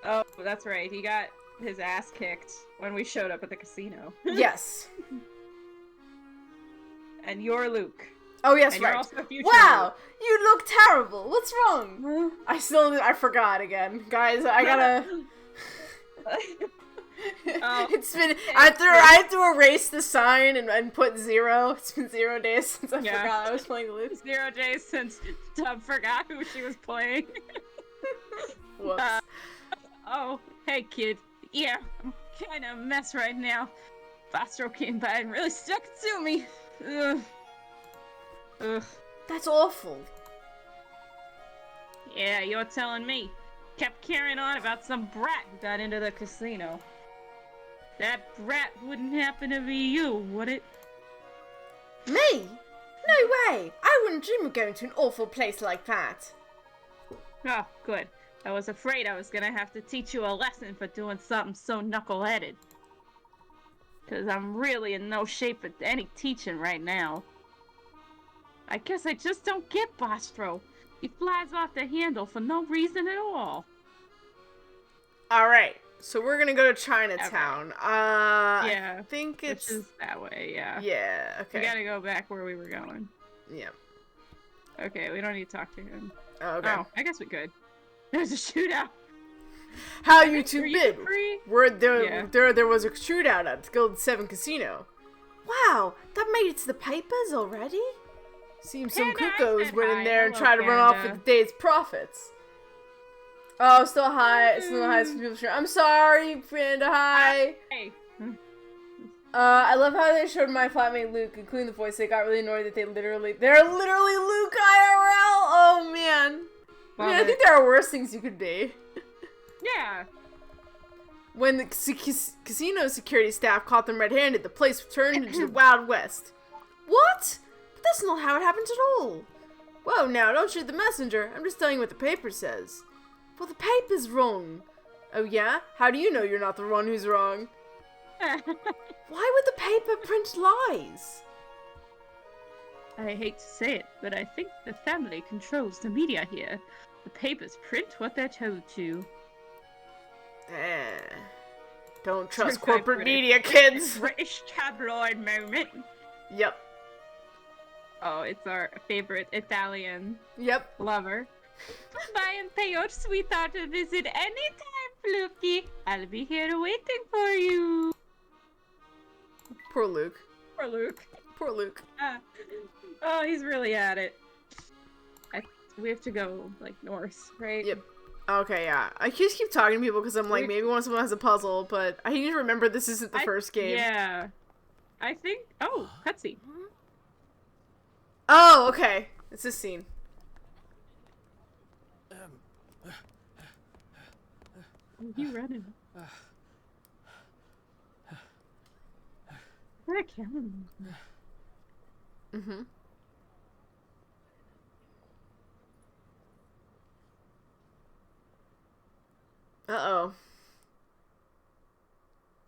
Oh, that's right. He got his ass kicked when we showed up at the casino. Yes. And you're Luke. Oh, yes, and right. You're also future Wow, Luke. you look terrible. What's wrong? I forgot again. Guys, I gotta... Oh, It's been... I have to erase the sign and put 0. It's been 0 days since I forgot I was playing Luke. 0 days since Dub forgot who she was playing. Whoops. Oh, hey kid. Yeah, I'm kind of a mess right now. Fastro came by and really stuck it to me. Ugh. Ugh. That's awful. Yeah, you're telling me. Kept carrying on about some brat who got into the casino. That brat wouldn't happen to be you, would it? Me? No way! I wouldn't dream of going to an awful place like that. Oh, good. I was afraid I was gonna have to teach you a lesson for doing something so knuckleheaded. Cause I'm really in no shape for any teaching right now. I guess I just don't get Bostro. He flies off the handle for no reason at all. Alright, so we're gonna go to Chinatown. Yeah. I think it's... Which is that way, yeah. Yeah, okay. We gotta go back where we were going. Yeah. Okay, we don't need to talk to him. Oh, okay. Oh, I guess we could. There's a shootout. How you two been? Yeah. There was a shootout at the Golden 7 Casino. Wow, that made it to the papers already? Seems some cuckoos went in there and tried to run off with the day's profits. Oh, still high. Still high. Some people sure. I'm sorry, Panda. Hi. Hey. I love how they showed my flatmate Luke, including the voice. They got really annoyed that they're literally Luke IRL. Oh man. I mean, I think there are worse things you could be. Yeah. When the casino security staff caught them red-handed, the place turned into the Wild West. What? But that's not how it happened at all. Whoa, now, don't shoot the messenger. I'm just telling you what the paper says. Well, the paper's wrong. Oh, yeah? How do you know you're not the one who's wrong? Why would the paper print lies? I hate to say it, but I think the family controls the media here. The papers print what they're told to. Don't trust corporate media, kids! British tabloid moment. Yep. Oh, it's our favorite Italian Yep. lover. By and pay your sweetheart a visit anytime, Fluky. I'll be here waiting for you. Poor Luke. Poor Luke. Poor Luke. Oh, he's really at it. We have to go, like, north, right? Yep. Okay, yeah. I just keep talking to people because I'm like, maybe someone has a puzzle, but I need to remember this isn't the first game. Yeah. I think... Oh, cutscene. Oh, okay. It's this scene. You running? Where'd a camera move? Mm-hmm. Uh-oh.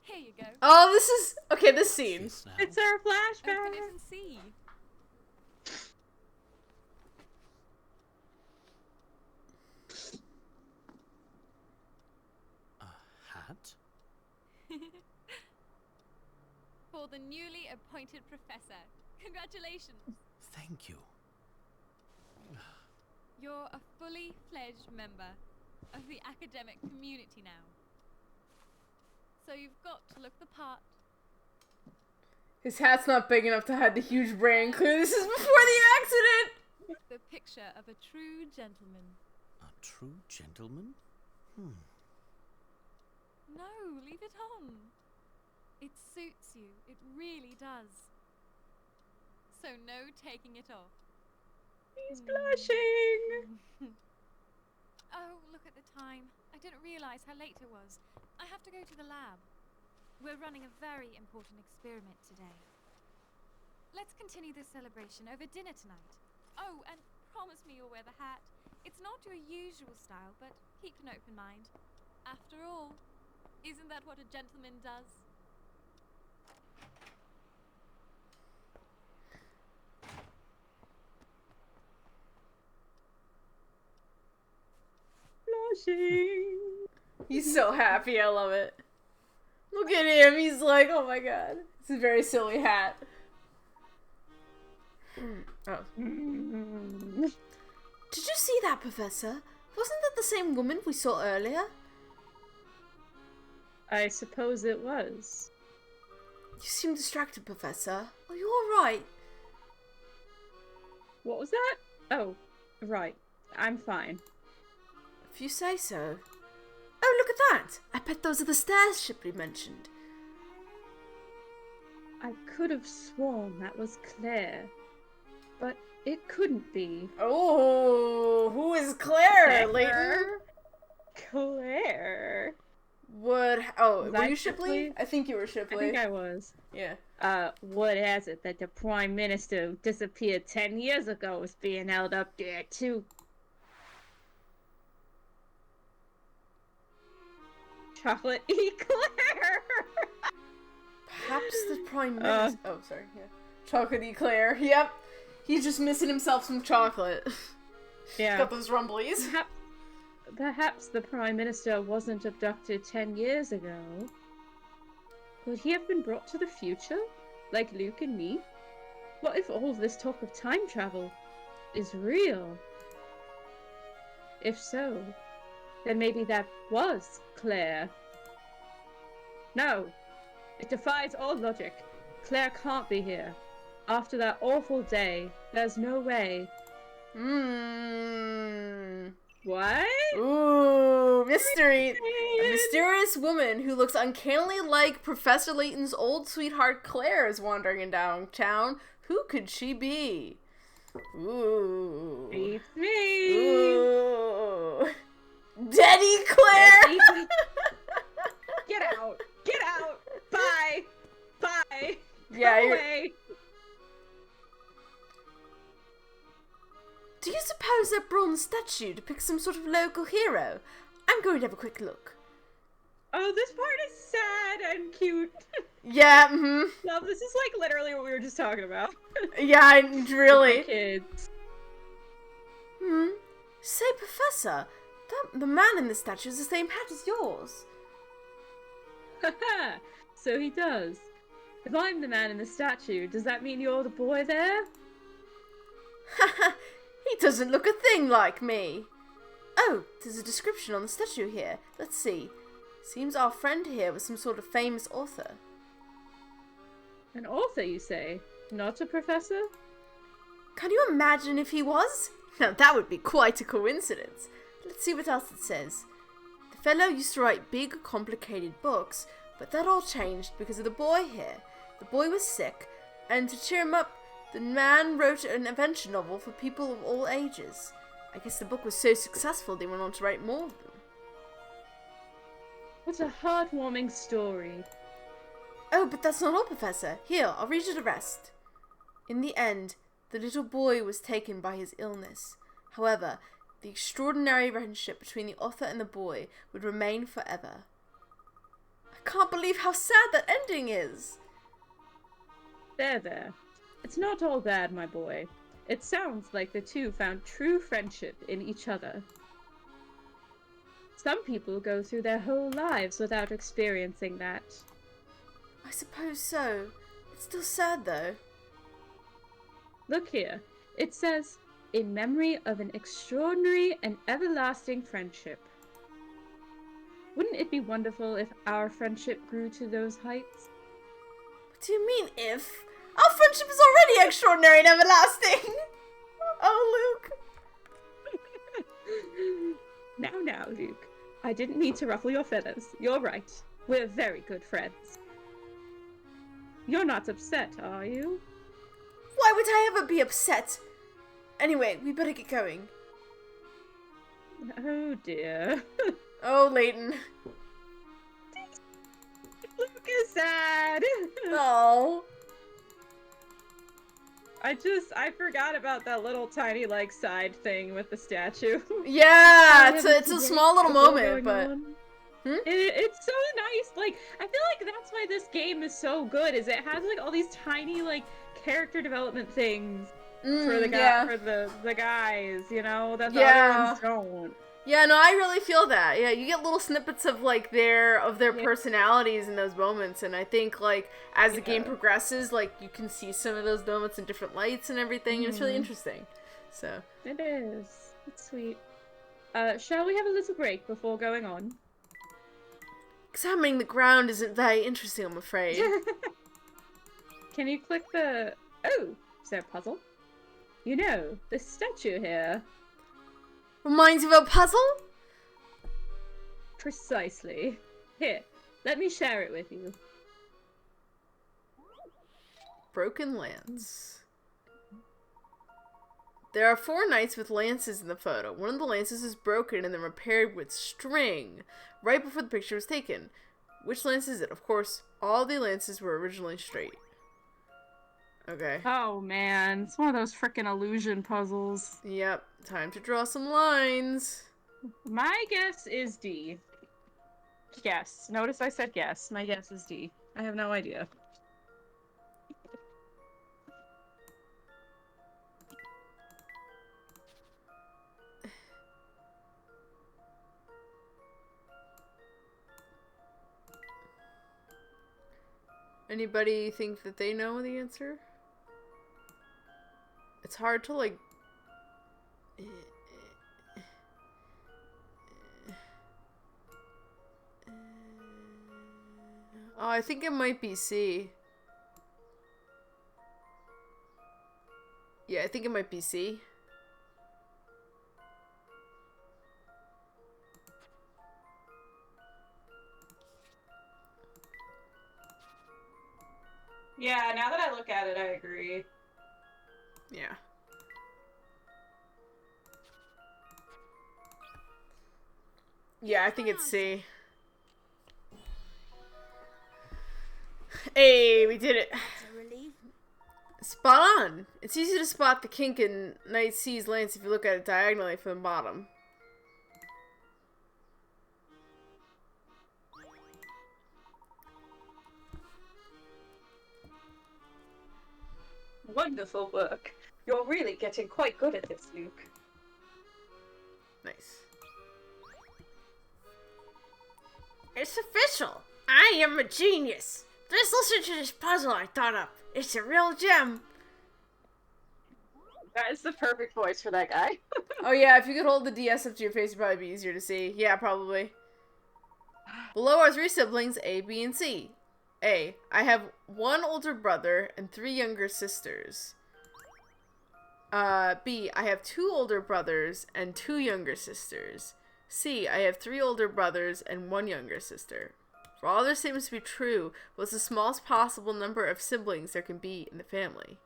Here you go. Oh, this is... Okay, this scene. It's our flashback. Open it and see. Hat? For the newly appointed professor. Congratulations. Thank you. You're a fully fledged member of the academic community now. So you've got to look the part. His hat's not big enough to hide the huge brain. Clearly this is before the accident! The picture of a true gentleman. A true gentleman? No, leave it on. It suits you. It really does. So no taking it off. He's blushing. Oh, look at the time. I didn't realize how late it was. I have to go to the lab. We're running a very important experiment today. Let's continue this celebration over dinner tonight. Oh, and promise me you'll wear the hat. It's not your usual style, but keep an open mind. After all, isn't that what a gentleman does? Blushing. He's so happy. I love it. Look at him. He's like, oh my god. It's a very silly hat. Oh. Did you see that, Professor? Wasn't that the same woman we saw earlier? I suppose it was. You seem distracted, Professor. Are you alright? What was that? Oh, right. I'm fine. If you say so. Oh, look at that! I bet those are the stairs Shipley mentioned. I could have sworn that was Claire, but it couldn't be. Oh, who is Claire, Layton? Claire. Were Was you I Shipley? Shipley? I think you were Shipley. I think I was. Yeah. Word has it that the Prime Minister who disappeared 10 years ago is being held up there, too. Chocolate Eclair! Perhaps the Prime Minister. Oh, sorry. Yeah. Chocolate Eclair. Yep. He's just missing himself some chocolate. Yeah. Got those rumblies. Perhaps the Prime Minister wasn't abducted 10 years ago. Could he have been brought to the future? Like Luke and me? What if all this talk of time travel is real? If so, then maybe that was Claire. No! It defies all logic. Claire can't be here. After that awful day, there's no way. What? Ooh, mystery. A mysterious woman who looks uncannily like Professor Layton's old sweetheart Claire is wandering in downtown. Who could she be? Ooh. It's me! Ooh. Daddy Claire! Get out! Get out! Bye! Bye! Yeah, Go you're... away! Do you suppose that bronze statue depicts some sort of local hero? I'm going to have a quick look. Oh, this part is sad and cute. Yeah, No, this is like literally what we were just talking about. Yeah, really. Kids. Say, Professor, the man in the statue has the same hat as yours. Haha, so he does. If I'm the man in the statue, does that mean you're the boy there? Haha, he doesn't look a thing like me. Oh, there's a description on the statue here. Let's see. Seems our friend here was some sort of famous author. An author, you say? Not a professor? Can you imagine if he was? Now that would be quite a coincidence. Let's see what else it says. The fellow used to write big, complicated books, but that all changed because of the boy here. The boy was sick, and to cheer him up, the man wrote an adventure novel for people of all ages. I guess the book was so successful they went on to write more of them. What a heartwarming story. Oh, but that's not all, Professor. Here, I'll read you the rest. In the end, the little boy was taken by his illness. However, the extraordinary friendship between the author and the boy would remain forever. I can't believe how sad that ending is. There. It's not all bad, my boy. It sounds like the two found true friendship in each other. Some people go through their whole lives without experiencing that. I suppose so. It's still sad, though. Look here. It says, in memory of an extraordinary and everlasting friendship. Wouldn't it be wonderful if our friendship grew to those heights? What do you mean, if? Our friendship is already extraordinary and everlasting! Oh, Luke. Now, Luke. I didn't mean to ruffle your feathers. You're right. We're very good friends. You're not upset, are you? Why would I ever be upset? Anyway, we better get going. Oh dear. Oh, Layton. Luke is sad. Oh. I forgot about that little tiny like side thing with the statue. Yeah, it's a small little moment, but it's so nice. Like I feel like that's why this game is so good. Is it has like all these tiny like character development things for the guy for the guys, you know, that the other ones don't. Yeah, no, I really feel that. Yeah, you get little snippets of like their personalities in those moments, and I think like as the game progresses, like you can see some of those moments in different lights and everything, and it's really interesting. So It is. It's sweet. Shall we have a little break before going on? examining the ground isn't very interesting, I'm afraid. Can you click the... Oh, is there a puzzle? You know, this statue here. Reminds you of a puzzle? Precisely. Here, let me share it with you. Broken lance. There are 4 knights with lances in the photo. One of the lances is broken and then repaired with string right before the picture was taken. Which lance is it? Of course, all the lances were originally straight. Okay. Oh man, it's one of those frickin' illusion puzzles. Yep, time to draw some lines. My guess is D. Guess. Notice I said guess. My guess is D. I have no idea. Anybody think that they know the answer? It's hard to like... Oh, I think it might be C. Yeah, I think it might be C. Yeah, now that I look at it, I agree. Yeah. Yeah, I think it's C. Hey, we did it. Spot on. It's easy to spot the kink in Knight C's lance if you look at it diagonally from the bottom. Wonderful work. You're really getting quite good at this, Luke. Nice. It's official. I am a genius. Just listen to this puzzle I thought up. It's a real gem. That is the perfect voice for that guy. Oh yeah, if you could hold the DS up to your face, it'd probably be easier to see. Yeah, probably. Below are 3 siblings, A, B, and C. A. I have 1 older brother and 3 younger sisters. B. I have 2 older brothers and 2 younger sisters. C. I have 3 older brothers and 1 younger sister. For all their statements to be true, what's the smallest possible number of siblings there can be in the family?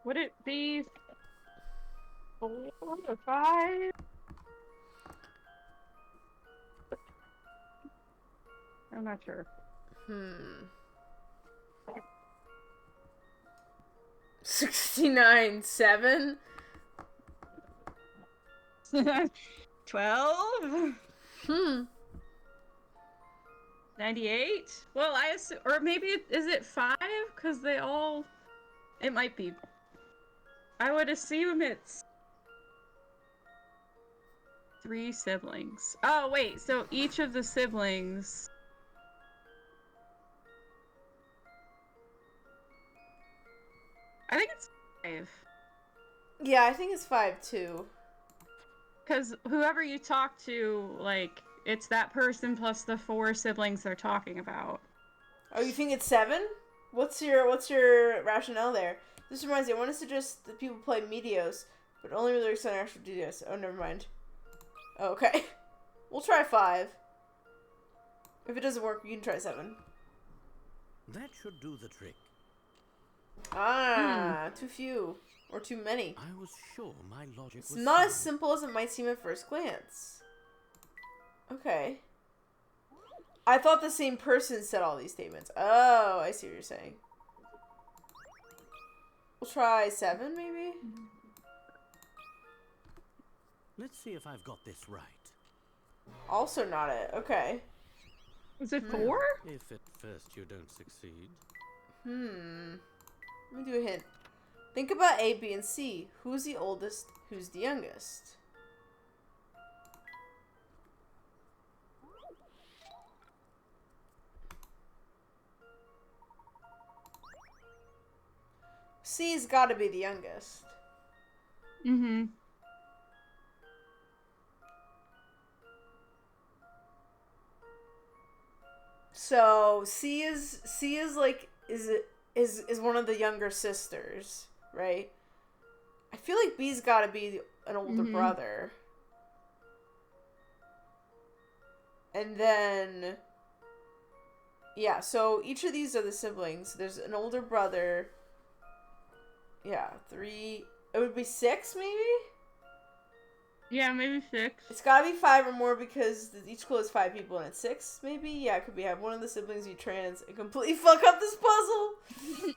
Would it be 4 or 5? I'm not sure. 69-7? 12? 98? Well, I assume, or maybe is it 5? Because they all, it might be. I would assume it's 3 siblings. Oh, wait, so each of the siblings... I think it's 5. Yeah, I think it's 5 too. Because whoever you talk to, like, it's that person plus the 4 siblings they're talking about. Oh, you think it's 7? What's your rationale there? This reminds me, I want to suggest that people play Meteos, but only with lyrics on actual DDoS. Oh, never mind. Oh, okay. We'll try 5. If it doesn't work, you can try 7. That should do the trick. Ah, too few. Or too many. I was sure my logic It's was not as sound. simple as it might seem at first glance. Okay. I thought the same person said all these statements. Oh, I see what you're saying. We'll try 7, maybe? Let's see if I've got this right. Also not it. Okay. Was it 4? If at first you don't succeed. Let me do a hint. Think about A, B, and C. Who's the oldest? Who's the youngest? C's gotta be the youngest. Mm-hmm. So C is like is one of the younger sisters, right? I feel like B's gotta be an older brother. And then yeah, so each of these are the siblings. There's an older brother. Yeah, 3. It would be 6, maybe? Yeah, maybe 6. It's gotta be 5 or more because each clue has 5 people and it's 6, maybe? Yeah, it could be have one of the siblings be trans and completely fuck up this puzzle.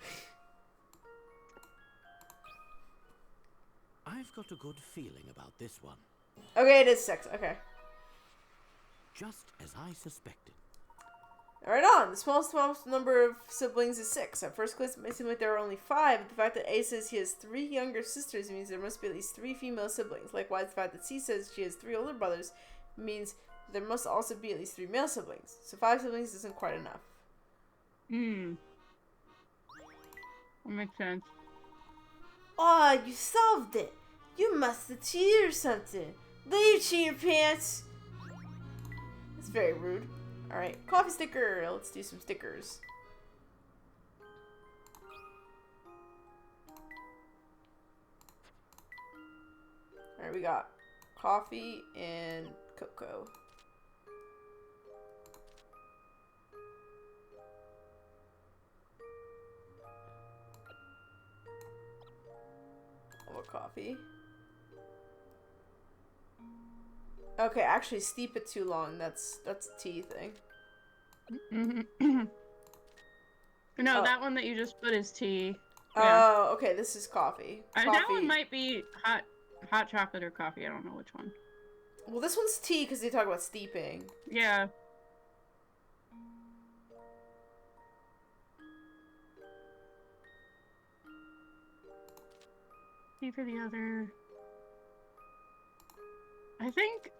I've got a good feeling about this one. Okay, it is 6. Okay. Just as I suspected. Right on. The smallest number of siblings is 6. At first glance, it may seem like there are only 5, but the fact that A says he has 3 younger sisters means there must be at least 3 female siblings. Likewise, the fact that C says she has 3 older brothers means there must also be at least 3 male siblings. So 5 siblings isn't quite enough. That makes sense. Oh, you solved it. You must have cheated or something. Leave, cheater pants. That's very rude. Alright, coffee sticker. Let's do some stickers. Alright, we got coffee and cocoa. More coffee. Okay, actually steep it too long. That's a tea thing. No, Oh. that one that you just put is tea. Oh, okay, this is coffee. That one might be hot chocolate or coffee. I don't know which one. Well, this one's tea because they talk about steeping. Yeah. Tea for the other. I think.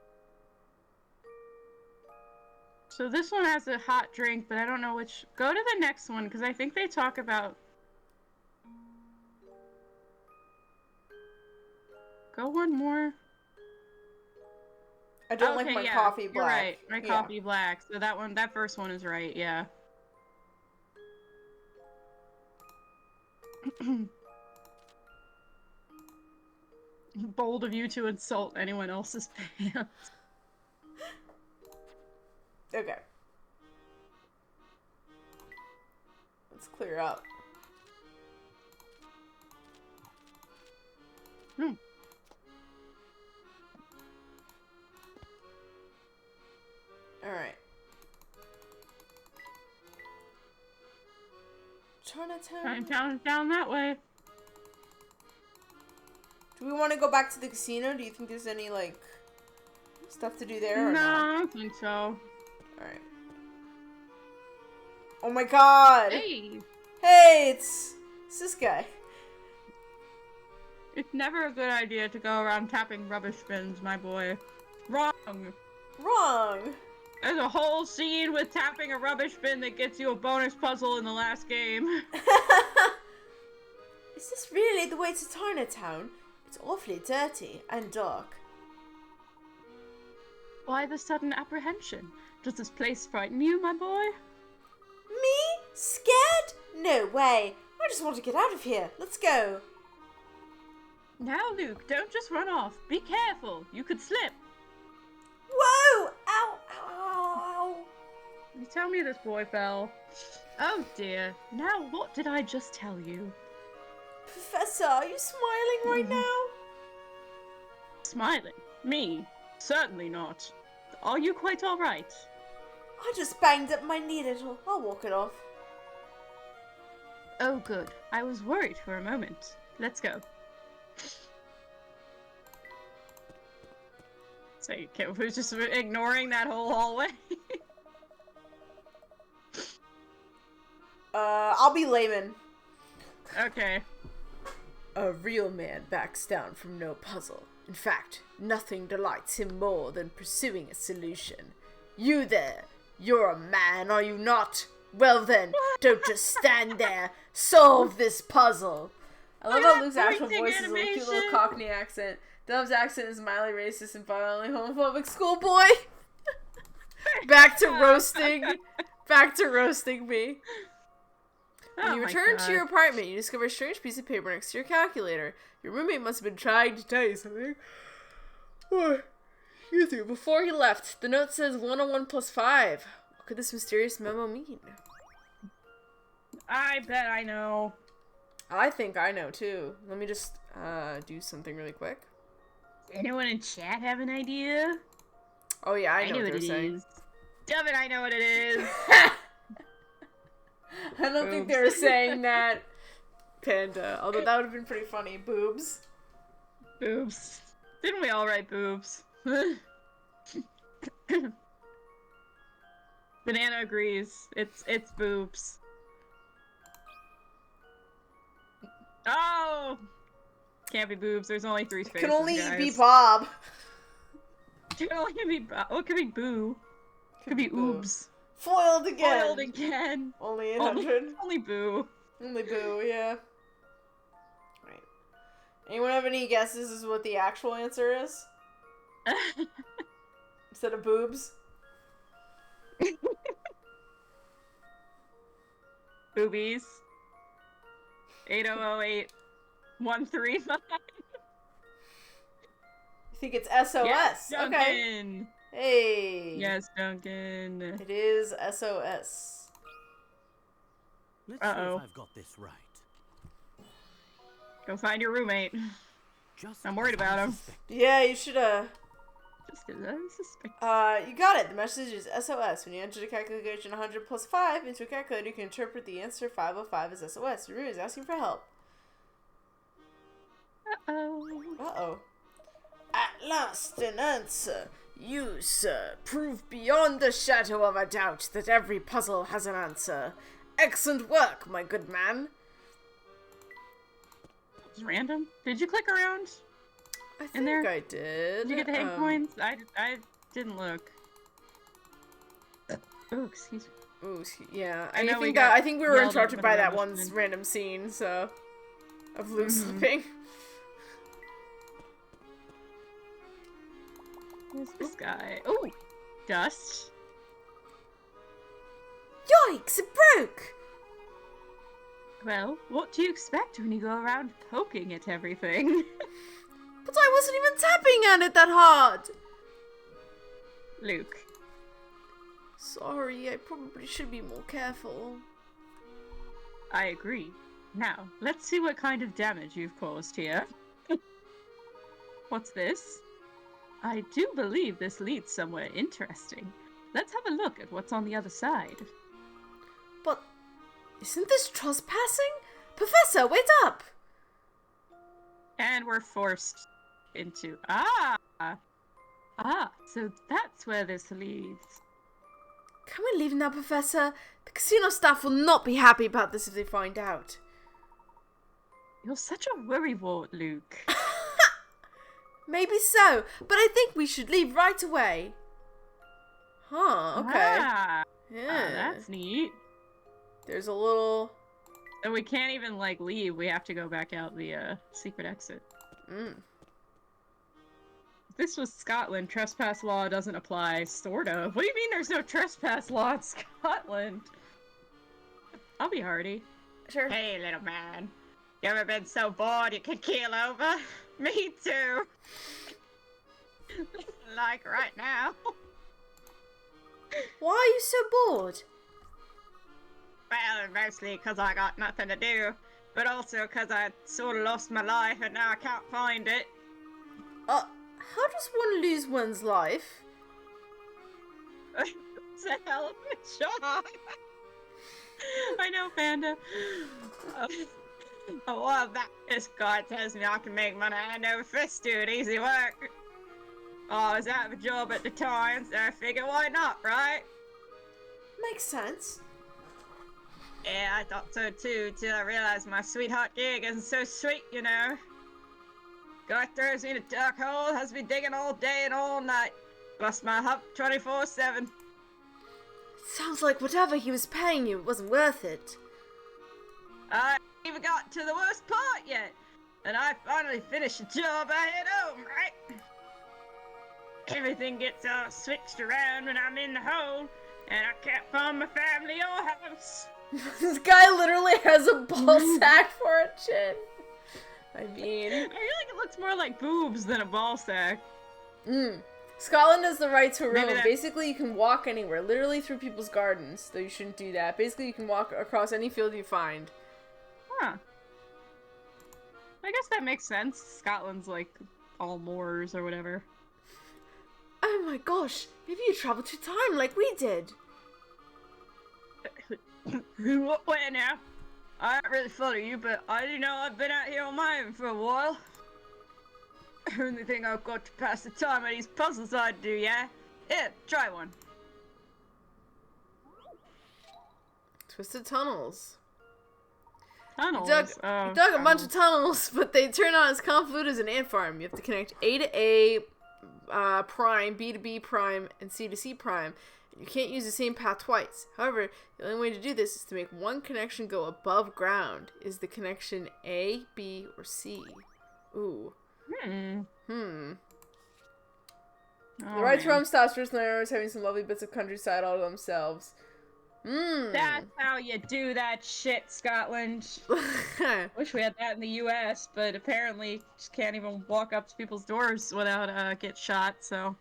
So this one has a hot drink, but I don't know which. Go to the next one because I think they talk about. Go one more. I don't like my coffee black. You're right. My Yeah. coffee black. So that first one is right, yeah. Bold of you to insult anyone else's pants. Okay. Let's clear up. Alright. Chinatown. Chinatown is down that way. Do we want to go back to the casino? Do you think there's any, like, stuff to do there or No, not? I don't think so. Alright. Oh my god! Hey! Hey, it's this guy. It's never a good idea to go around tapping rubbish bins, my boy. Wrong! Wrong! There's a whole scene with tapping a rubbish bin that gets you a bonus puzzle in the last game. Is this really the way to Chinatown? It's awfully dirty and dark. Why the sudden apprehension? Does this place frighten you, my boy? Me? Scared? No way. I just want to get out of here. Let's go. Now, Luke, don't just run off. Be careful. You could slip. Whoa! Ow! Ow! Ow! You tell me this boy fell. Oh dear. Now what did I just tell you? Professor, are you smiling right now? Smiling? Me? Certainly not. Are you quite alright? I just banged up my knee a little. I'll walk it off. Oh, good. I was worried for a moment. Let's go. So we're just ignoring that whole hallway. I'll be layman. Okay. A real man backs down from no puzzle. In fact, nothing delights him more than pursuing a solution. You there, you're a man, are you not? Well then, don't just stand there. Solve this puzzle. I love how Luke's actual voice is a cute little animation. Cockney accent. Dove's accent is mildly racist and violently homophobic. Schoolboy! Back to roasting. Back to roasting me. When Oh you my return to God. your apartment, you discover a strange piece of paper next to your calculator. Your roommate must have been trying to tell you something. Excuse me. Before he left, the note says 101 plus 5. What could this mysterious memo mean? I bet I know. I think I know too. Let me just do something really quick. Anyone in chat have an idea? Oh yeah, I know knew what they're it saying. is. Damn it, I know what it is. I don't think they were saying that, Panda. Although that would have been pretty funny. Boobs. Boobs. Didn't we all write boobs? Banana agrees. It's boobs. Oh! Can't be boobs. There's only 3 spaces. Can only guys. be Bob. It can only be. Oh, it could be boo. Could be boo. oobs. Foiled again. Foiled again. Only 800. Only boo. Only boo, yeah. Right. Anyone have any guesses as to what the actual answer is? Instead of boobs? Boobies. 8008135. You think it's SOS? Yes, Okay. Duncan. Hey. Yes, Duncan. It is SOS. Let's Uh-oh. see if I've got this right. Go find your roommate. Just I'm worried as I about him. Oh, suspected. Yeah, you should Just because I suspect. you got it. The message is SOS. When you enter the calculation 100 plus 5 into a calculator, you can interpret the answer 505 as SOS. Your roommate is asking for help. Uh-oh. Uh-oh. At last, an answer. You, sir, prove beyond a shadow of a doubt that every puzzle has an answer. Excellent work, my good man. It's random. Did you click around? I think there? I did. Did you get the egg points? I didn't look. Oh, excuse me. Ooh, yeah. I know we think got I think we were yelled at interrupted for by the that random one scene. random scene, so of Luke Mhm. slipping. Who's this guy? Oh, dust. Yikes! It broke. Well, what do you expect when you go around poking at everything? But I wasn't even tapping at it that hard. Luke. Sorry, I probably should be more careful. I agree. Now, let's see what kind of damage you've caused here. What's this? I do believe this leads somewhere interesting. Let's have a look at what's on the other side. But isn't this trespassing? Professor, wait up! And we're forced into... so that's where this leads. Can we leave now, Professor? The casino staff will not be happy about this if they find out. You're such a worrywart, Luke. Maybe so, but I think we should leave right away. Huh, okay. Yeah. That's neat. There's a little... And we can't even, like, leave. We have to go back out the, secret exit. If this was Scotland, trespass law doesn't apply, sort of. What do you mean there's no trespass law in Scotland? I'll be hardy. Sure. Hey, little man. You ever been so bored you could keel over? Me too. Like right now. Why are you so bored? Well, mostly because I got nothing to do. But also because I sort of lost my life and now I can't find it. How does one lose one's life? It's a hell of a job. I know, Panda. A while back, this guy tells me I can make money hand over fist doing easy work. I was out of a job at the time, so I figured why not, right? Makes sense. Yeah, I thought so too, till I realized my sweetheart gig isn't so sweet, you know. Guy throws me in a dark hole, has me digging all day and all night. Bust my hump 24/7. Sounds like whatever he was paying you wasn't worth it. I haven't even got to the worst part yet. And I finally finish the job, I head home, right? Everything gets all switched around when I'm in the hole, and I can't find my family or house. This guy literally has a ball sack for a chin. I mean... I feel like it looks more like boobs than a ball sack. Scotland has the right to Maybe roam. that- Basically, you can walk anywhere, literally through people's gardens, though you shouldn't do that. Basically, you can walk across any field you find. Huh. I guess that makes sense. Scotland's like all moors or whatever. Oh my gosh, maybe you traveled through time like we did. Wait now. I don't really follow you, but I do know I've been out here on my own for a while. Only thing I've got to pass the time are these puzzles I do, yeah? Here, try one. Twisted tunnels. Tunnels. You dug a bunch of tunnels, but they turn out as convoluted as an ant farm. You have to connect A to A prime, B to B prime, and C to C prime. You can't use the same path twice. However, the only way to do this is to make one connection go above ground. Is the connection A, B, or C? Ooh. Oh, The right to man. roam stops first narrows, having some lovely bits of countryside all to themselves. That's how you do that shit, Scotland. Wish we had that in the US, but apparently just can't even walk up to people's doors without get shot, so.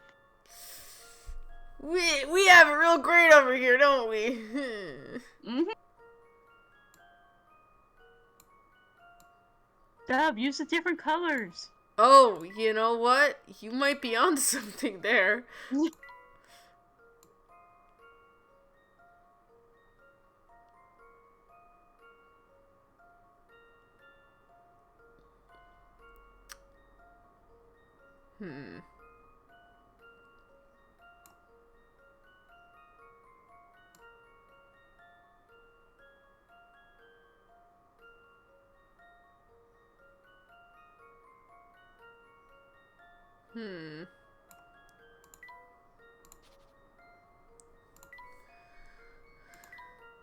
we have it real great over here, don't we? Dub, use the different colors. Oh, you know what? You might be onto something there.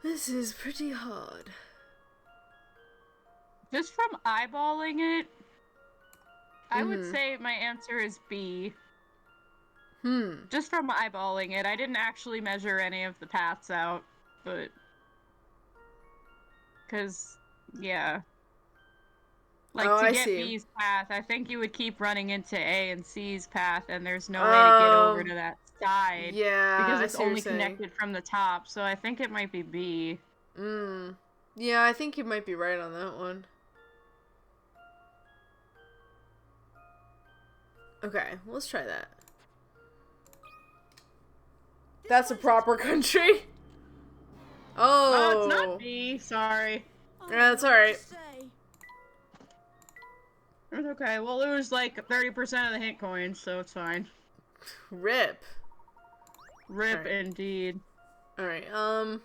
This is pretty hard. Just from eyeballing it, I would say my answer is B. Just from eyeballing it. I didn't actually measure any of the paths out, but... Because, yeah. Like, Oh, to I get see. B's path, I think you would keep running into A and C's path, and there's no way to get over to that side. Yeah, Because I it's see what you're only saying. connected from the top, so I think it might be B. Yeah, I think you might be right on that one. Okay, let's try that. That's a proper country. Oh, it's Oh, not B. Sorry. yeah, that's alright. It's okay. We'll lose like 30% of the hint coins, so it's fine. Rip. Rip Alright. indeed. Alright, I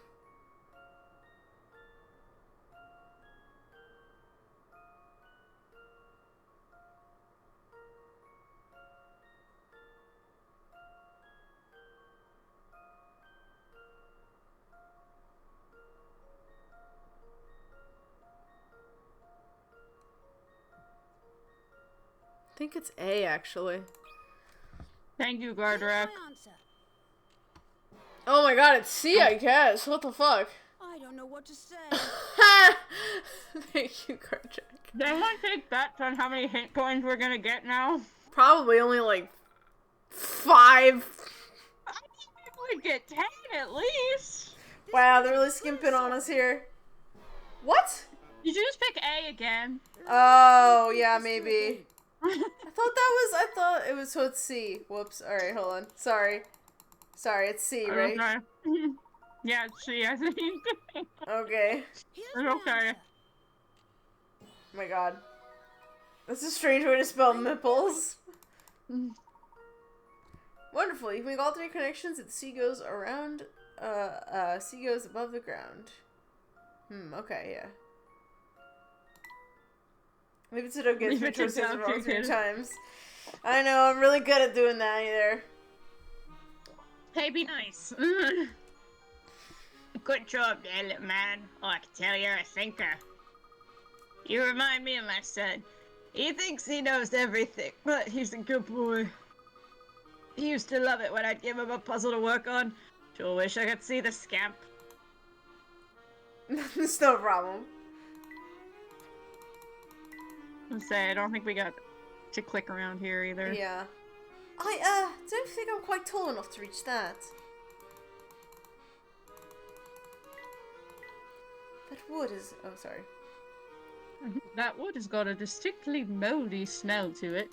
think it's A, actually. Thank you, Gardrak. Oh my god, it's C, I guess. What the fuck? I don't know what to say. Thank you, Karjak. Does anyone take bets on how many hint coins we're gonna get now? Probably only like 5. I think we'd get 10 at least. Wow, they're really skimping on us here. What? Did you just pick A again? Oh, yeah, maybe. I thought it was, so it's C. Whoops. Alright, hold on. Sorry, it's C, right? Okay. Yeah, she, I think. Okay. Here's Okay. my answer. Oh my god. That's a strange way to spell nipples. Wonderful. You can make all three connections if the sea goes around, sea goes above the ground. Okay, yeah. Leave it to Doug Leave three it to choices Doug, wrong 3 kid. times. I know, I'm really good at doing that either. Hey, be nice. Good job there, little man. Oh, I can tell you're a thinker. You remind me of my son. He thinks he knows everything, but he's a good boy. He used to love it when I'd give him a puzzle to work on. Sure wish I could see the scamp. It's no problem. I'm saying, I don't think we got to click around here either. Yeah. I, don't think I'm quite tall enough to reach that. That wood is... Oh, sorry. That wood has got a distinctly moldy smell to it.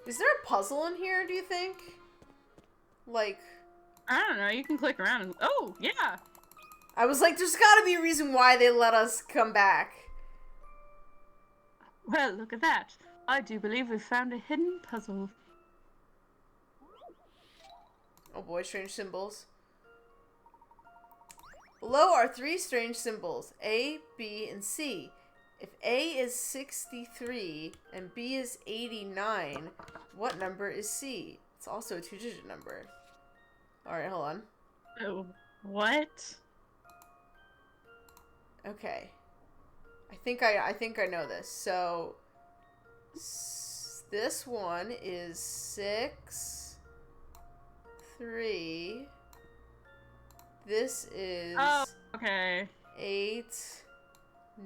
Is there a puzzle in here, do you think? Like... I don't know, you can click around and... Oh, yeah! I was like, there's gotta be a reason why they let us come back. Well, look at that. I do believe we've found a hidden puzzle. Oh boy, strange symbols. Below are 3 strange symbols, A, B, and C. If A is 63 and B is 89, what number is C? It's also a 2-digit number. Alright, hold on. Oh, what? Okay. I think I know this. So this one is 6, 3. This is Oh, okay. 8,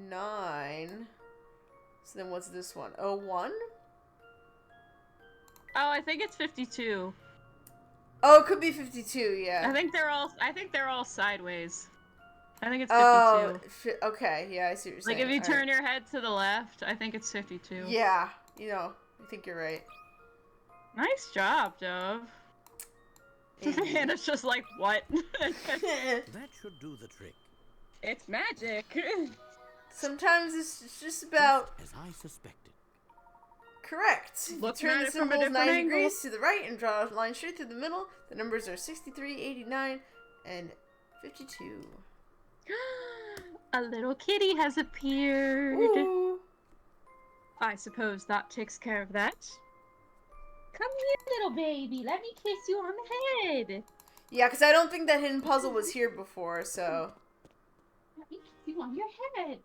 9. So then what's this one? Oh, 1? Oh, I think it's 52. Oh, it could be 52, yeah. I think they're all sideways. I think it's 52. Oh, okay, yeah, I see what you're Like saying. if you All turn right. your head to the left, I think it's 52. Yeah, you know, I think you're right. Nice job, Dove. And it's just like, what? That should do the trick. It's magic. Sometimes it's just about Just as I suspected. correct. If Looking you turn at the it from a symbols different 9 angle. degrees to the right and draw a line straight through the middle, the numbers are 63, 89, and 52. A little kitty has appeared. Ooh. I suppose that takes care of that. Come here, little baby. Let me kiss you on the head. Yeah, because I don't think that hidden puzzle was here before, so... Let me kiss you on your head.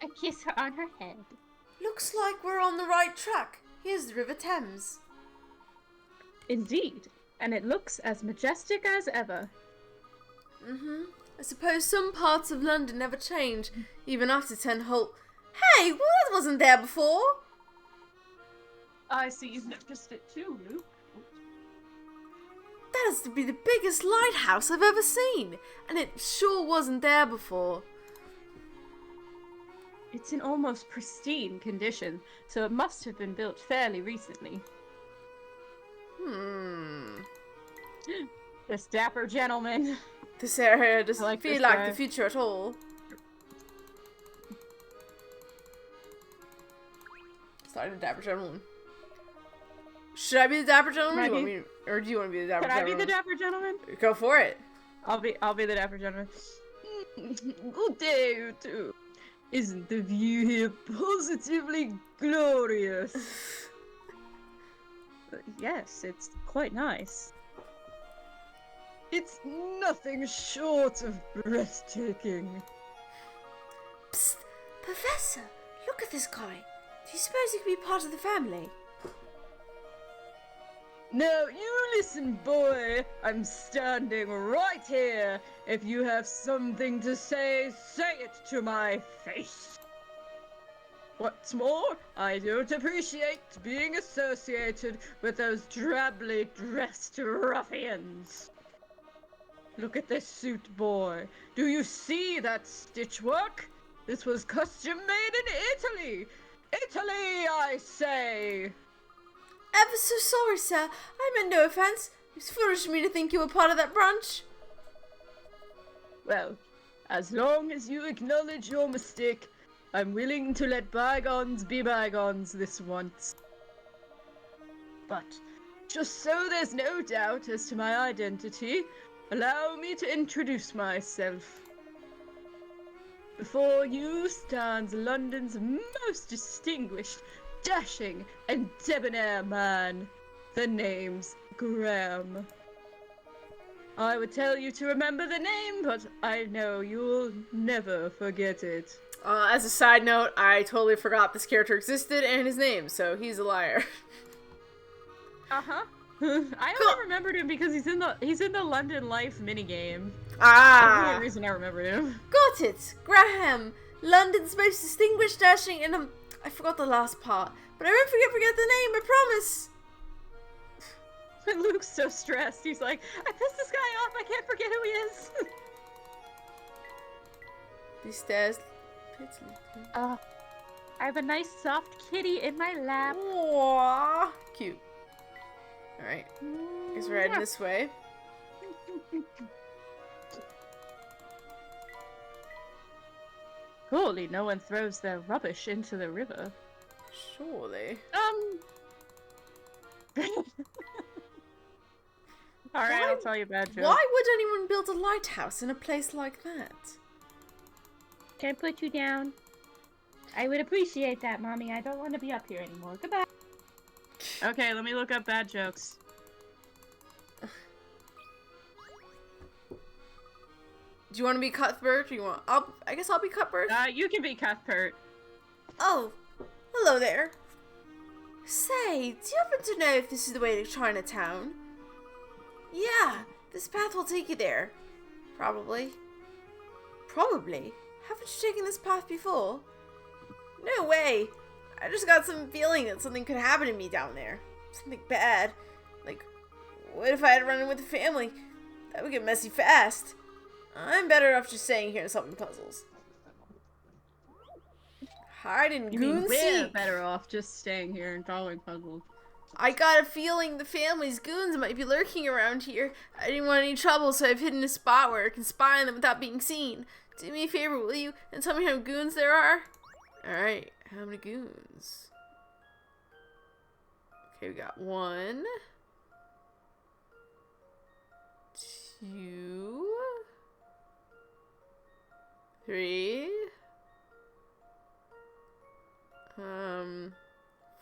I kiss her on her head. Looks like we're on the right track. Here's the River Thames. Indeed, and it looks as majestic as ever. Mm-hmm. I suppose some parts of London never change, even after 10 Holt. Hey, well, that wasn't there before. I see you've noticed it too, Luke. That has to be the biggest lighthouse I've ever seen, and it sure wasn't there before. It's in almost pristine condition, so it must have been built fairly recently. This dapper gentleman. This area doesn't I like feel this like guy. the future at all. Starting a dapper gentleman. Should I be the dapper gentleman? Or do you want to be the dapper Can I gentleman? be the dapper gentleman? Go for it. I'll be the dapper gentleman. Good day, you two. Isn't the view here positively glorious? Yes, it's quite nice. It's nothing short of breathtaking. Psst, Professor, look at this guy. Do you suppose he could be part of the family? Now, you listen, boy. I'm standing right here. If you have something to say, say it to my face. What's more, I don't appreciate being associated with those drably dressed ruffians. Look at this suit, boy. Do you see that stitchwork? This was custom made in Italy. Italy, I say. Ever so sorry, sir. I meant no offense. It's foolish of me to think you were part of that brunch. Well, as long as you acknowledge your mistake, I'm willing to let bygones be bygones this once. But, just so there's no doubt as to my identity, allow me to introduce myself. Before you stands London's most distinguished, dashing, and debonair man. The name's Graham. I would tell you to remember the name, but I know you'll never forget it. As a side note, I totally forgot this character existed and his name, so he's a liar. Uh-huh. I only remembered him because he's in the London Life minigame. That's the only reason I remembered him. Got it! Graham! London's most distinguished, dashing, and I forgot the last part, but I won't forget the name, I promise! And Luke's so stressed. He's like, I pissed this guy off, I can't forget who he is. These stairs... I have a nice soft kitty in my lap. Aww. Cute. Alright. Guess we're heading this way. Surely no one throws their rubbish into the river. Surely. Alright, I'll tell you a bad joke. Why would anyone build a lighthouse in a place like that? Can I put you down? I would appreciate that, Mommy. I don't want to be up here anymore. Goodbye. Okay, let me look up bad jokes. Do you want to be Cuthbert? Or you want? I guess I'll be Cuthbert. You can be Cuthbert. Oh, hello there. Say, do you happen to know if this is the way to Chinatown? Yeah, this path will take you there. Probably. Probably? Haven't you taken this path before? No way. I just got some feeling that something could happen to me down there. Something bad. Like, what if I had to run in with the family? That would get messy fast. I'm better off just staying here and solving puzzles. Hide and goon we're seek. better off just staying here and solving puzzles. I got a feeling the family's goons might be lurking around here. I didn't want any trouble, so I've hidden a spot where I can spy on them without being seen. Do me a favor, will you, and tell me how many goons there are? Alright, how many goons? Okay, we got 1, 2, 3,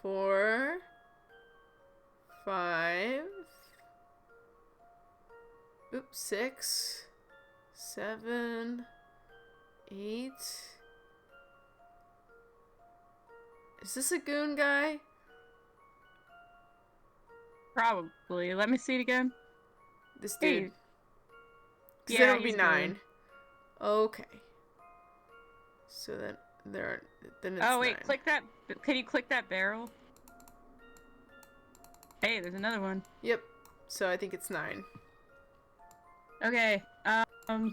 4, 5, 6, 7, 8. Is this a goon guy? Probably. Let me see it again. This dude. Hey. Yeah, Yeah, that would be he's 9. goon. Okay. So then there are, then it's Oh wait, 9. click that. Can you click that barrel? Hey, there's another one. Yep. So I think it's 9. Okay. Here's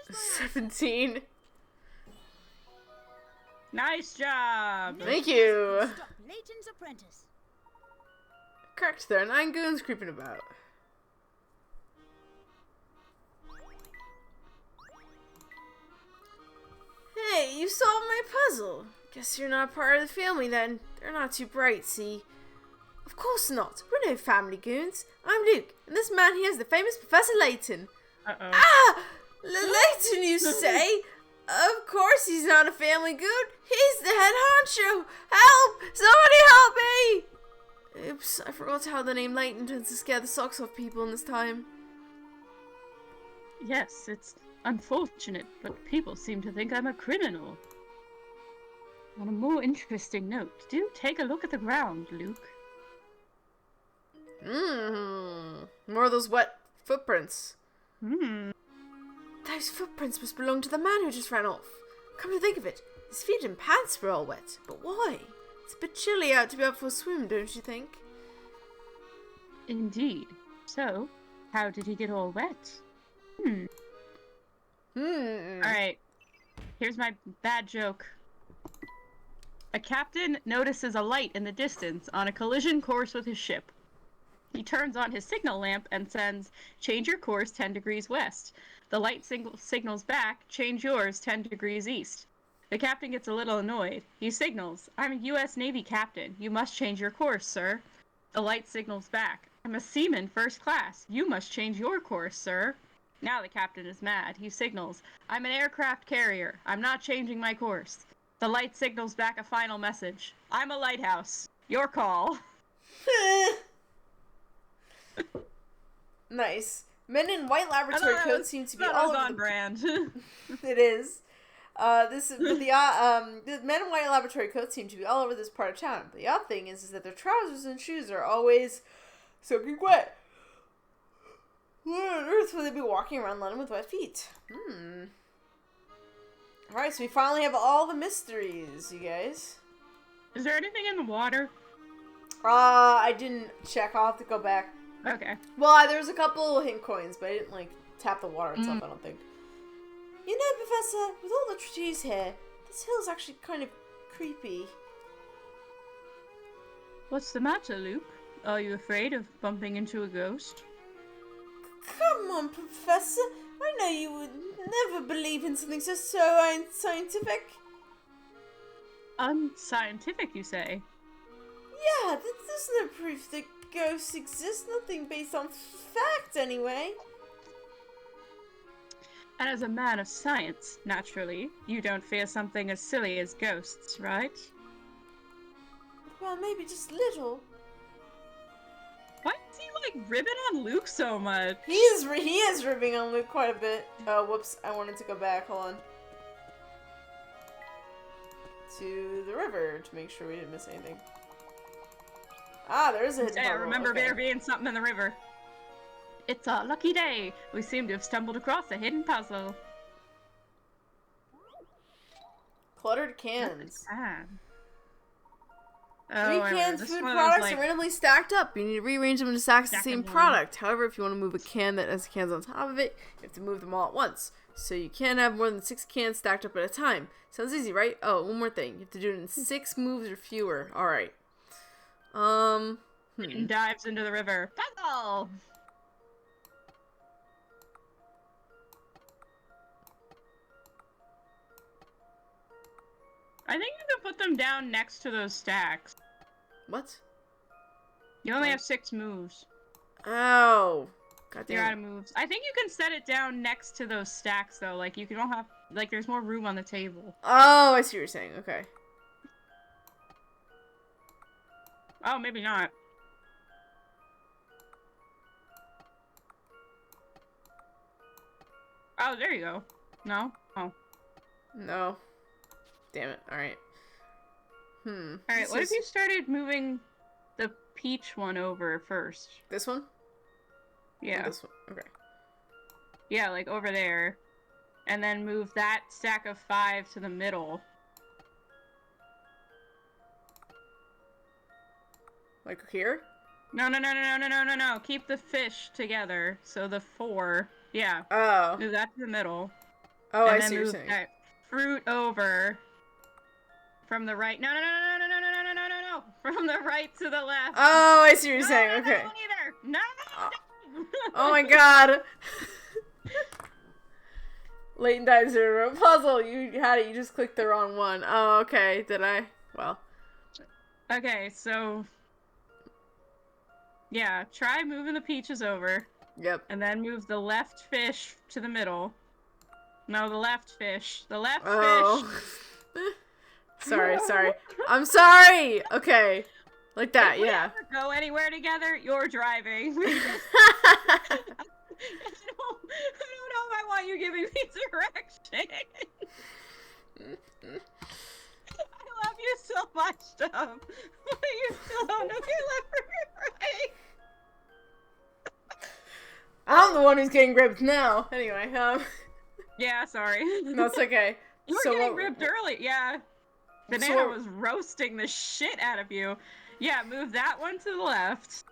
my 17. Nice job. Thank you. Stop Layton's apprentice. Correct, there are 9 goons creeping about. Hey, you solved my puzzle. Guess you're not part of the family then. They're not too bright, see? Of course not. We're no family goons. I'm Luke, and this man here is the famous Professor Layton. Uh-oh. Ah! Layton, you say? Of course he's not a family goon. He's the head honcho. Help! Somebody help me! Oops, I forgot how the name Layton tends to scare the socks off people in this time. Yes, it's unfortunate, but people seem to think I'm a criminal. On a more interesting note, do take a look at the ground, Luke. More of those wet footprints. Hmm. Those footprints must belong to the man who just ran off. Come to think of it, His feet and pants were all wet. But why? It's a bit chilly out to be out for a swim, don't you think? Indeed. So, how did he get all wet? Alright. Here's my bad joke. A captain notices a light in the distance on a collision course with his ship. He turns on his signal lamp and sends, "Change your course 10 degrees west." The light signals back, "Change yours 10 degrees east." The captain gets a little annoyed. He signals, "I'm a U.S. Navy captain. You must change your course, sir." The light signals back, "I'm a seaman first class. You must change your course, sir." Now the captain is mad. He signals, "I'm an aircraft carrier. I'm not changing my course." The light signals back a final message. "I'm a lighthouse. Your call." Nice. Men in white laboratory coats seem to be all over on the... brand. It is. The men in white laboratory coats seem to be all over this part of town. But the odd thing is that their trousers and shoes are always soaking wet. Why on earth would they be walking around London with wet feet? Alright, so we finally have all the mysteries, you guys. Is there anything in the water? I didn't check. I'll have to go back. Okay. Well, there was a couple hint coins, but I didn't, like, tap the water itself, I don't think. You know, Professor, with all the trees here, this hill's actually kind of creepy. What's the matter, Luke? Are you afraid of bumping into a ghost? Come on, Professor. I know you would never believe in something so unscientific. Unscientific, you say? Yeah, there's no proof that ghosts exist. Nothing based on fact, anyway. And as a man of science, naturally, you don't fear something as silly as ghosts, right? Well, maybe just little. Why is he, like, ribbing on Luke so much? He is ribbing on Luke quite a bit. Oh, whoops. I wanted to go back. Hold on. To the river to make sure we didn't miss anything. Ah, there is a hidden Yeah, puzzle. remember Okay. there being something in the river. It's a lucky day. We seem to have stumbled across a hidden puzzle. Cluttered cans. Oh, 3 cans food products are randomly stacked up. You need to rearrange them into stacks of the same Stack 'em product. However, if you want to move a can that has cans on top of it, you have to move them all at once. So you can't have more than 6 cans stacked up at a time. Sounds easy, right? Oh, one more thing. You have to do it in 6 moves or fewer. Alright. And dives into the river. Puzzle! I think you can put them down next to those stacks. What? You only have 6 moves. Oh. God You're damn out it. of moves. I think you can set it down next to those stacks, though. Like, you don't have... Like, there's more room on the table. Oh, I see what you're saying. Okay. Oh, maybe not. Oh, there you go. No? Oh. No. Damn it. Alright. Alright, what if you started moving the peach one over first? This one? Or Yeah. this one? Okay. Yeah, like over there. And then move that stack of 5 to the middle. Like here? No. Keep the fish together. So the 4. Yeah. Oh. Move that to the middle. Oh, and I then see what you're move saying. that fruit over from the right. No. From the right to the left. Oh, I see what you're No, saying. no, Okay. No, either. No. Oh my god. Leighton dies in a puzzle. You had it. You just clicked the wrong one. Oh, okay. Did I? Well. Okay, so... Yeah, try moving the peaches over. Yep. And then move the left fish to the middle. No, the left fish. The left Oh. fish. sorry. I'm sorry. Okay. Like that, If we yeah. ever go anywhere together, you're driving. I don't know if I want you giving me directions. I love you so much, Dom. But you still don't know your left from your right. I'm the one who's getting gripped now. Anyway, Yeah, sorry. no, it's okay. You were So getting what- ripped early. Yeah. Banana So- was roasting the shit out of you. Yeah, move that one to the left.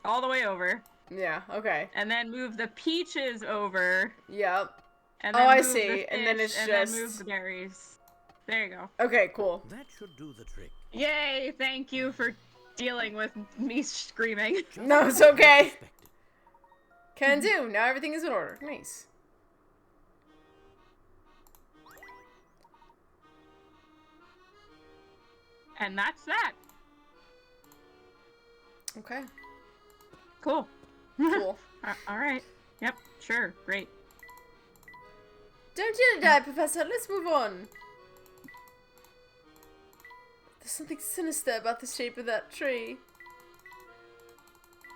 All the way over. Yeah, okay. And then move the peaches over. Yep. And Oh, then I move see, the and then fish, it's and just- then move the berries. There you go. Okay, cool. That should do the trick. Yay, thank you for dealing with me screaming. Just No, it's as I okay. suspected. Can do. Now everything is in order. Nice. And that's that. Okay. Cool. Cool. Alright. Yep, sure, great. Don't you die, Professor. Let's move on. There's something sinister about the shape of that tree.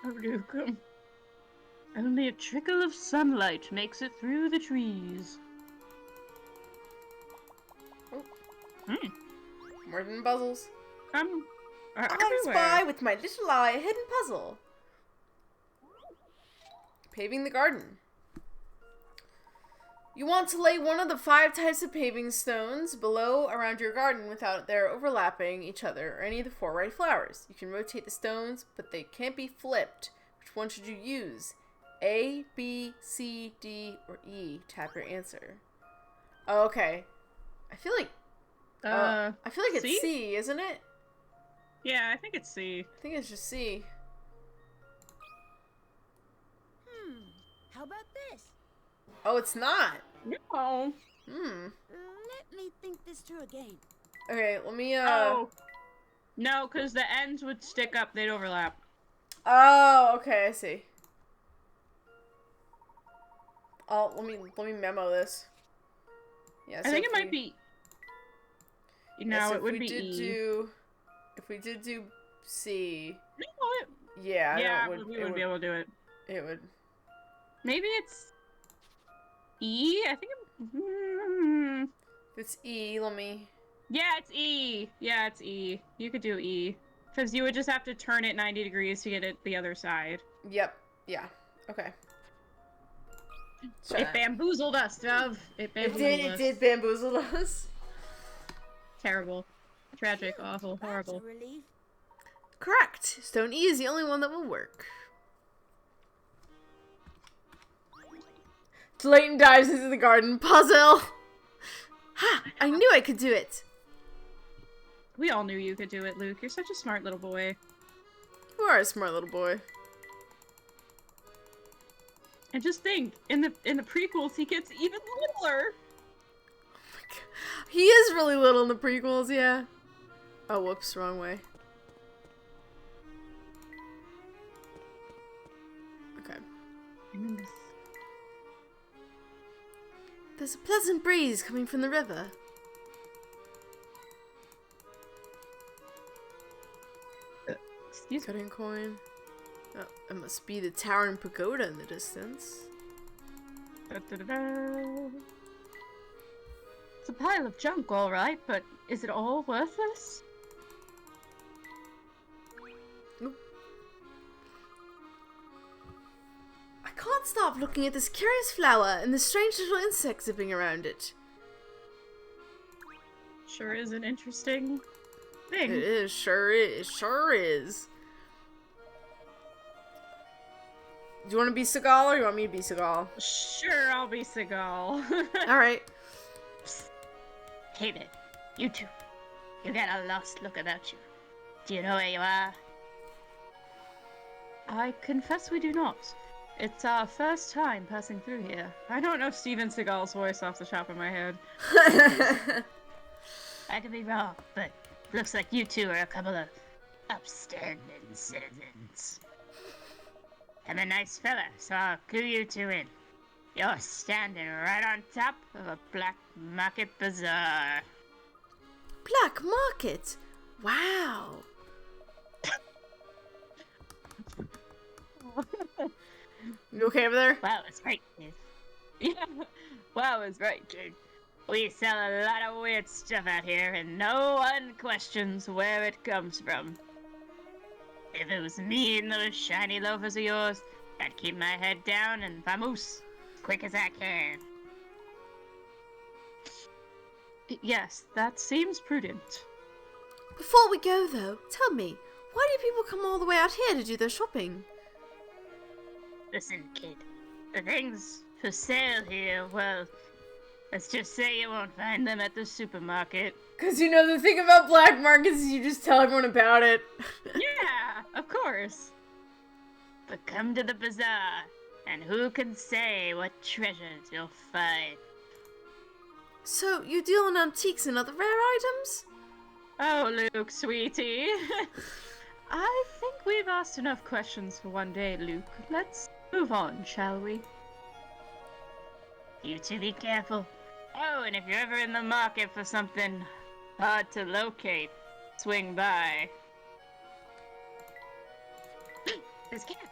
Oh, Luke. Only a trickle of sunlight makes it through the trees. Oh. Hmm. More than puzzles. I Everywhere. spy with my little eye a hidden puzzle. Paving the garden. You want to lay one of the 5 types of paving stones below around your garden without their overlapping each other or any of the 4 right flowers. You can rotate the stones, but they can't be flipped. Which one should you use? A, B, C, D, or E? Tap your answer. Oh, okay. I feel like it's C? C, isn't it? Yeah, I think it's C. I think it's just C. How about this? Oh, it's not. No. Let me think this through again. Okay, let me Oh. No, because the ends would stick up, they'd overlap. Oh, okay, I see. Oh, let me memo this. Yeah, I think it might be. No, so it would be E. If we did do C, No, yeah, yeah, that we would be able to do it. It would. Maybe it's E? I think If it's E, let me. yeah, it's E. Yeah, it's E. You could do E. Because you would just have to turn it 90 degrees to get it the other side. Yep. Yeah. Okay. It bamboozled us, Dove. It bamboozled us. It did bamboozle us. Terrible. Tragic, awful, horrible. That's a relief. Correct. Stone E is the only one that will work. Layton dives into the garden. Puzzle! Ha! I knew I could do it. We all knew you could do it, Luke. You're such a smart little boy. You are a smart little boy. And just think, in the prequels, he gets even littler. He is really little in the prequels, yeah. Oh, whoops, wrong way. Okay. There's a pleasant breeze coming from the river. Excuse me. Cutting coin. Oh, it must be the towering pagoda in the distance. Da-da-da-da. It's a pile of junk, all right, but is it all worthless? I can't stop looking at this curious flower and the strange little insect zipping around it. Sure is an interesting It thing. is, sure is, sure is. Do you want to be Seagal or you want me to be Seagal? Sure, I'll be Seagal. Alright. Hey there, you two. You got a lost look about you. Do you know where you are? I confess we do not. It's our first time passing through here. I don't know Steven Seagal's voice off the top of my head. I could be wrong, but looks like you two are a couple of upstanding citizens. I'm a nice fella, so I'll clue you two in. You're standing right on top of a black market bazaar. Black market? Wow. You okay over there? Wow, it's right, dude. Yeah, wow, it's right, dude. We sell a lot of weird stuff out here, and no one questions where it comes from. If it was me and those shiny loafers of yours, I'd keep my head down and vamoose, quick as I can. Yes, that seems prudent. Before we go, though, tell me, why do people come all the way out here to do their shopping? Listen, kid. The things for sale here, well, let's just say you won't find them at the supermarket. Because, you know, the thing about black markets is you just tell everyone about it. Yeah, of course. But come to the bazaar, and who can say what treasures you'll find? So, you deal in antiques and other rare items? Oh, Luke, sweetie. I think we've asked enough questions for one day, Luke. Let's move on, shall we? You two be careful. Oh, and if you're ever in the market for something hard to locate, swing by. There's a cat.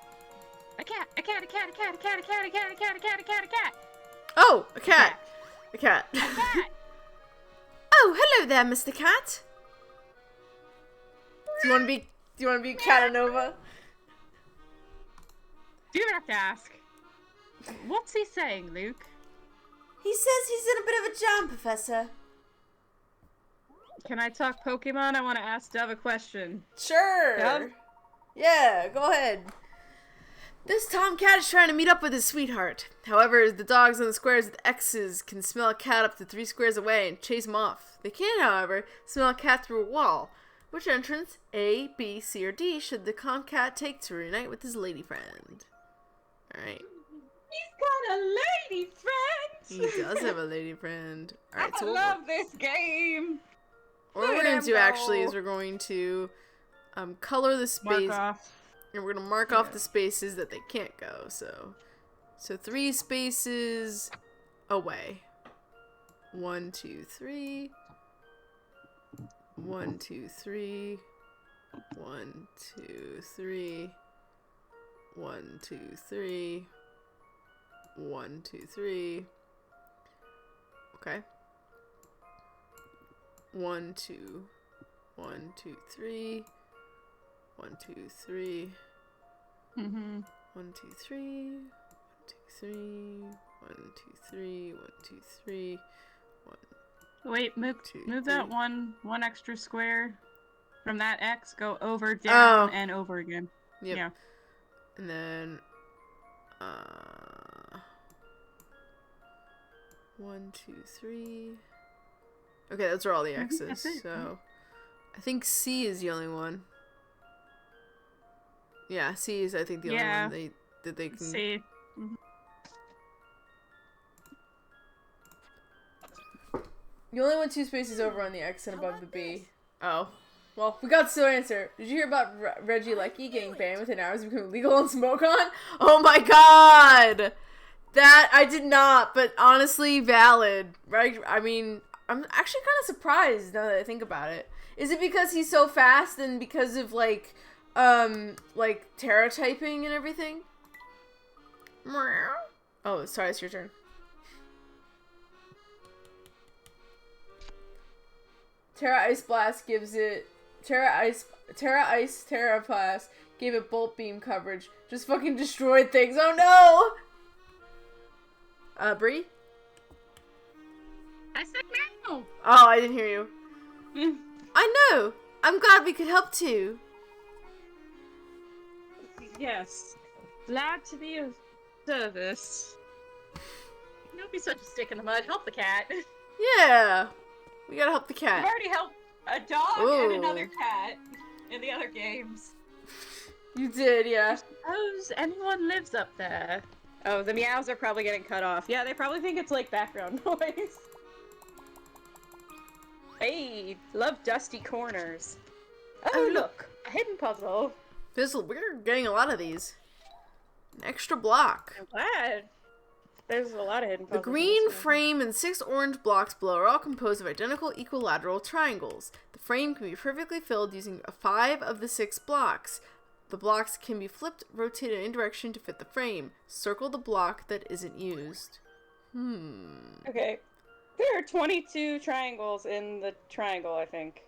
A cat, a cat, a cat, a cat, a cat, a cat, a cat, a cat, a cat, a cat, a cat. Oh, a cat. A cat. A cat. Oh, hello there, Mr. Cat. Do you want to be Catanova? Do you have to ask? What's he saying, Luke? He says he's in a bit of a jam, Professor. Can I talk Pokemon? I want to ask Dove a question. Sure. Dove? Yeah, go ahead. This Tom Cat is trying to meet up with his sweetheart. However, the dogs on the squares with X's can smell a cat up to 3 squares away and chase him off. They can, however, smell a cat through a wall. Which entrance, A, B, C, or D, should the Tom Cat take to reunite with his lady friend? Alright. He's got a lady friend! He does have a lady friend. Alright, so I love this game! what we're going to do actually is we're going to color the space. Mark off. And we're going to mark off the spaces that they can't go. So 3 spaces away. 1, 2, 3. 1, 2, 3. 1, 2, 3. 1, 2, 3. 1, 2, 3. Okay. 1, 2. 1, 2, 3. 1, 2, 3. 1, 2, 3. 1, 2, 3. 1, 2, 3. 1, 2, 3. 1. Wait, move 2, move 3. that one extra square from that X. Go over, down, Oh. and over again. Yep. Yeah. And then 1, 2, 3. Okay, those are all the X's. that's it. So I think C is the only one. Yeah, C is I think the only one that they can. See. You only went 2 spaces over on the X and above the B. Oh. Well, we got the answer. Did you hear about Reggie Lecky getting banned within hours of becoming legal on Smokon? Oh my god! That, I did not, but honestly, valid. Right? I mean, I'm actually kind of surprised now that I think about it. Is it because he's so fast and because of, like Terra typing and everything? Oh, sorry, it's your turn. Terra Ice Blast gives it Terra Blast gave it Bolt Beam coverage. Just fucking destroyed things. Oh no! Bree? I said no. Oh, I didn't hear you. I know. I'm glad we could help too. Yes. Glad to be of service. Don't be such a stick in the mud. Help the cat. Yeah. We gotta help the I've cat. already helped a dog Ooh. and another cat in the other games. You did, yeah. Suppose anyone lives up there. Oh, the meows are probably getting cut off. Yeah, they probably think it's like background noise. Hey, love dusty corners. Oh, look, a hidden puzzle. We're getting a lot of these. An extra block. I'm glad. There's a lot of hidden The puzzles. green frame and 6 orange blocks below are all composed of identical equilateral triangles. The frame can be perfectly filled using 5 of the 6 blocks. The blocks can be flipped, rotated in any direction to fit the frame. Circle the block that isn't used. Okay. There are 22 triangles in the triangle, I think.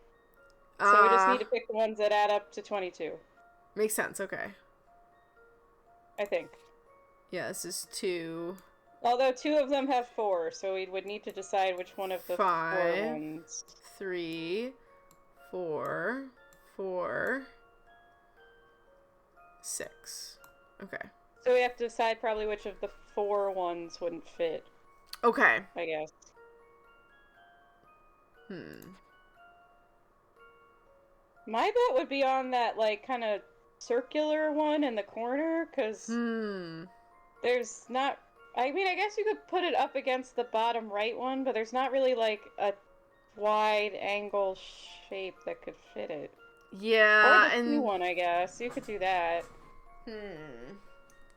So we just need to pick the ones that add up to 22. Makes sense, okay. I think. Yeah, this is 2. Although 2 of them have 4, so we would need to decide which one of the 4 5, ones. 3, 4, 4, 6. Okay. So we have to decide probably which of the 4 ones wouldn't fit, Okay. I guess. My bet would be on that, like, kind of circular one in the corner, because there's not... I mean, I guess you could put it up against the bottom right one, but there's not really, like, a wide angle shape that could fit it. Yeah, Or the and... two one, I guess. You could do that.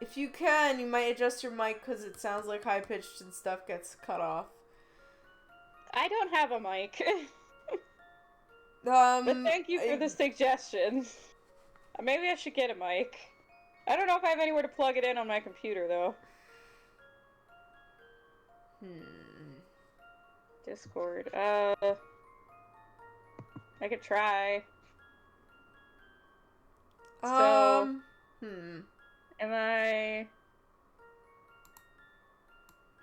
If you can, you might adjust your mic because it sounds like high-pitched and stuff gets cut off. I don't have a mic. But thank you for I- the suggestion. Maybe I should get a mic. I don't know if I have anywhere to plug it in on my computer, though. Discord. I could try. So, am I...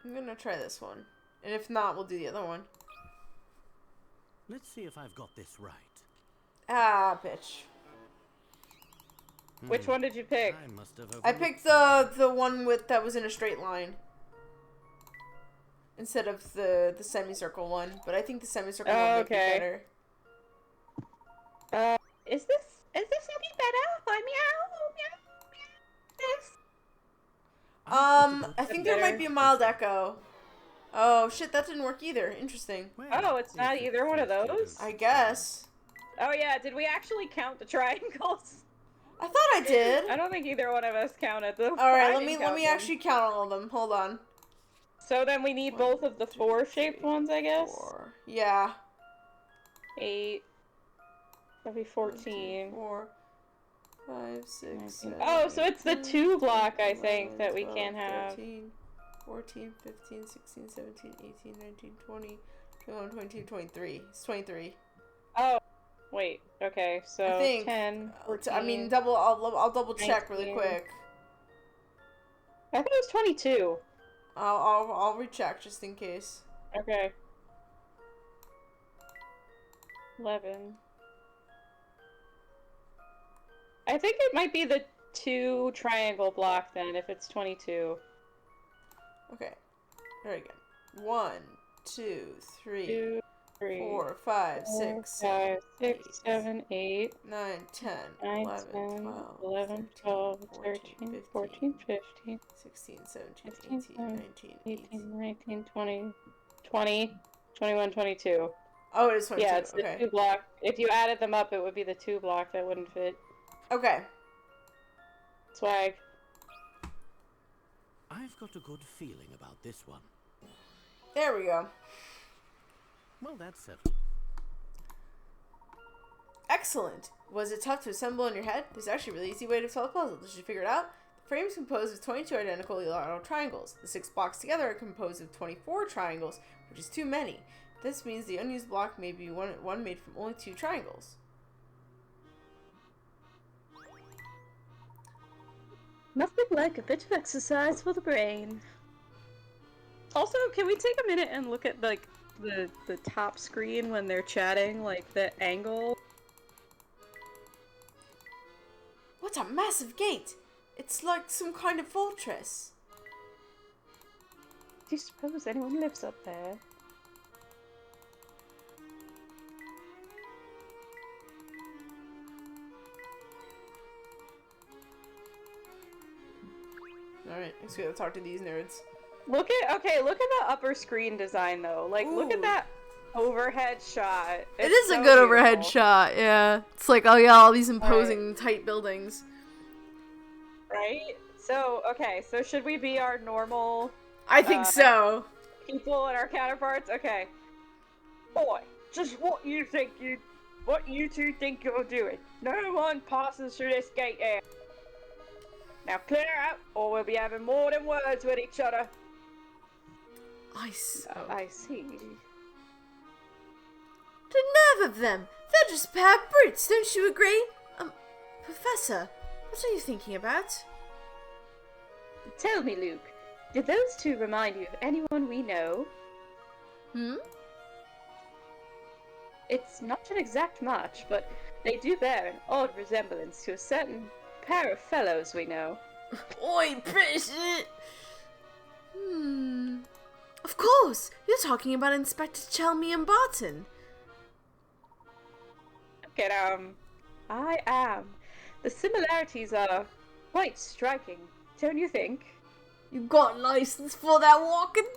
I'm gonna try this one. And if not, we'll do the other one. Let's see if I've got this right. Ah, bitch. Which one did you pick? I must have I overlooked picked the one with that was in a straight line. Instead of the semicircle one. But I think the semicircle one might be better. Is this any better? Meow, meow, meow. I think there might be a mild echo. Oh shit, that didn't work either. Interesting. Well, Oh, it's not if either one of first those? I guess. Oh yeah, did we actually count the triangles? I thought I did. I don't think either one of us counted them. Alright, let me actually count all of them. Hold on. So then we need both of the 4-shaped ones, I guess? 4. Yeah. 8. That'd be 14. 4, 5, 6, 7, Oh, so it's the 2 block, I 11, think, that we 12, can't have. 13, 14, 15, 16, 17, 18, 19, 20, 21, 22, 23. It's 23. Oh, wait. Okay, so I think. 10, 14. I mean, I'll double check really 19. quick. I thought it was 22. I'll recheck just in case. Okay. 11. I think it might be the 2 triangle block then, if it's 22. Okay. Very good. 1, 2, 3, 2, 3, 4, 5, 4, 6, 5, 6, 8, 7, 8, 9, 10, 9, 11, 10, 12, 11, 12, 13, 14, 15, 16, 17, 15, 18, 19, 18, 19, 20, 20, 21, 22. Oh, it is 22. Yeah, it's the okay. 2 block. If you added them up, it would be the 2 block that wouldn't fit. Okay. Swag. I've got a good feeling about this one. There we go. Well, that's settled. Excellent. Was it tough to assemble in your head? There's actually a really easy way to solve a puzzle. Did you figure it out? The frame is composed of 22 identical equilateral triangles. The 6 blocks together are composed of 24 triangles, which is too many. This means the unused block may be one made from only 2 triangles. Nothing like a bit of exercise for the brain. Also, can we take a minute and look at like the top screen when they're chatting, like the angle? What a massive gate! It's like some kind of fortress. Do you suppose anyone lives up there? Alright, let's go talk to these nerds. Look at the upper screen design though. Like, look at Ooh. that overhead shot. It It's is a so good overhead beautiful. shot, yeah. It's like, oh yeah, all these imposing tight buildings. Right? So, okay, so should we be our normal I think so. people and our counterparts? Okay. Boy, just what you two think you're doing. No one passes through this gate here. Now clear out, or we'll be having more than words with each other. I see. The nerve of them! They're just pair of brutes, don't you agree? Professor, what are you thinking about? Tell me, Luke, Did those two remind you of anyone we know? Hmm? It's not an exact match, but they do bear an odd resemblance to a certain pair of fellows we know. Oi, Bridget! Of course! You're talking about Inspector Chelmy and Barton. Okay, I am. The similarities are quite striking, don't you think? You got license for that walking?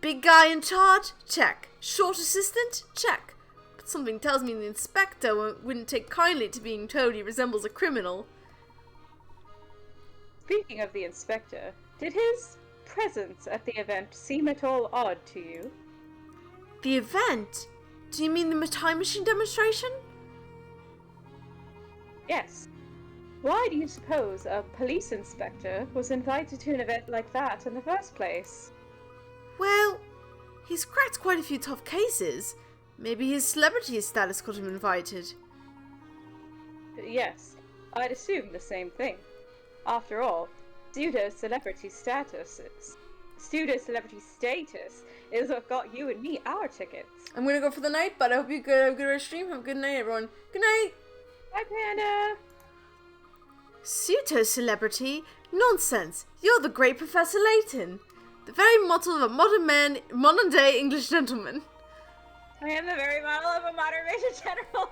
Big guy in charge? Check. Short assistant? Check. But something tells me the inspector wouldn't take kindly to being told he resembles a criminal. Speaking of the inspector, did his presence at the event seem at all odd to you? The event? Do you mean the time machine demonstration? Yes. Why do you suppose a police inspector was invited to an event like that in the first place? Well, he's cracked quite a few tough cases. Maybe his celebrity status got him invited. Yes, I'd assume the same thing. After all, pseudo-celebrity status is what got you and me our tickets. I'm gonna go for the night, but I hope you have a good stream. Have a good night, everyone. Good night! Bye, Panda! Pseudo-celebrity? Nonsense! You're the great Professor Layton. The very model of a modern-day English gentleman. I am the very model of a modern Major General.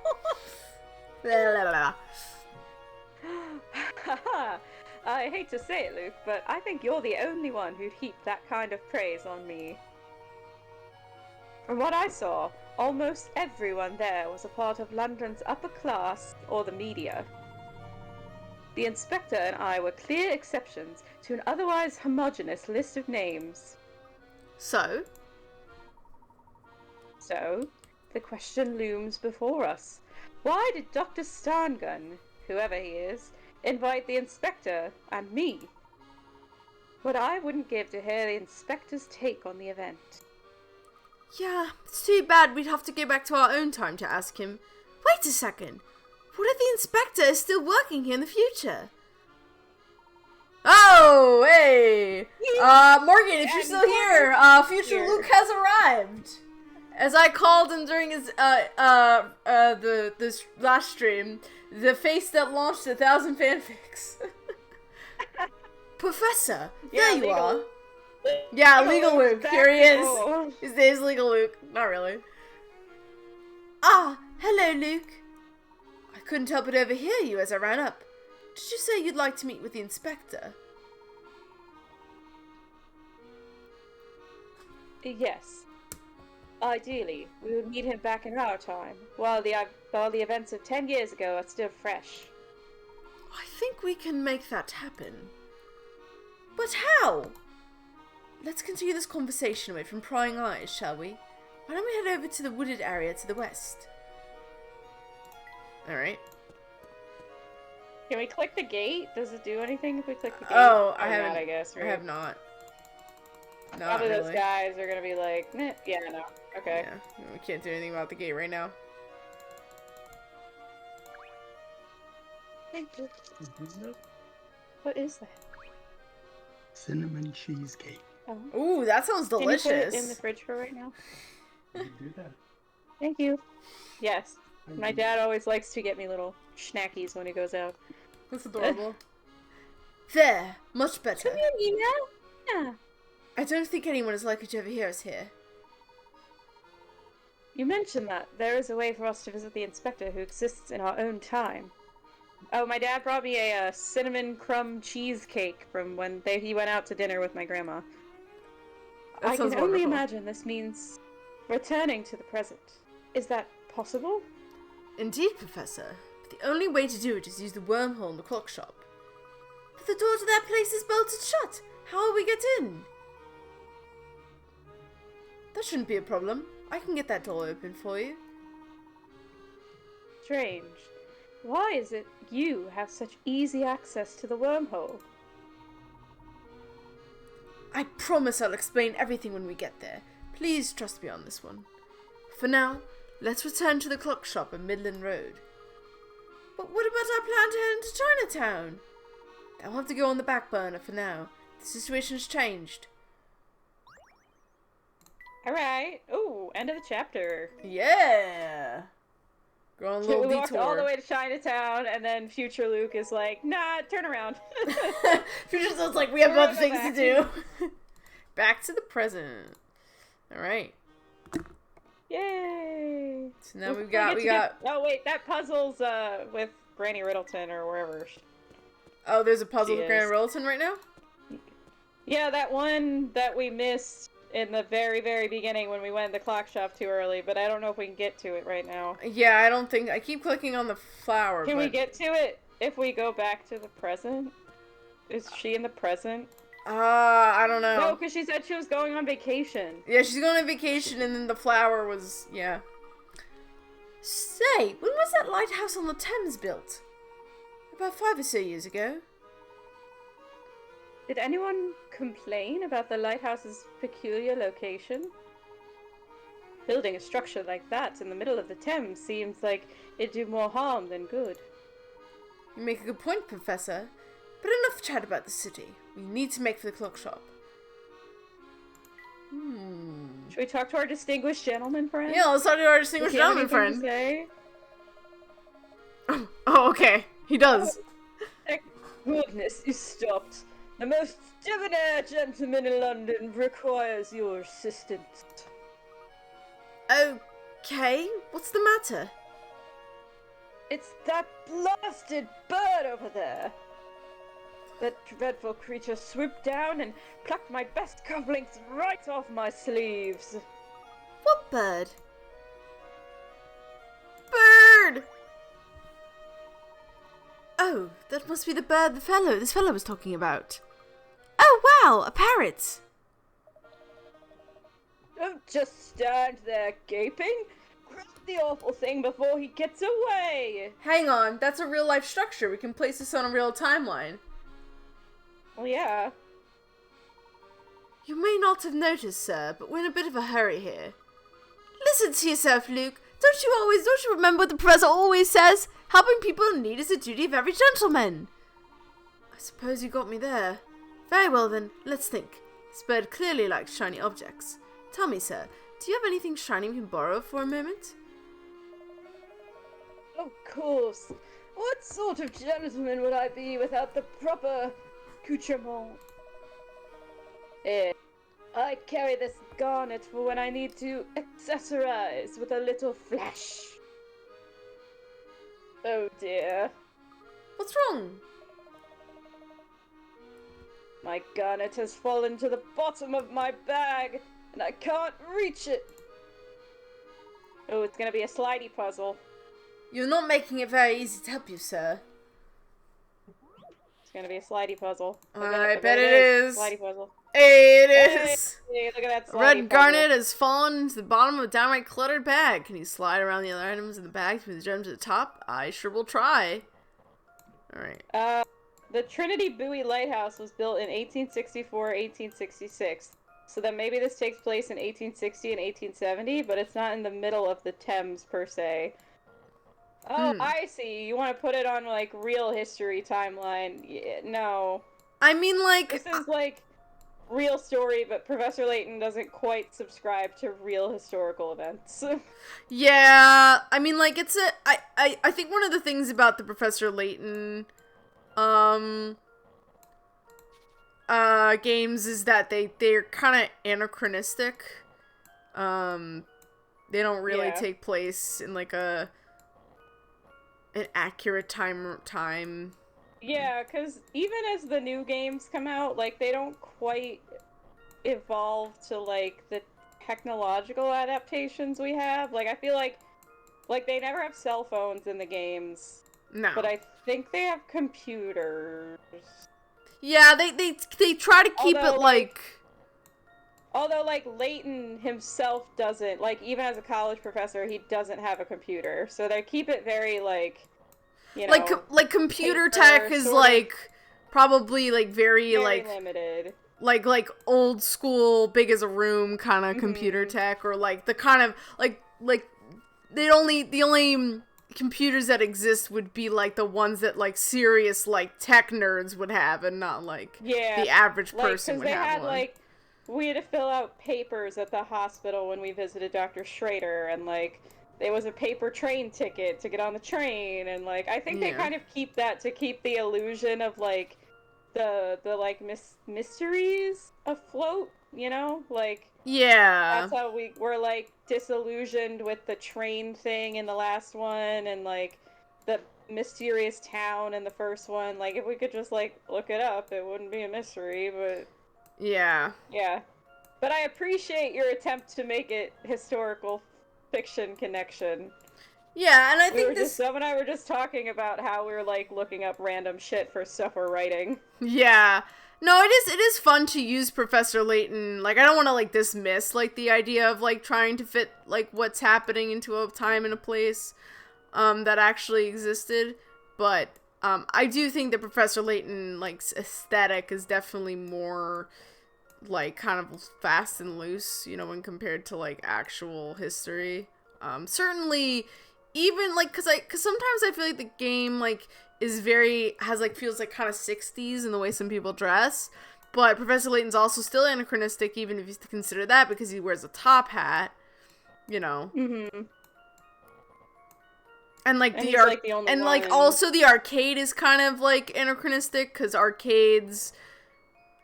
Blah, blah, blah. I hate to say it, Luke, but I think you're the only one who'd heap that kind of praise on me. From what I saw, almost everyone there was a part of London's upper class or the media. The inspector and I were clear exceptions to an otherwise homogeneous list of names. So, the question looms before us. Why did Dr. Starngun, whoever he is, invite the inspector and me? What I wouldn't give to hear the inspector's take on the event. yeah, it's too bad we'd have to go back to our own time to ask him. Wait a second. What if the inspector is still working here in the future? Oh, hey! Morgan, if you're still here, future Luke has arrived! As I called him during his, this last stream, the face that launched 1,000 fanfics. Professor, there you are. Yeah, Legal Luke, here he is. His name's Legal Luke. Not really. Ah, hello, Luke. I couldn't help but overhear you as I ran up. Did you say you'd like to meet with the inspector? Yes. Ideally, we would meet him back in our time, while the events of 10 years ago are still fresh. I think we can make that happen. But how? Let's continue this conversation away from prying eyes, shall we? Why don't we head over to the wooded area to the west? Alright. Can we click the gate? Does it do anything if we click the gate? Oh, I Or haven't. not, I guess, right? I have not. Not Probably really. those guys are gonna be like, "Meh, yeah, no, okay. Yeah, we can't do anything about the gate right now. Thank you. What is that? Cinnamon cheesecake. Oh. Ooh, that sounds Can you put delicious. it in the fridge for right now? You can do that. Thank you. Yes. My dad always likes to get me little snackies when he goes out. That's adorable. There, much better. Come here, Nina. Yeah. I don't think anyone is likely to overhear us here. You mentioned that there is a way for us to visit the inspector who exists in our own time. Oh, my dad brought me a cinnamon crumb cheesecake from when he went out to dinner with my grandma. That I can sounds only wonderful. imagine this means returning to the present. Is that possible? Indeed, Professor. But the only way to do it is use the wormhole in the clock shop. But the door to that place is bolted shut. How will we get in? That shouldn't be a problem. I can get that door open for you. Strange. Why is it you have such easy access to the wormhole? I promise I'll explain everything when we get there. Please trust me on this one. For now, let's return to the clock shop on Midland Road. But what about our plan to head into Chinatown? That'll have to go on the back burner for now. The situation's changed. Alright. Ooh, end of the chapter. Yeah. Go on a little We walked detour. all the way to Chinatown, and then future Luke is like, nah, turn around. Future Luke's like, we have We're other gonna things go to do. Back to the present. All right. Yay! So now we get to got. Oh wait, that puzzle's with Granny Riddleton or wherever. Oh, there's a puzzle She with Grant is. Riddleton right now? Yeah, that one that we missed in the very, very beginning when we went in the clock shop too early, but I don't know if we can get to it right now. Yeah, I don't think. I keep clicking on the flower. Can but... we get to it if we go back to the present? Is she in the present? I don't know. No, because she said she was going on vacation. Yeah, she's going on vacation, and then the flower was. Yeah. Say, when was that lighthouse on the Thames built? About 5 or so years ago. Did anyone complain about the lighthouse's peculiar location? Building a structure like that in the middle of the Thames seems like it'd do more harm than good. You make a good point, Professor. But enough chat about the city. We need to make for the clock shop. Should we talk to our distinguished gentleman friend? Yeah, let's talk to our Does distinguished he have gentleman anything friend. to say? Oh, okay. He does. Thank goodness you stopped. The most debonair gentleman in London requires your assistance. Okay, what's the matter? It's that blasted bird over there. That dreadful creature swooped down and plucked my best cufflinks right off my sleeves. What bird? Bird! Oh, that must be the bird this fellow was talking about. Oh wow, a parrot! Don't just stand there gaping. Grab the awful thing before he gets away. Hang on, that's a real life structure. We can place this on a real timeline. Well, yeah. You may not have noticed, sir, but we're in a bit of a hurry here. Listen to yourself, Luke. Don't you remember what the professor always says? Helping people in need is a duty of every gentleman. I suppose you got me there. Very well then, let's think. This bird clearly likes shiny objects. Tell me, sir, do you have anything shiny we can borrow for a moment? Of course. What sort of gentleman would I be without the proper accoutrement? I carry this garnet for when I need to accessorize with a little flash. Oh dear. What's wrong? My garnet has fallen to the bottom of my bag, and I can't reach it. Oh, it's gonna be a slidey puzzle. You're not making it very easy to help you, sir. It's gonna be a slidey puzzle. I bet it is. Slidey puzzle. It is. Hey, look at that slidey Red puzzle. garnet has fallen into the bottom of a downright cluttered bag. Can you slide around the other items in the bag to move the gems at the top? I sure will try. Alright. The Trinity Buoy Lighthouse was built in 1864-1866. So then maybe this takes place in 1860 and 1870, but it's not in the middle of the Thames per se. Oh, I see. You want to put it on, like, real history timeline. Yeah, no. I mean, like... This is, like, real story, but Professor Layton doesn't quite subscribe to real historical events. Yeah, I mean, like, it's a... I think one of the things about the Professor Layton, games is that they're kind of anachronistic. They don't really take place in, like, an accurate time. Yeah, because even as the new games come out, like, they don't quite evolve to, like, the technological adaptations we have. Like, I feel like they never have cell phones in the games. No. But I think they have computers. Yeah, they try to keep Although, it, like... Although, like, Layton himself doesn't, like, even as a college professor, he doesn't have a computer. So they keep it very, like, you know... Like computer paper, tech is, sort of- like, probably, like, very like... limited. Like old school, big as a room kind Mm-hmm. of computer tech, or, like, the kind of, like, the only computers that exist would be like the ones that like serious like tech nerds would have, and not like Yeah, the average like, person 'cause would they have had one. like, we had to fill out papers at the hospital when we visited Dr. Schrader, and like, there was a paper train ticket to get on the train, and like, I think they Yeah. kind of keep that to keep the illusion of like, the like mysteries afloat, you know, like. Yeah. That's how we were like disillusioned with the train thing in the last one, and like the mysterious town in the first one. Like, if we could just like look it up, it wouldn't be a mystery. But Yeah. yeah, but I appreciate your attempt to make it historical fiction connection. Yeah, and I think this. Sam and I were just talking about how we were like looking up random shit for stuff we're writing. Yeah. No, it is fun to use Professor Layton. Like, I don't want to like dismiss like the idea of like trying to fit like what's happening into a time and a place that actually existed, but I do think that Professor Layton like aesthetic is definitely more like kind of fast and loose, you know, when compared to like actual history. Certainly even like cuz sometimes I feel like the game like is feels like kind of 60s in the way some people dress, but Professor Layton's also still anachronistic, even if you consider that, because he wears a top hat, you know. Mm-hmm. And like And he's, like, the only like one. also the arcade is kind of like anachronistic, because arcades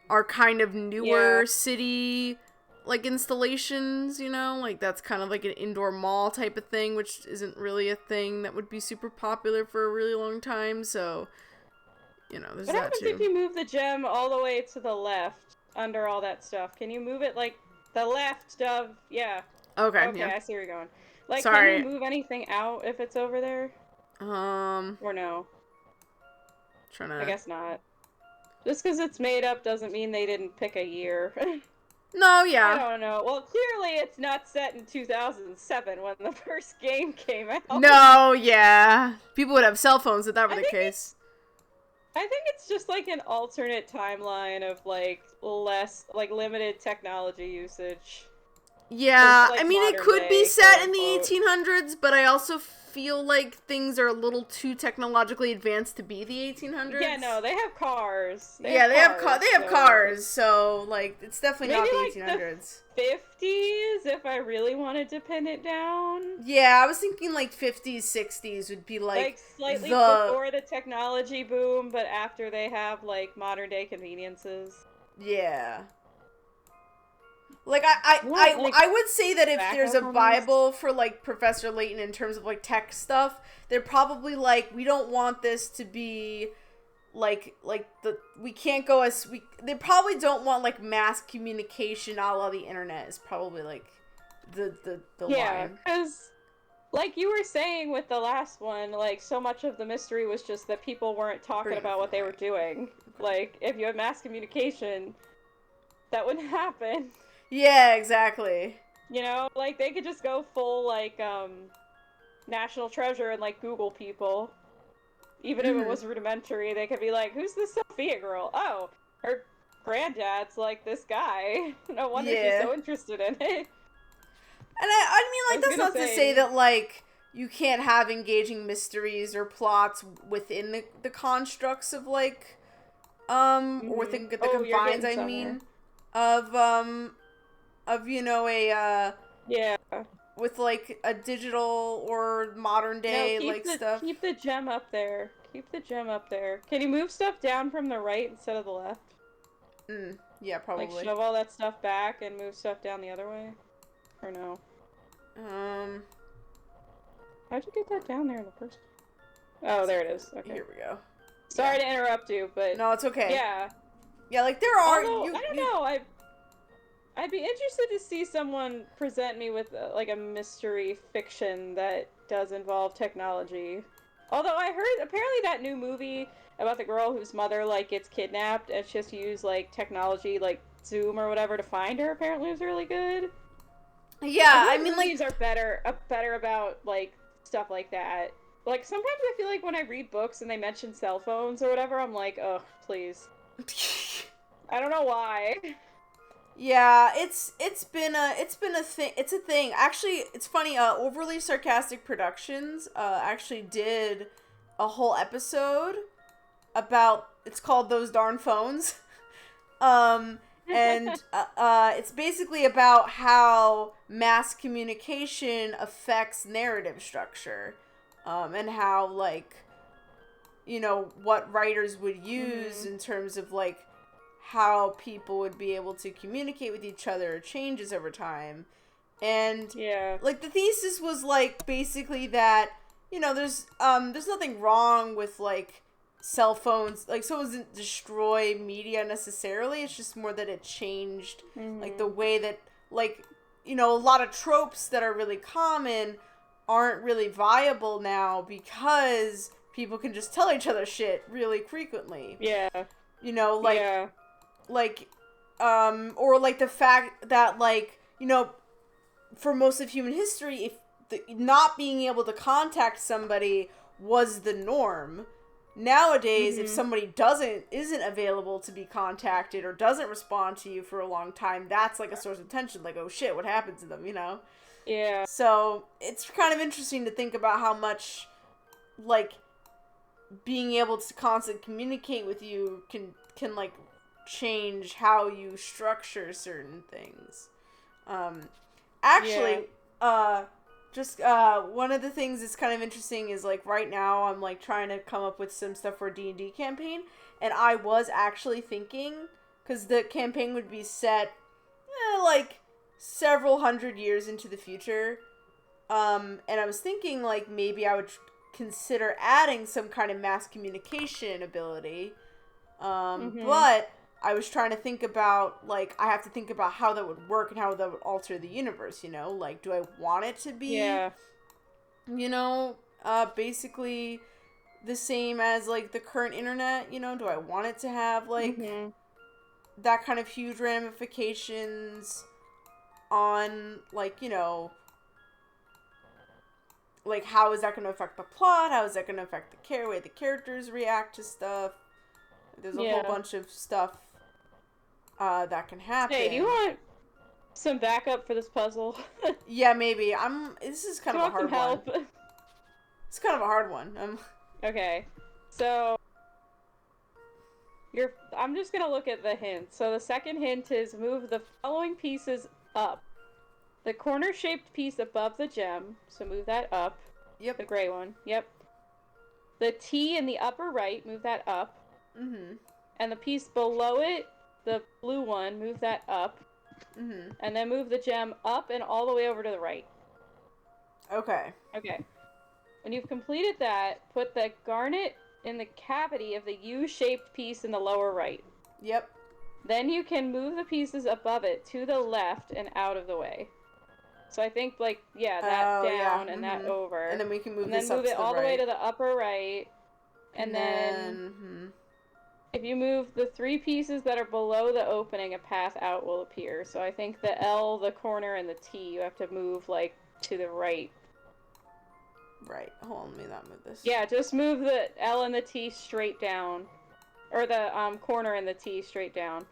are kind of newer Yeah. city like installations, you know, like that's kind of like an indoor mall type of thing, which isn't really a thing that would be super popular for a really long time. So, you know, there's What that happens too. if you move the gem all the way to the left under all that stuff? Can you move it like the left of? Yeah. Okay, Okay, yeah. I see where you're going. Like, Sorry. can you move anything out if it's over there? Or no? Trying to. I guess not. Just because it's made up doesn't mean they didn't pick a year. No, I yeah. don't know. Well, clearly it's not set in 2007 when the first game came out. No, yeah. People would have cell phones if that were I the think case. I think it's just like an alternate timeline of like less, like limited technology usage. Yeah, It's, like, I mean, it modern could be day, set in the quote-unquote. 1800s, but I also feel like things are a little too technologically advanced to be the 1800s. Yeah, no, they have cars. They have so- cars, so like it's definitely not Maybe, the like, 1800s. 50s, if I really wanted to pin it down. Yeah, I was thinking like 50s, 60s would be Like slightly the before the technology boom, but after they have like modern day conveniences. yeah. Like I would say that if tobacco there's a almost? Bible for like Professor Layton in terms of like tech stuff, they're probably like, we don't want this to be like we can't go as they probably don't want like mass communication a la the internet is probably like the Yeah, line. because like you were saying with the last one, like so much of the mystery was just that people weren't talking Bring it about what they were doing. Like if you had mass communication, that wouldn't happen. Yeah, exactly. You know, like they could just go full like National Treasure and like Google people. Even if it was rudimentary, they could be like, "Who's this Sophia girl? Oh, her granddad's like this guy. No wonder Yeah. she's so interested in it." And I mean, I like, was that's gonna not to say- say that, like, you can't have engaging mysteries or plots within the constructs of, like, or the Oh, you're confines, getting I mean, of, you know, Yeah. with, like, a digital or modern day, like, stuff. Keep the gem up there. Keep the gem up there. Can you move stuff down from the right instead of the left? Yeah, probably. Like shove all that stuff back and move stuff down the other way? Or no? How'd you get that down there in the first place? Oh, there it is. Okay. Here we go. Sorry to interrupt you, but No, it's okay. yeah. Yeah, like, there are... Although, I don't know, I'd be interested to see someone present me with like a mystery fiction that does involve technology. Although I heard apparently that new movie about the girl whose mother like gets kidnapped and she has to use like technology like Zoom or whatever to find her apparently was really good. Yeah, I mean, like... movies are better about like stuff like that. Like sometimes I feel like when I read books and they mention cell phones or whatever, I'm like, oh, please. I don't know why. Yeah, it's been a thing. It's a thing. Actually, it's funny. Overly Sarcastic Productions actually did a whole episode about. It's called Those Darn Phones. And it's basically about how mass communication affects narrative structure, and how, like, you know, what writers would use in terms of, like, how people would be able to communicate with each other changes over time. And Yeah. like the thesis was like basically that, you know, there's nothing wrong with like cell phones, like so it doesn't destroy media necessarily. It's just more that it changed like the way that, like, you know, a lot of tropes that are really common aren't really viable now because people can just tell each other shit really frequently. Yeah. You know, like yeah. Or like the fact that, like, you know, for most of human history, if not being able to contact somebody was the norm. Nowadays, if somebody isn't available to be contacted or doesn't respond to you for a long time, that's like a source of tension. Like, oh shit, what happened to them, you know? Yeah. So it's kind of interesting to think about how much, like, being able to constantly communicate with you can like change how you structure certain things. Actually, one of the things that's kind of interesting is, like, right now I'm like trying to come up with some stuff for a D&D campaign, and I was actually thinking, because the campaign would be set like several hundred years into the future, and I was thinking like maybe I would consider adding some kind of mass communication ability, but I was trying to think about, like, I have to think about how that would work and how that would alter the universe, you know? Like, do I want it to be, you know, basically the same as, like, the current internet, you know? Do I want it to have, like, that kind of huge ramifications on, like, you know, like, how is that going to affect the plot? How is that going to affect the way the characters react to stuff? There's a whole bunch of stuff that can happen. Hey, do you want some backup for this puzzle? Yeah, maybe. This is kind of a hard help? one. It's kind of a hard one. Okay, so I'm just gonna look at the hint. So the second hint is move the following pieces up. The corner-shaped piece above the gem, so move that up. Yep. The gray one. Yep. The T in the upper right, move that up. And the piece below it, the blue one, move that up. And then move the gem up and all the way over to the right. Okay. Okay. When you've completed that, put the garnet in the cavity of the U-shaped piece in the lower right. Yep. Then you can move the pieces above it to the left and out of the way. So I think, like, that down and that over. And then we can move and this then up move it to the all right. the way to the upper right. And then if you move the three pieces that are below the opening, a path out will appear. So I think the L, the corner, and the T, you have to move, like, to the right. Right. Hold on, let me not move this. Yeah, just move the L and the T straight down. Or the corner and the T straight down.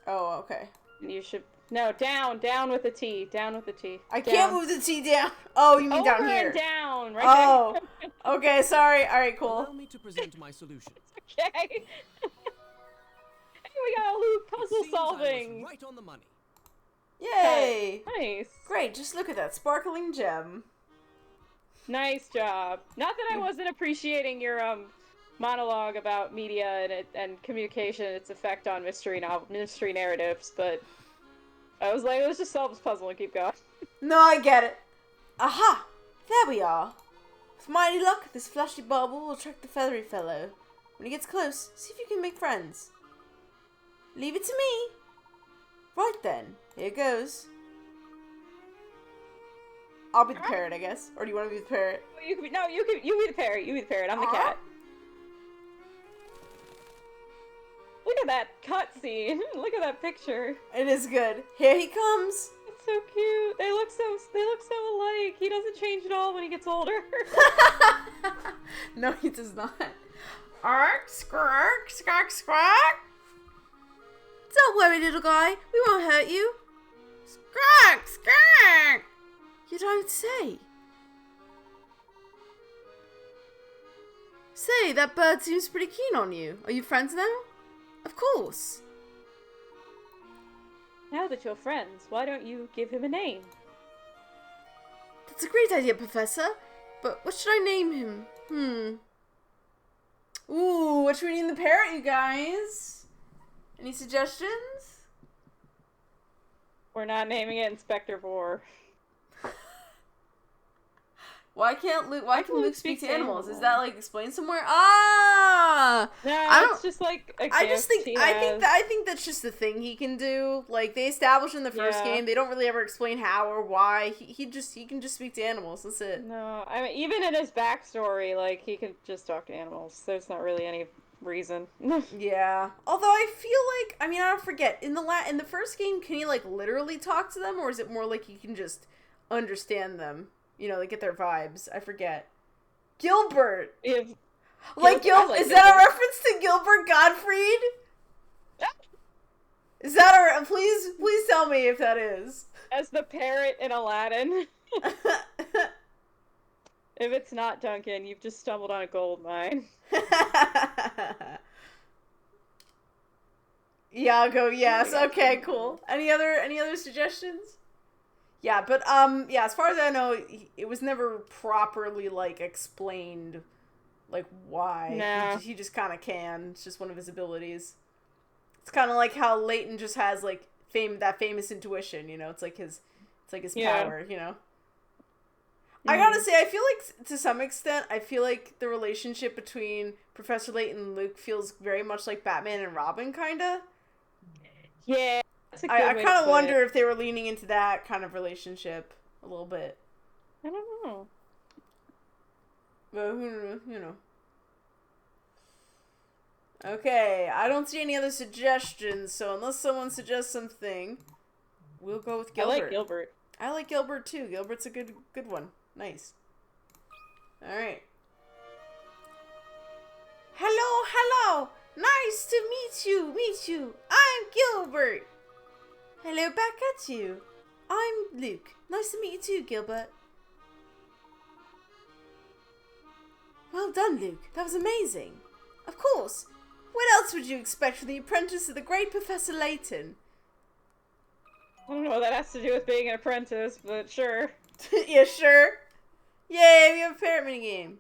Oh, okay. And you should... No, down with the T. Down with the T. I can't move the T down. Oh, you mean Over down here? and down, right there. Okay, sorry. All right, cool. Allow me to present my solution. Okay. Hey, we got a loop puzzle Seems I was solving. right on the money. Yay! Nice. Great, just look at that sparkling gem. Nice job. Not that I wasn't appreciating your monologue about media and communication and its effect on mystery narratives, but I was like, let's just solve this puzzle and keep going. No, I get it. Aha! There we are. With mighty luck, this flashy bauble will attract the feathery fellow. When he gets close, see if you can make friends. Leave it to me. Right then, here goes. I'll be the parrot, I guess. Or do you want to be the parrot? You be the parrot. You be the parrot. I'm the cat. Look at that cutscene. Look at that picture. It is good. Here he comes. It's so cute. They look so alike. He doesn't change at all when he gets older. No, he does not. Ark, squark, squawk, squawk. Don't worry, little guy. We won't hurt you. Skrrk! Skrrk! You don't say. Say, that bird seems pretty keen on you. Are you friends now? Of course. Now that you're friends, why don't you give him a name? That's a great idea, Professor. But what should I name him? Ooh, what should we name the parrot, you guys? Any suggestions? We're not naming it Inspector Vor. Why can't Luke speak to animals? Is that like explained somewhere? Ah! No, it's just like a I gift think he I has. think that's just the thing he can do. Like they established in the first game, they don't really ever explain how or why. He can just speak to animals. That's it. No, I mean even in his backstory, like he can just talk to animals. There's not really any reason. Yeah. Although I feel like I don't forget in the first game, can he like literally talk to them, or is it more like he can just understand them? You know, like get their vibes. I forget. Gilbert. If Like Gilbert, is that a reference to Gilbert Gottfried? Is that a please tell me if that is. as the parrot in Aladdin. If it's not Duncan, you've just stumbled on a gold mine. Iago, yes. Okay, cool. Any other suggestions? Yeah, but yeah, as far as I know, it was never properly like explained like why. No. He just kind of can. It's just one of his abilities. It's kind of like how Leighton just has like that famous intuition, you know? It's like his Yeah. power, you know. I gotta say, I feel like to some extent, I feel like the relationship between Professor Layton and Luke feels very much like Batman and Robin, kinda. Yeah. That's a good I way kind to of put wonder it. if they were leaning into that kind of relationship a little bit. I don't know. But who, you know. Okay, I don't see any other suggestions, so unless someone suggests something, we'll go with Gilbert. I like Gilbert. I like Gilbert too. Gilbert's a good one. Nice. Alright. Hello! Nice to meet you! I'm Gilbert! Hello back at you. I'm Luke. Nice to meet you too, Gilbert. Well done, Luke. That was amazing. Of course. What else would you expect from the apprentice of the great Professor Layton? I don't know what that has to do with being an apprentice, but sure. Yeah, sure. Yay, we have a parrot minigame.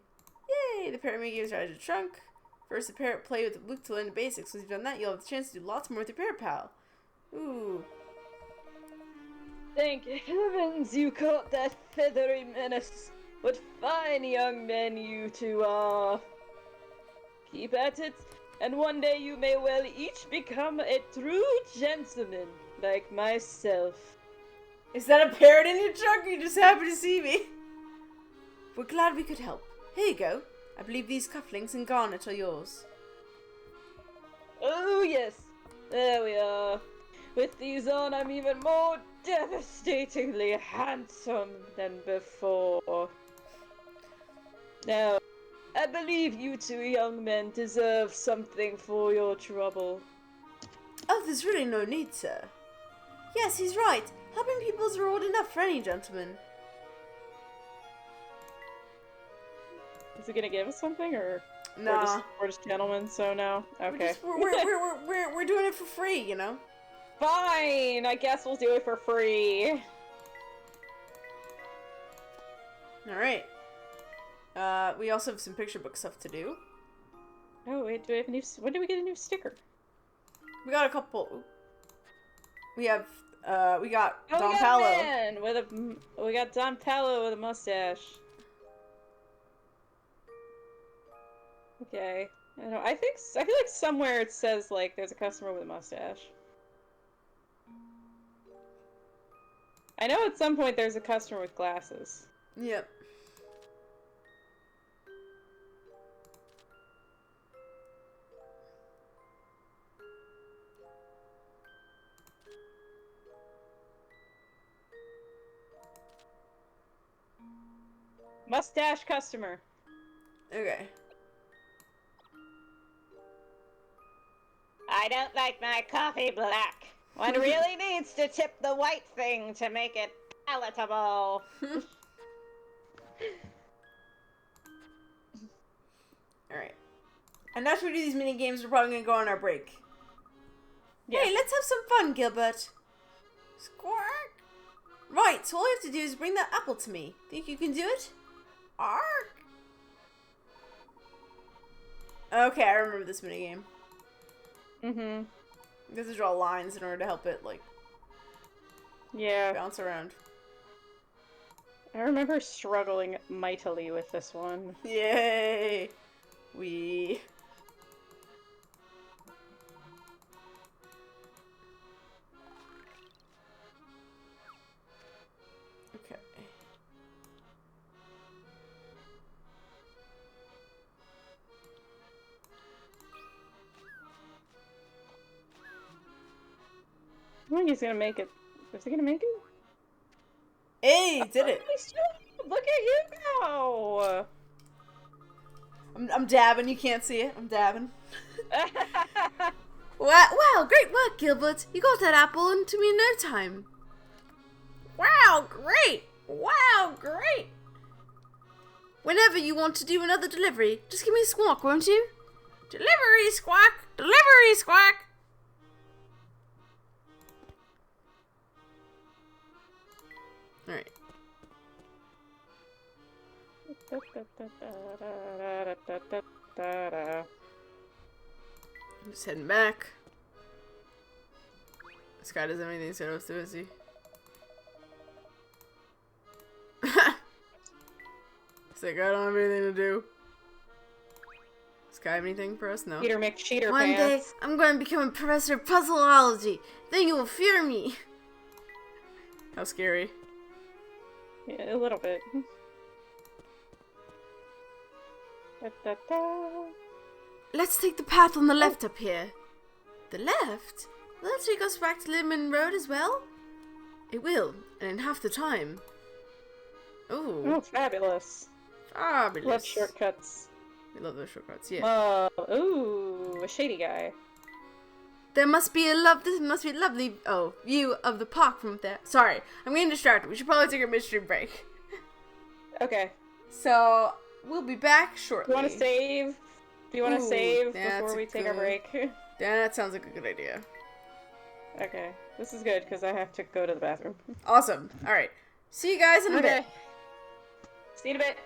Yay, the parrot minigame is right in the trunk. First, the parrot play with Luke to learn the basics. Once you've done that, you'll have the chance to do lots more with your parrot pal. Ooh. Thank heavens you caught that feathery menace. What fine young men you two are. Keep at it, and one day you may well each become a true gentleman, like myself. Is that a parrot in your trunk, or you just happy to see me? We're glad we could help. Here you go. I believe these cufflinks and garnet are yours. Oh yes, there we are. With these on, I'm even more devastatingly handsome than before. Now, I believe you two young men deserve something for your trouble. Oh, there's really no need, sir. Yes, he's right. Helping people is reward enough for any gentleman. Is he gonna give us something, or Nah. we're just gentlemen? So no. Okay. We're doing it for free, you know? Fine. I guess we'll do it for free. Alright. We also have some picture book stuff to do. Oh wait, do we have a new? When do we get a new sticker? We got a couple. We have, we got Oh, Don we got Paolo. a man with a. We got Don Paolo with a mustache. Okay. I don't know. I feel like somewhere it says like there's a customer with a mustache. I know at some point there's a customer with glasses. Yep. Mustache customer. Okay. I don't like my coffee black. One really needs to tip the white thing to make it palatable. Alright. And after we do these mini games, we're probably gonna go on our break. Yeah. Hey, let's have some fun, Gilbert. Squawk. Right, so all you have to do is bring that apple to me. Think you can do it? Ark. Okay, I remember this minigame. Mm-hmm. You have to draw lines in order to help it, like, Yeah. bounce around. I remember struggling mightily with this one. Yay! We. Okay. I think he's gonna make it. Is he gonna make it? Hey, did it! Nice job! Look at you go! I'm dabbing. You can't see it. I'm dabbing. Wow, great work, Gilbert. You got that apple into me in no time. Wow, great! Wow, great! Whenever you want to do another delivery, just give me a squawk, won't you? Delivery squawk! Delivery squawk! Alright. I'm just heading back. This guy doesn't have anything to do, does he? He's like, I don't have anything to do. Does this guy have anything for us? No. Peter McCheater One day, pants. I'm going to become a professor of puzzleology. Then you will fear me. How scary. Yeah, a little bit. Let's take the path on the left up here. The left? Will that take us back to Lemon Road as well? It will, and in half the time. Ooh, Oh, fabulous. fabulous. Love shortcuts. We love those shortcuts, yeah. Ooh, a shady guy. There must be a lovely view of the park from there. Sorry, I'm getting distracted. We should probably take a midstream break. Okay. So we'll be back shortly. Do you want to save? Do you want to Ooh, save that's before we take our break? That sounds like a good idea. Okay. This is good because I have to go to the bathroom. Awesome. All right. See you guys in a bit. See you in a bit.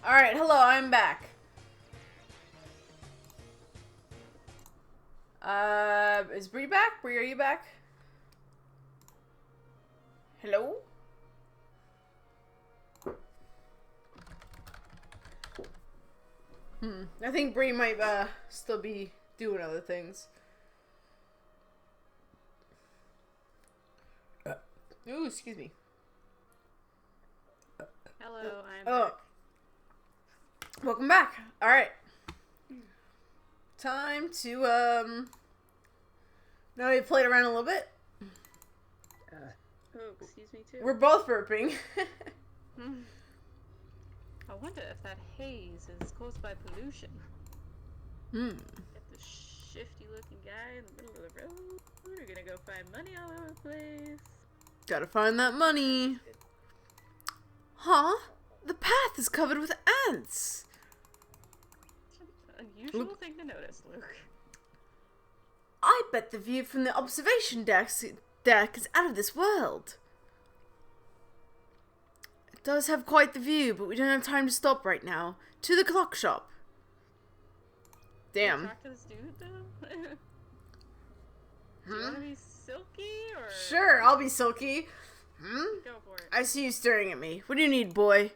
Alright, hello, I'm back. Is Bree back? Bree, are you back? Hello? I think Bree might, still be doing other things. Ooh, excuse me. Hello, I'm Oh. back. Welcome back. Alright. Time to, now we played around a little bit. Oh, excuse me too. We're both burping. I wonder if that haze is caused by pollution. Get the shifty-looking guy in the middle of the road. We're gonna go find money all over the place. Gotta find that money. Huh? The path is covered with ants. Unusual thing to notice, Luke. I bet the view from the observation deck is out of this world. It does have quite the view, but we don't have time to stop right now. To the clock shop. Damn. Talk to this dude though. Do you want to be Silky or? Sure, I'll be Silky. Go for it. I see you staring at me. What do you need, boy?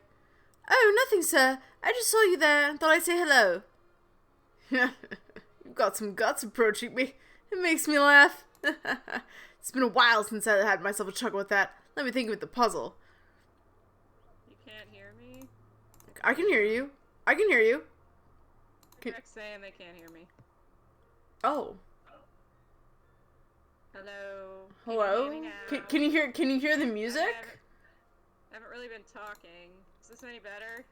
Oh, nothing, sir. I just saw you there and thought I'd say hello. You've got some guts approaching me. It makes me laugh. It's been a while since I had myself a chuckle with that. Let me think with the puzzle. You can't hear me? I can hear you. I can hear you. They're saying they can't hear me. Oh. Hello. Hello? Can you hear me now? Can you hear the music? I haven't really been talking. Is this any better?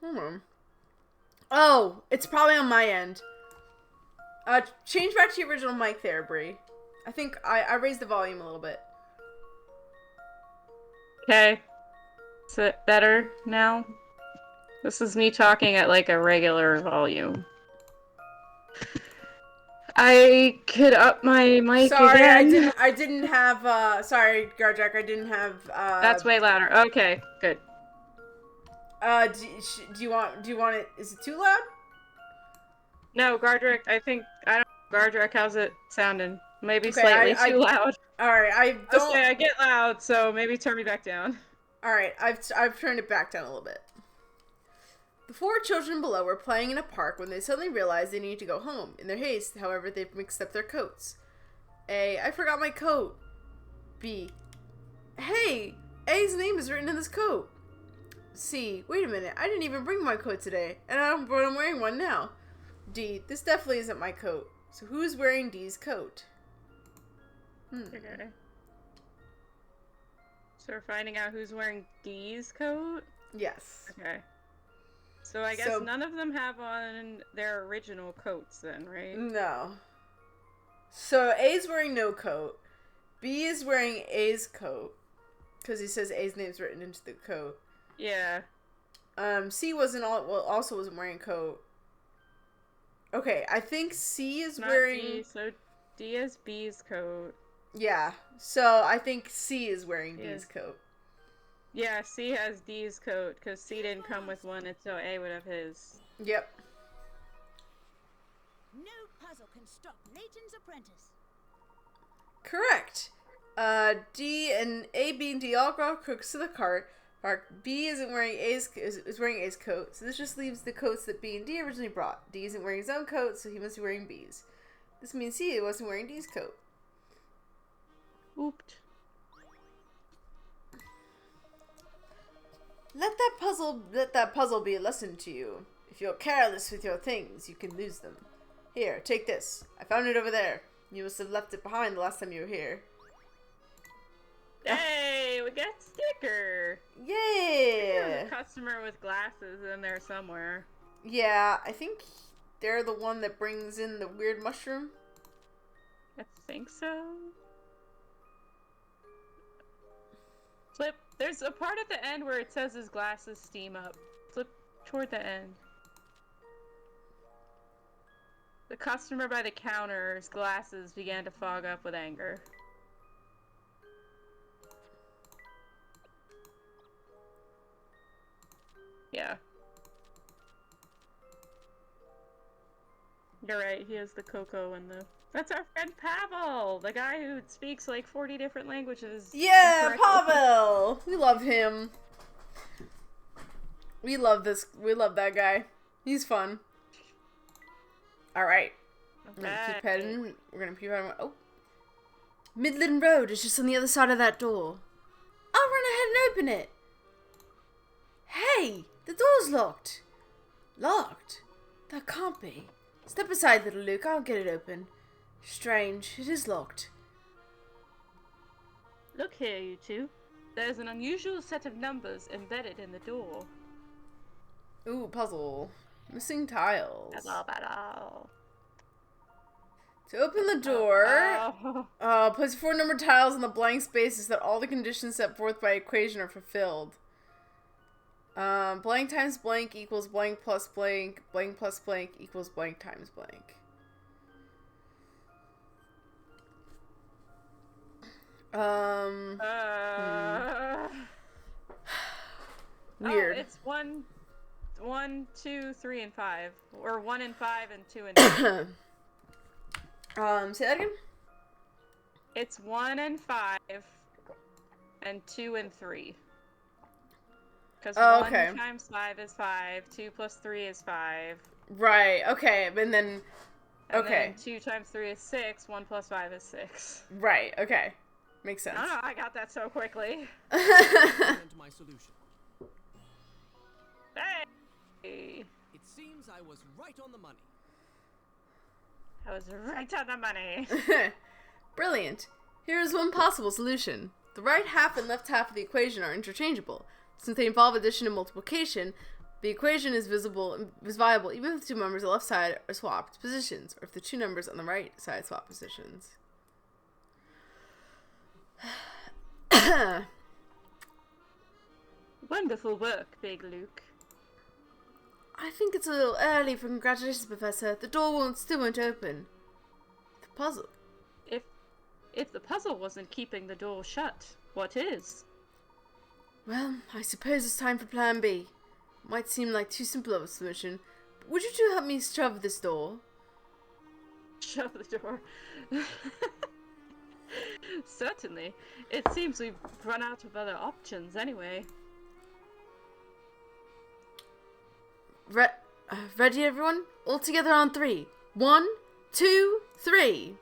Hold on. Oh, it's probably on my end. Change back to your original mic there, Bree. I think I raised the volume a little bit. Okay. Is it better now? This is me talking at like a regular volume. I could up my mic Sorry, again. I didn't have, sorry, Garjack, I didn't have, That's way louder. Okay, good. do you want it, is it too loud? No, Gardrick, I don't Gardrick, how's it sounding? Maybe Okay, slightly too loud. Alright, I don't... Okay, I get loud, so maybe turn me back down. Alright, I've turned it back down a little bit. The four children below were playing in a park when they suddenly realized they needed to go home. In their haste, however, they mixed up their coats. A. I forgot my coat. B. Hey! A's name is written in this coat. C. Wait a minute, I didn't even bring my coat today, but I'm wearing one now. D. This definitely isn't my coat. So who's wearing D's coat? Okay. So we're finding out who's wearing D's coat? Yes. Okay. So I guess none of them have on their original coats then, right? No. So A's wearing no coat. B is wearing A's coat. Because he says A's name's written into the coat. Yeah. C also wasn't wearing a coat. Okay, I think C is Not wearing... D, so D is B's coat. Yeah, so I think C is wearing Yeah. D's coat. Yeah, C has D's coat, because C didn't come with one, and so A would have his. Yep. No puzzle can stop Layton's apprentice. Correct. D and A, B, and D all got crooks to the cart. B isn't wearing is wearing A's coat, so this just leaves the coats that B and D originally brought. D isn't wearing his own coat, so he must be wearing B's. This means C wasn't wearing D's coat. Ooped. Let that puzzle be a lesson to you. If you're careless with your things, you can lose them. Here, take this. I found it over there. You must have left it behind the last time you were here. Hey, we got a sticker! Yeah! There's a customer with glasses in there somewhere. Yeah, I think they're the one that brings in the weird mushroom. I think so. Flip. There's a part at the end where it says his glasses steam up. Flip toward the end. The customer by the counter's glasses began to fog up with anger. Yeah. You're right, he has the Coco and the... That's our friend Pavel! The guy who speaks like 40 different languages. Yeah, incorrectly. Pavel! We love him. We love that guy. He's fun. Alright. We're gonna keep heading. We're gonna keep heading. Oh. Midland Road is just on the other side of that door. I'll run ahead and open it. Hey! The door's locked. Locked? That can't be. Step aside, little Luke. I'll get it open. Strange. It is locked. Look here, you two. There's an unusual set of numbers embedded in the door. Ooh, puzzle. Missing tiles. Hello. To open the door, Oh. place 4 numbered tiles in the blank spaces that all the conditions set forth by equation are fulfilled. Blank times blank equals blank plus blank plus blank equals blank times blank. Weird. Oh, it's 1, 2, 3, and 5. Or 1 and 5 and 2 and 2. Say that again? It's 1 and 5 and 2 and 3. Because Oh, 1 okay. times 5 is 5, 2 plus 3 is 5. Right, okay, and then... And Okay. then 2 times 3 is 6, 1 plus 5 is 6. Right, okay. Makes sense. Oh, I got that so quickly. And my solution. Hey! It seems I was right on the money. I was right on the money. Brilliant. Here is one possible solution. The right half and left half of the equation are interchangeable. Since they involve addition and multiplication, the equation is viable even if the two numbers on the left side are swapped positions, or if the two numbers on the right side swap positions. Wonderful work, Big Luke. I think it's a little early for congratulations, Professor. The door still won't open. The puzzle. If the puzzle wasn't keeping the door shut, what is? Well, I suppose it's time for Plan B. Might seem like too simple of a solution, but would you two help me shove this door? Shut the door. Certainly. It seems we've run out of other options anyway. Ready, everyone? All together on 3. 1, 2, 3.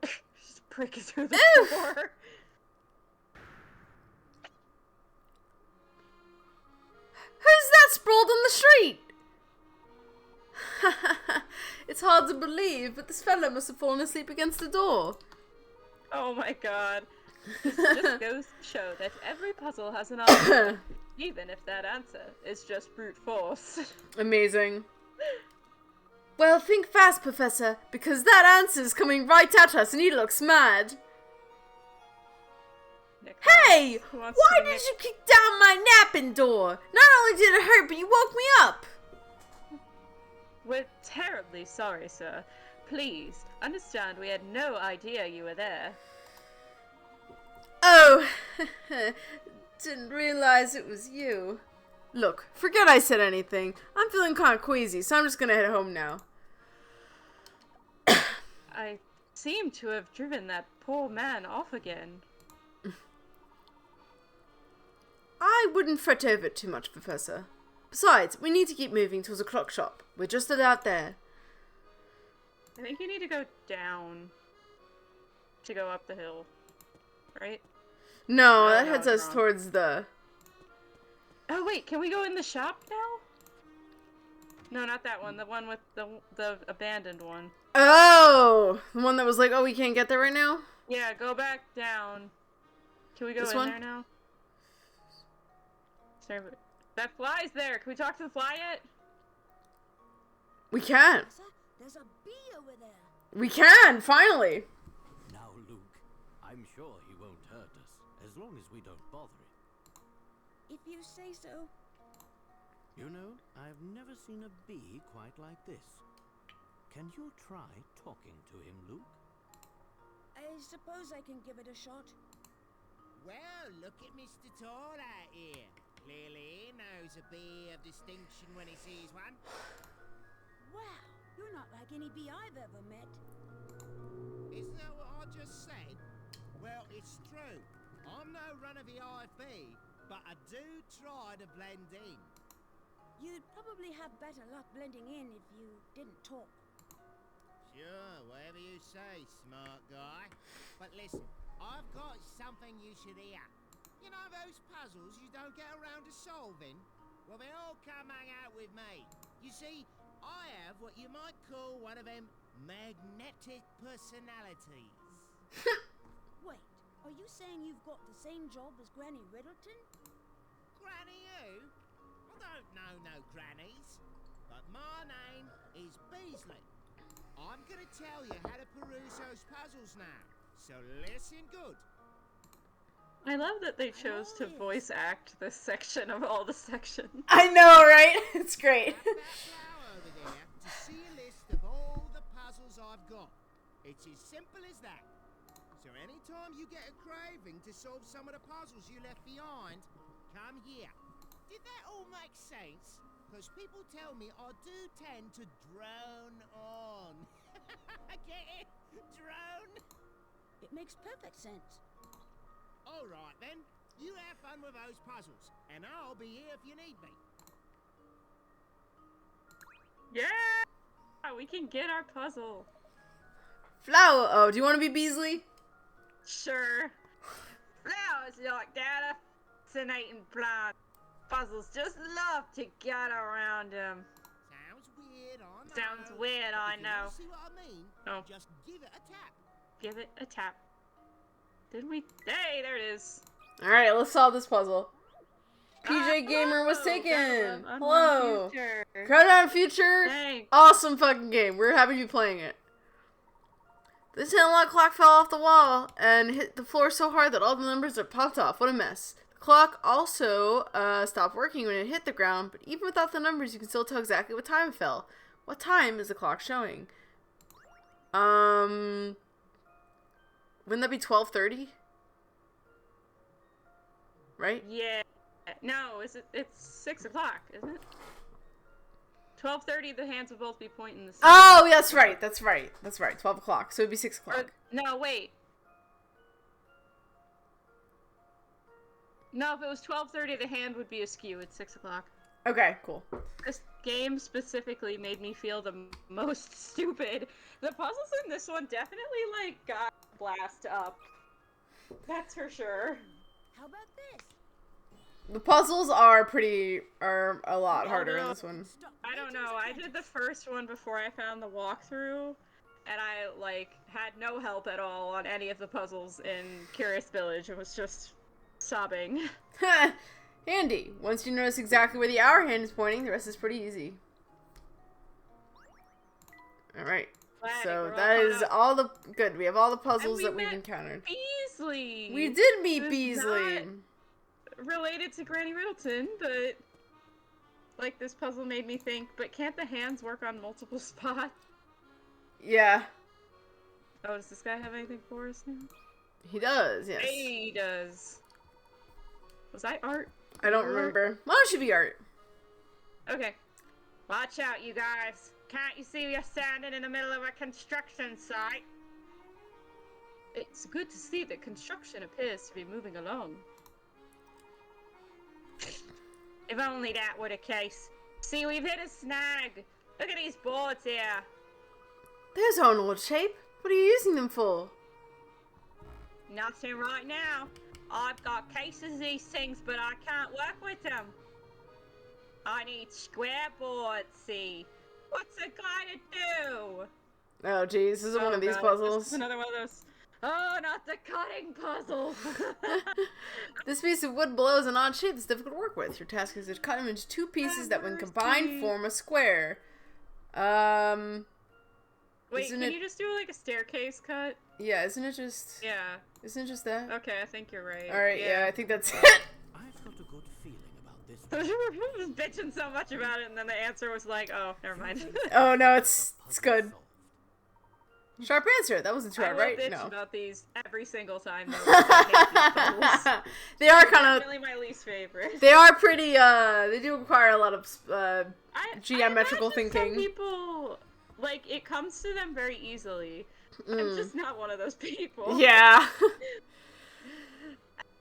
Just breaking through the Oof. door. Who's that sprawled on the street? It's hard to believe, but this fellow must have fallen asleep against the door. Oh my god. This just goes to show that every puzzle has an answer, even if that answer is just brute force. Amazing. Well, think fast, Professor, because that answer's coming right at us and he looks mad. Hey! Who wants Why to did make- you kick down my napping door? Not only did it hurt, but you woke me up. We're terribly sorry, sir. Please, understand we had no idea you were there. Oh, didn't realize it was you. Look, forget I said anything. I'm feeling kind of queasy, so I'm just gonna head home now. I seem to have driven that poor man off again. I wouldn't fret over it too much, Professor. Besides, we need to keep moving towards a clock shop. We're just out there. I think you need to go down to go up the hill, right? No, Oh, that no, heads it's us wrong. towards the... Oh wait, can we go in the shop now? No, not that one. The one with the abandoned one. Oh! The one that was like, oh, we can't get there right now? Yeah, go back down. Can we go This in one? there now? Sorry, but- that fly's there. Can we talk to the fly yet? We can. Professor, there's a bee over there. We can, finally. Now, Luke, I'm sure he won't hurt us, as long as we don't bother him. If you say so. You know, I've never seen a bee quite like this. Can you try talking to him, Luke? I suppose I can give it a shot. Well, look at Mr. Tall out here. Clearly knows a bee of distinction when he sees one. Wow, you're not like any bee I've ever met. Isn't that what I just said? Well, it's true. I'm no run-of-the-eye bee, but I do try to blend in. You'd probably have better luck blending in if you didn't talk. Sure, whatever you say, smart guy. But listen, I've got something you should hear. You know those puzzles you don't get around to solving? Well, they all come hang out with me. You see, I have what you might call one of them magnetic personalities. Wait, are you saying you've got the same job as Granny Riddleton? Granny who? I don't know no grannies. But my name is Beasley. I'm gonna tell you how to peruse those puzzles now. So listen good. I love that they chose to voice act this section of all the sections. I know, right? It's great. Tap that flower over there to see a list of all the puzzles I've got. It's as simple as that. So anytime you get a craving to solve some of the puzzles you left behind, come here. Did that all make sense? Because people tell me I do tend to drone on. Get it? Drone? It makes perfect sense. All right then. You have fun with those puzzles, and I'll be here if you need me. Yeah! We can get our puzzle. Flower. Oh, do you want to be Beasley? Sure. Flowers like that, fascinating plant. Puzzles just love to get around them. Sounds weird, I know. Sounds weird, I If you know. wanna see what I mean? Oh. Just give it a tap. Give it a tap. Did we? Hey, there it is. Alright, let's solve this puzzle. PJ Gamer was Hello, taken. Gentlemen, Hello. Future. Crowdown Future. Thanks. Awesome fucking game. We're happy to be playing it. This 10-o'clock clock fell off the wall and hit the floor so hard that all the numbers are popped off. What a mess. The clock also stopped working when it hit the ground, but even without the numbers, you can still tell exactly what time it fell. What time is the clock showing? Wouldn't that be 12:30? Right? Yeah. No, it's 6 o'clock, isn't it? 12:30. The hands will both be pointing the same. Oh, that's right. That's right. That's right. 12 o'clock. So it'd be 6 o'clock. No, wait. No, if it was 12:30, the hand would be askew. It's 6 o'clock. Okay, cool. This game specifically made me feel the most stupid. The puzzles in this one definitely, like, got blast up. That's for sure. How about this? The puzzles are a lot Oh, harder in no. this one. Stop I don't waiting know. a I second. did the first one before I found the walkthrough, and I, like, had no help at all on any of the puzzles in Curious Village. It was just sobbing. Handy. Once you notice exactly where the hour hand is pointing, the rest is pretty easy. Alright. Glad So we're all that is caught up. all the... Good. We have all the puzzles we that we've met encountered. Beasley! We did meet Who's Beasley. not related to Granny Riddleton, but, like, this puzzle made me think, but can't the hands work on multiple spots? Yeah. Oh, does this guy have anything for us now? He does, yes. He does. Was I art? I don't remember. Why don't you be Art? Okay. Watch out, you guys. Can't you see we're standing in the middle of a construction site? It's good to see that construction appears to be moving along. If only that were the case. See, we've hit a snag. Look at these boards here. There's our old shape. What are you using them for? Nothing right now. I've got cases of these things, but I can't work with them. I need square boards, see. What's a guy to do? Oh, geez. This is one of these God, puzzles. This is another one of those. Oh, not the cutting puzzle. This piece of wood below is an odd shape that's difficult to work with. Your task is to cut them into two pieces that, when combined, Mercy. form a square. Wait, Isn't can it- you just do like a staircase cut? Yeah, isn't it just... Yeah. Isn't it just that? Okay, I think you're right. Alright, yeah, I think that's it. I've got a good feeling about this. I was bitching so much about it, and then the answer was like, oh, never mind. Oh, no, it's good. Solved. Sharp answer. That wasn't too I hard, will right? bitch No. about these every single time, though. I hate these puzzles. They are kind Really my least favorite. They are pretty, they do require a lot of, geometrical I imagine thinking. Some people, like, it comes to them very easily. I'm just not one of those people. Yeah.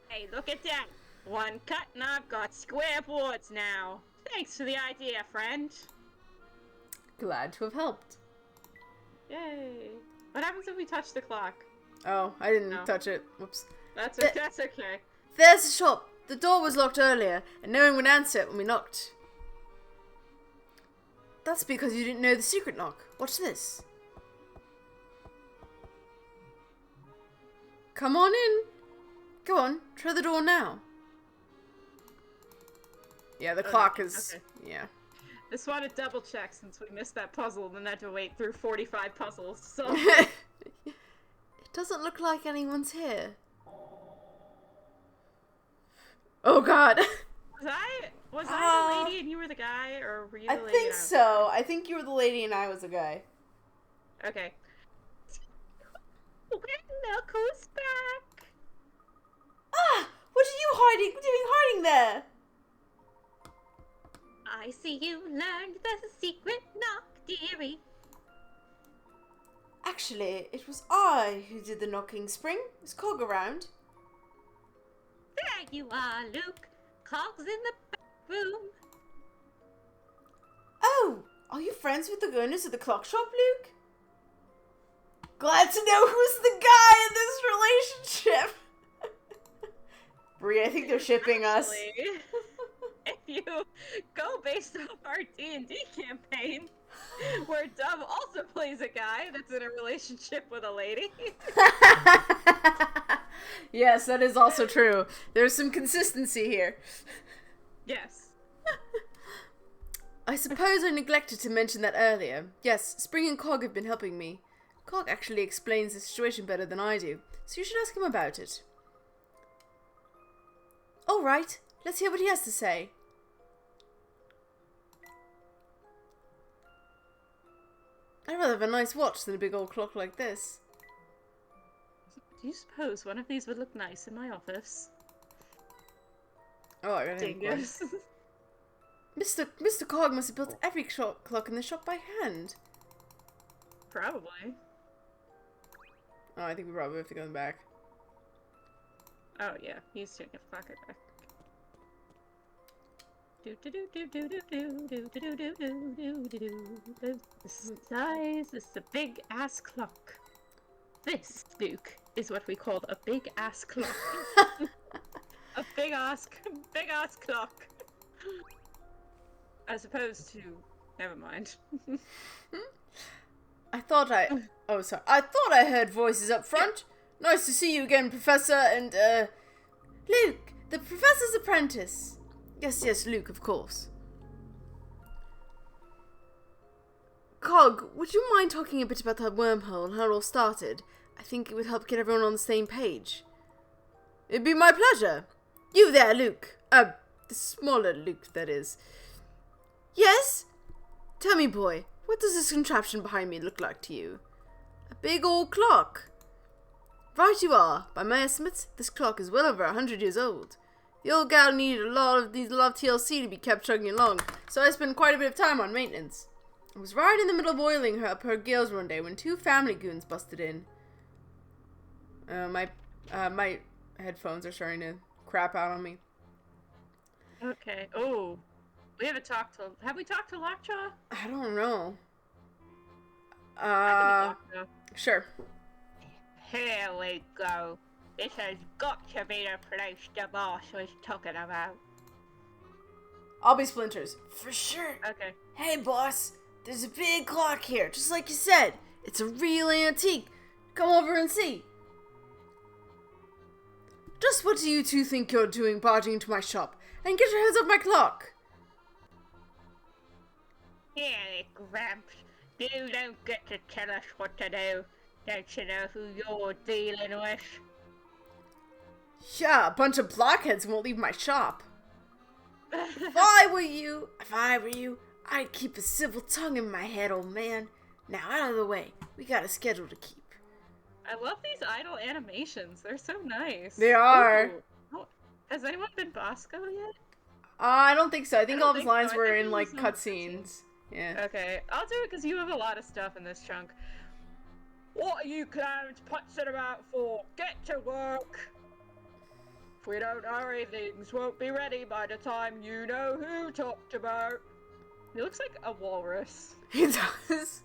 Hey, look at that. One cut and I've got square boards now. Thanks for the idea, friend. Glad to have helped. Yay. What happens if we touch the clock? Oh, I didn't No. touch it. Whoops. That's okay. There's the shop. The door was locked earlier, and no one would answer it when we knocked. That's because you didn't know the secret knock. Watch this. Come on in. Go on, try the door now. Yeah, the clock is... okay. Yeah. Just want to double check since we missed that puzzle and then had to wait through 45 puzzles, so... It doesn't look like anyone's here. Oh god. Was I the lady and you were the guy, or were you the I lady think and I was so. I think you were the lady and I was the guy. Okay. When Knuckles back? Ah! What are you doing hiding there? I see you learned the secret knock, dearie. Actually, it was I who did the knocking. Spring, is Cog around? There you are, Luke. Cog's in the back room. Oh, are you friends with the owners of the clock shop, Luke? Glad to know who's the guy in this relationship. Brie, I think they're shipping us. Actually, if you go based off our D&D campaign, where Dove also plays a guy that's in a relationship with a lady. Yes, that is also true. There's some consistency here. Yes. I suppose I neglected to mention that earlier. Yes, Spring and Cog have been helping me. Cog actually explains the situation better than I do, so you should ask him about it. Alright, let's hear what he has to say. I'd rather have a nice watch than a big old clock like this. Do you suppose one of these would look nice in my office? Oh, I got it. Dingus. Mr. Cog must have built every clock in the shop by hand. Probably. Oh, I think we probably have to go back. Oh yeah, he's taking a pocket back. This size is a big ass clock. This, Luke, is what we call a big ass clock. A big ass clock. As opposed to, never mind. I thought I heard voices up front. Nice to see you again, Professor, and, Luke, the Professor's apprentice. Yes, Luke, of course. Cog, would you mind talking a bit about that wormhole and how it all started? I think it would help get everyone on the same page. It'd be my pleasure. You there, Luke. The smaller Luke, that is. Yes? Tell me, boy, what does this contraption behind me look like to you? A big old clock. Right you are. By my estimates, this clock is well over 100 years old. The old gal needed a lot of TLC to be kept chugging along, so I spent quite a bit of time on maintenance. I was right in the middle of oiling her up her gills one day when two family goons busted in. My headphones are starting to crap out on me. Okay. Oh, we haven't talked to. Have we talked to Lockjaw? I don't know. I can talk to. Sure. Here we go. This has got to be the place the boss was talking about. I'll be Splinters. For sure. Okay. Hey, boss. There's a big clock here, just like you said. It's a real antique. Come over and see. Just what do you two think you're doing barging into my shop? And get your heads off my clock. Here, Gramps. You don't get to tell us what to do. Don't you know who you're dealing with? Yeah, a bunch of blockheads won't leave my shop. If I were you, I'd keep a civil tongue in my head, old man. Now, out of the way. We got a schedule to keep. I love these idle animations. They're so nice. They are. Ooh. Has anyone been Bosco yet? I don't think so. I think don't all of his think so. lines I were think in it like was on cutscenes. Yeah. Okay, I'll do it because you have a lot of stuff in this chunk. What are you clowns putzing about for? Get to work! If we don't hurry, things won't be ready by the time you know who talked about. He looks like a walrus. He does.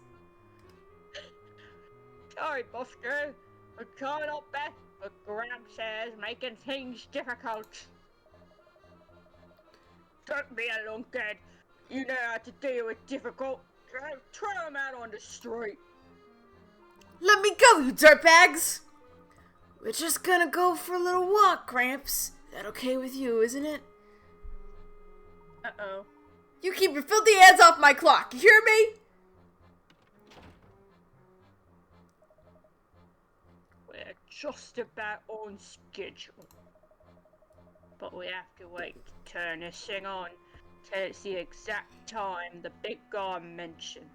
Sorry, Buster. I can't help it, but Gramps says making things difficult. Don't be a lunkhead. You know how to deal with difficult. Throw him out on the street. Let me go, you dirtbags! We're just gonna go for a little walk, Gramps. That okay with you, isn't it? Uh-oh. You keep your filthy hands off my clock, you hear me? We're just about on schedule. But we have to wait to turn this thing on till it's the exact time the big guy mentioned.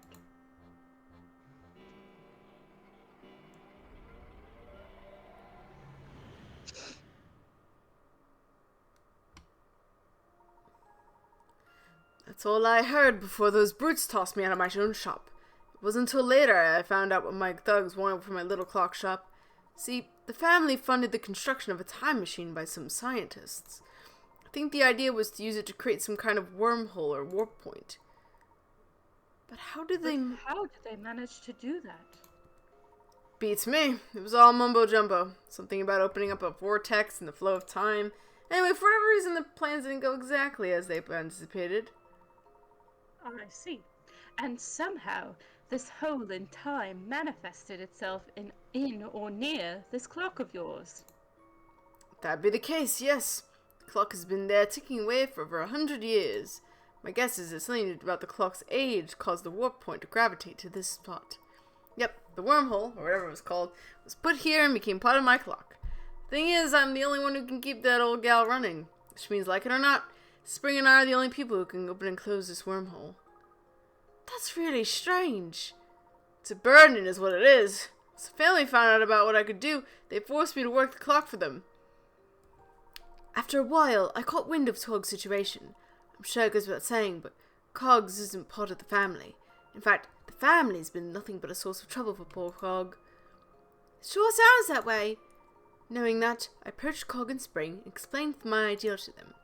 That's all I heard before those brutes tossed me out of my own shop. It wasn't until later I found out what my thugs wanted from my little clock shop. See, the family funded the construction of a time machine by some scientists. I think the idea was to use it to create some kind of wormhole or warp point. But how did they... How did they manage to do that? Beats me. It was all mumbo-jumbo. Something about opening up a vortex and the flow of time. Anyway, for whatever reason, the plans didn't go exactly as they anticipated. Oh, I see. And somehow, this hole in time manifested itself in or near this clock of yours. That'd be the case, yes. The clock has been there ticking away for over 100 years. My guess is that something about the clock's age caused the warp point to gravitate to this spot. Yep, the wormhole, or whatever it was called, was put here and became part of my clock. Thing is, I'm the only one who can keep that old gal running. Which means, like it or not, Spring and I are the only people who can open and close this wormhole. That's really strange. It's a burden is what it is. Once the family found out about what I could do, they forced me to work the clock for them. After a while, I caught wind of Cog's situation. I'm sure it goes without saying, but Cogs isn't part of the family. In fact, the family's been nothing but a source of trouble for poor Cog. It sure sounds that way. Knowing that, I approached Cog and Spring and explained my idea to them.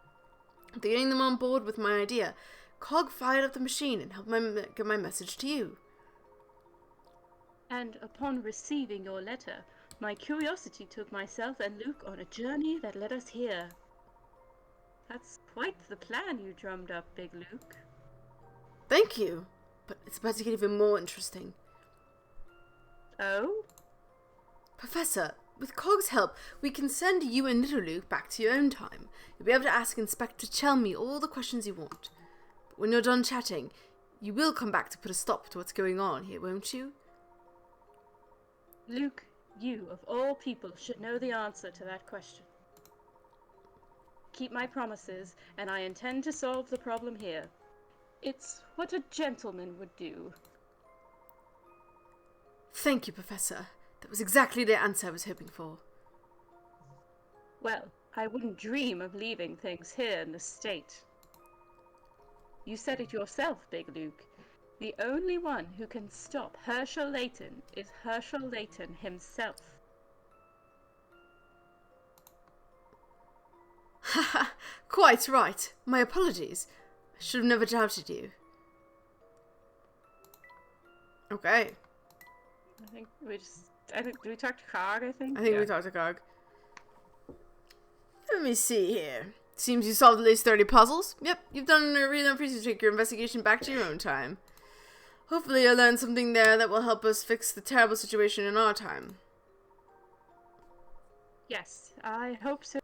After getting them on board with my idea, Cog fired up the machine and helped get my message to you. And upon receiving your letter, my curiosity took myself and Luke on a journey that led us here. That's quite the plan you drummed up, Big Luke. Thank you, but it's about to get even more interesting. Oh? Professor, with Cog's help, we can send you and little Luke back to your own time. You'll be able to ask Inspector Chelmy all the questions you want. But when you're done chatting, you will come back to put a stop to what's going on here, won't you? Luke, you, of all people, should know the answer to that question. Keep my promises, and I intend to solve the problem here. It's what a gentleman would do. Thank you, Professor. That was exactly the answer I was hoping for. Well, I wouldn't dream of leaving things here in the state. You said it yourself, Big Luke. The only one who can stop Herschel Layton is Herschel Layton himself. Haha, quite right. My apologies. I should have never doubted you. Okay. Do we talk to Cog, I think? I think we talked to Cog. Let me see here. Seems you solved at least 30 puzzles. Yep, you've done enough research to take your investigation back to your own time. Hopefully you'll learn something there that will help us fix the terrible situation in our time. Yes, I hope so.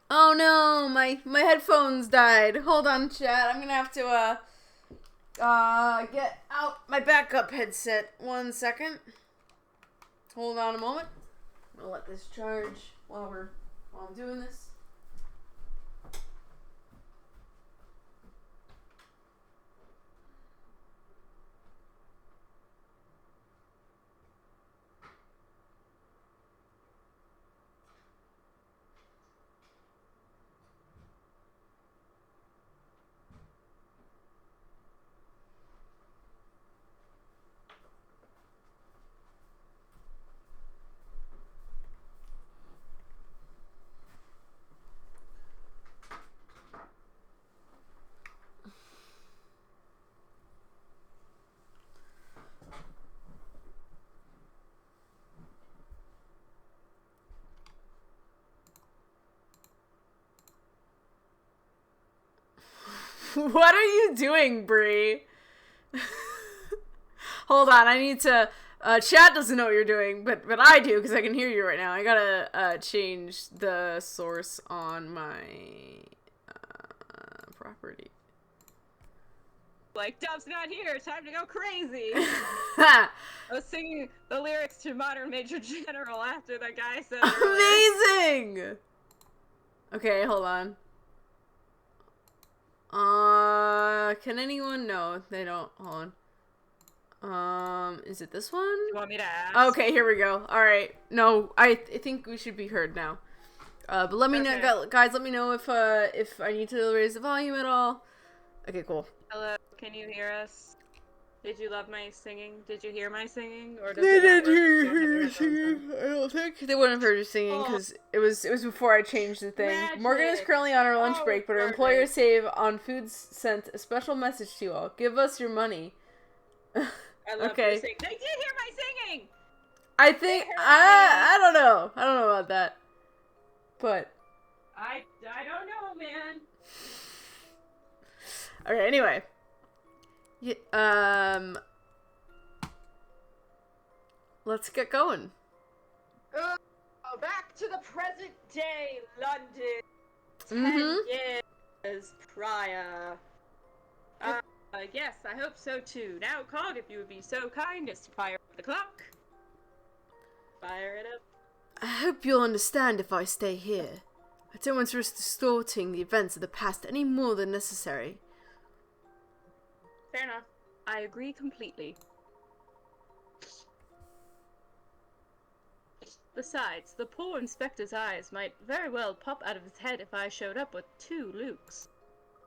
Oh no, my headphones died. Hold on, chat. I'm gonna have to get out my backup headset. 1 second. Hold on a moment. I'll let this charge while I'm doing this. What are you doing, Bree? Hold on, I need to... chat doesn't know what you're doing, but I do, because I can hear you right now. I gotta change the source on my property. Like, Dub's not here, time to go crazy! I was singing the lyrics to Modern Major General after the guy said earlier. Amazing! Okay, hold on. Can anyone? No, they don't. Hold on. Is it this one? You want me to ask? Okay, here we go. Alright. No, I think we should be heard now. But let me know, guys, let me know if I need to raise the volume at all. Okay, cool. Hello, can you hear us? Did you love my singing? Did you hear my singing? Or does They it not didn't hear work? You don't have you your singing. headphones I don't think they wouldn't have heard you singing because it was before I changed the thing. Magic. Morgan is currently on her lunch Oh, break, but her perfect. employer Save on Foods sent a special message to you all. Give us your money. I love Okay. your singing. They did hear my singing! I think heard I don't know. I don't know about that. But I don't know, man. okay, anyway. Let's get going. Back to the present day, London. 10 Mhm. years prior. Yes, I hope so too. Now, Cog, if you would be so kind as to fire up the clock. Fire it up. I hope you'll understand if I stay here. I don't want to risk distorting the events of the past any more than necessary. Fair enough. I agree completely. Besides, the poor inspector's eyes might very well pop out of his head if I showed up with 2 Lukes.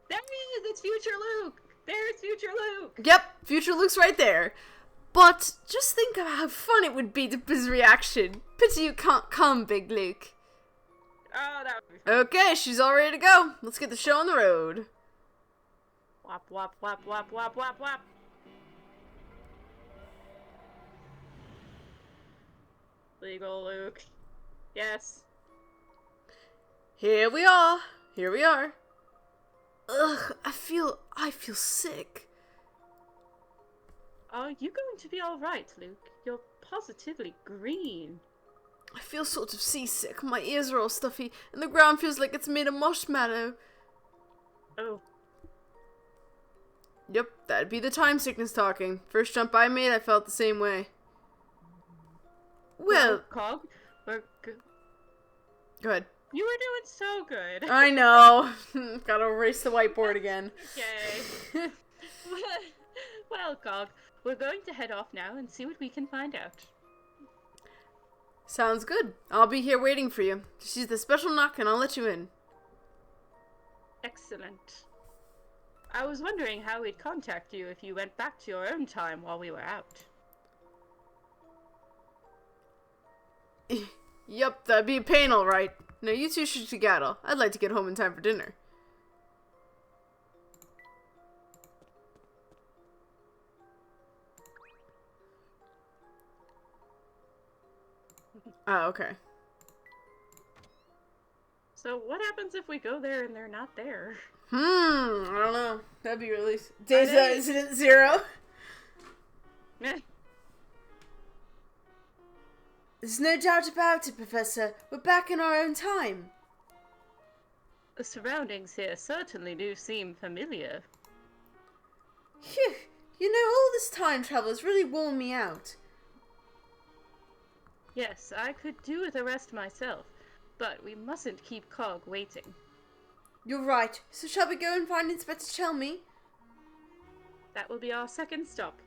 There he is! It's future Luke! There's future Luke! Yep, future Luke's right there. But just think of how fun it would be to his reaction. Pity you can't come, Big Luke. Oh, that would be fun. Okay, she's all ready to go. Let's get the show on the road. Wop, wop, wop, wop, wop, wop, wop. Legal Luke. Yes. Here we are. Here we are. Ugh, I feel sick. Are you going to be alright, Luke? You're positively green. I feel sort of seasick. My ears are all stuffy, and the ground feels like it's made of marshmallow. Oh. Yep, that'd be the time sickness talking. First jump I made, I felt the same way. Well, Cog, we're good. go ahead. You were doing so good. I know. Gotta erase the whiteboard again. Okay. Well, Cog, we're going to head off now and see what we can find out. Sounds good. I'll be here waiting for you. Just use the special knock and I'll let you in. Excellent. I was wondering how we'd contact you if you went back to your own time while we were out. Yup, that'd be a pain, alright. Now you two should skedaddle. I'd like to get home in time for dinner. Oh, okay. So what happens if we go there and they're not there? I don't know. That'd be really... Days know. Incident 0. Meh. There's no doubt about it, Professor. We're back in our own time. The surroundings here certainly do seem familiar. Phew. You know, all this time travel has really worn me out. Yes, I could do with a rest myself, but we mustn't keep Cog waiting. You're right. So shall we go and find Inspector Chelmy? That will be our second stop.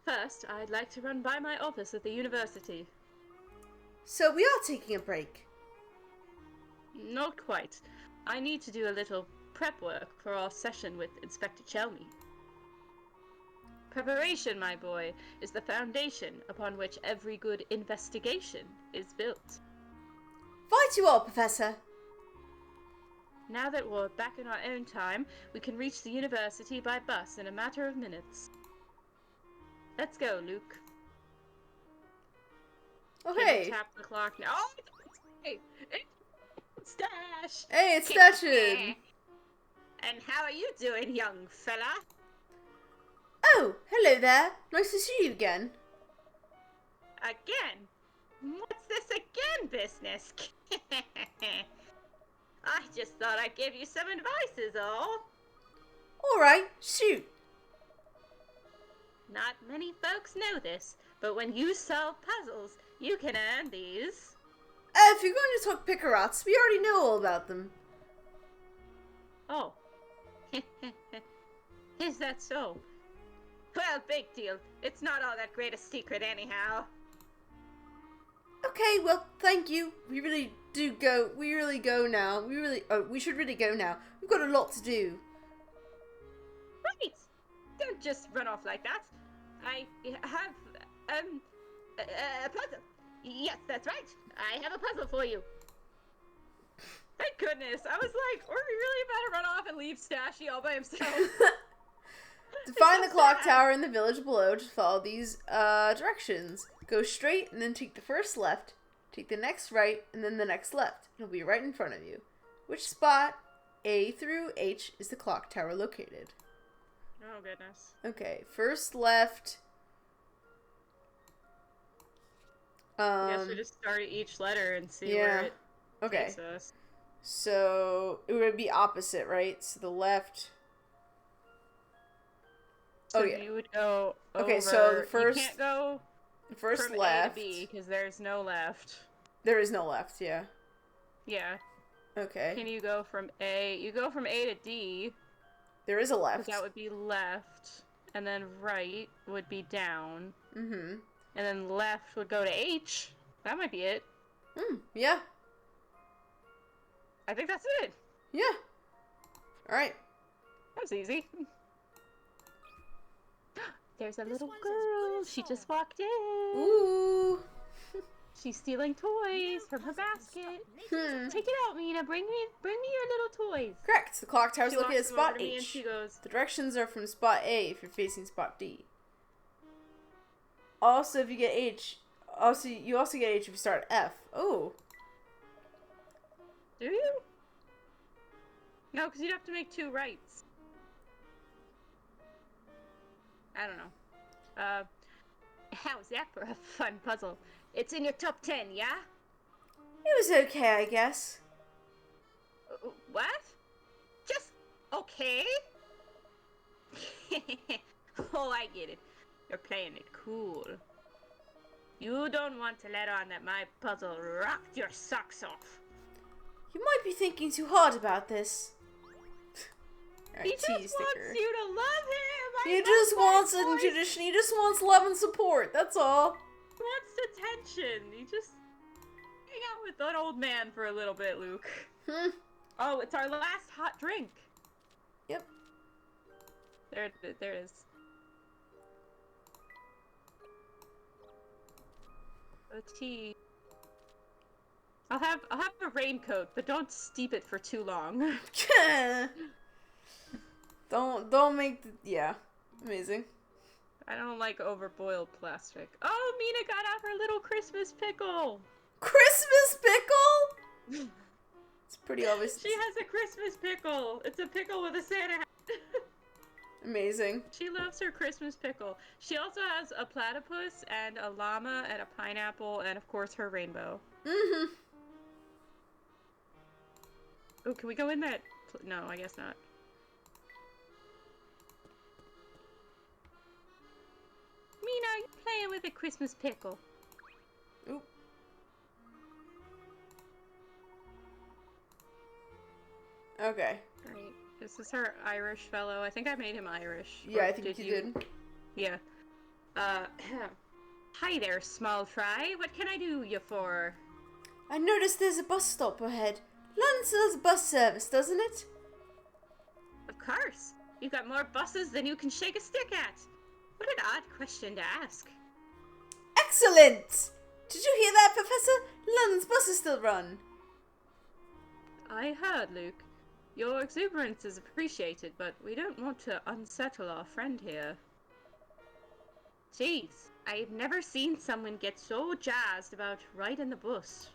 First, I'd like to run by my office at the university. So we are taking a break. Not quite. I need to do a little prep work for our session with Inspector Chelmy. Preparation, my boy, is the foundation upon which every good investigation is built. Right you are, Professor. Now that we're back in our own time, we can reach the university by bus in a matter of minutes. Let's go, Luke. Oh, Can hey. you tap the clock now? Oh, hey, it's Stash! Hey, it's Stashin. And how are you doing, young fella? Oh, hello there. Nice to see you again. Again? What's this again business? I just thought I'd give you some advice is all. Alright, shoot. Not many folks know this, but when you solve puzzles, you can earn these. If you're going to talk Pickerats, we already know all about them. Oh. Is that so? Well, big deal. It's not all that great a secret anyhow. Okay, well, thank you. We really go now. We should really go now. We've got a lot to do. Right! Don't just run off like that. I have, a puzzle. Yes, that's right. I have a puzzle for you. Thank goodness. I was like, are we really about to run off and leave Stashy all by himself? To find the clock tower in the village below, just follow these directions. Go straight and then take the first left. Take the next right and then the next left. It'll be right in front of you. Which spot, A through H, is the clock tower located? Oh, goodness. Okay, first left. I guess we just start at each letter and see where it takes us. So it would be opposite, right? So the left. So you would go over. Okay, so the first. You can't go the first from left. A to B because there's no left. There is no left. Yeah. Yeah. Okay. Can you go from A? You go from A to D. There is a left. That would be left, and then right would be down. Mm-hmm. And then left would go to H. That might be it. Yeah. I think that's it. Yeah. Alright. That was easy. There's a This little one's as girl. good as She just solved. walked in. Ooh. She's stealing toys from her basket. Take it out, Mina. Bring me your little toys. Correct. The clock tower is She located at walks them over spot to me and H. she goes, The directions are from spot A if you're facing spot D. Also, if you get H, you also get H if you start at F. Oh. do you? No, because you'd have to make 2 rights. I don't know. How's that for a fun puzzle? It's in your top 10, yeah? It was okay, I guess. What? Just okay? Oh, I get it. You're playing it cool. You don't want to let on that my puzzle rocked your socks off. You might be thinking too hard about this. He Alright, just T wants sticker. you to love him. He just wants he just wants love and support. That's all. He wants attention. He just hang out with that old man for a little bit, Luke. Oh, it's our last hot drink. Yep. There it is. A tea. I'll have a raincoat, but don't steep it for too long. Don't make amazing. I don't like overboiled plastic. Oh, Mina got out her little Christmas pickle. Christmas pickle? It's pretty obvious. She has a Christmas pickle. It's a pickle with a Santa hat. Amazing. She loves her Christmas pickle. She also has a platypus and a llama and a pineapple and, of course, her rainbow. Mm-hmm. Oh, can we go in that? No, I guess not. Mina, are you playing with a Christmas pickle? Oop. Okay. Right. This is her Irish fellow. I think I made him Irish. Yeah, Or I think you did. Yeah. Hi there, small fry. What can I do you for? I noticed there's a bus stop ahead. London still has a bus service, doesn't it? Of course. You've got more buses than you can shake a stick at. What an odd question to ask. Excellent! Did you hear that, Professor? London's buses still run. I heard, Luke. Your exuberance is appreciated, but we don't want to unsettle our friend here. Jeez, I've never seen someone get so jazzed about riding the bus.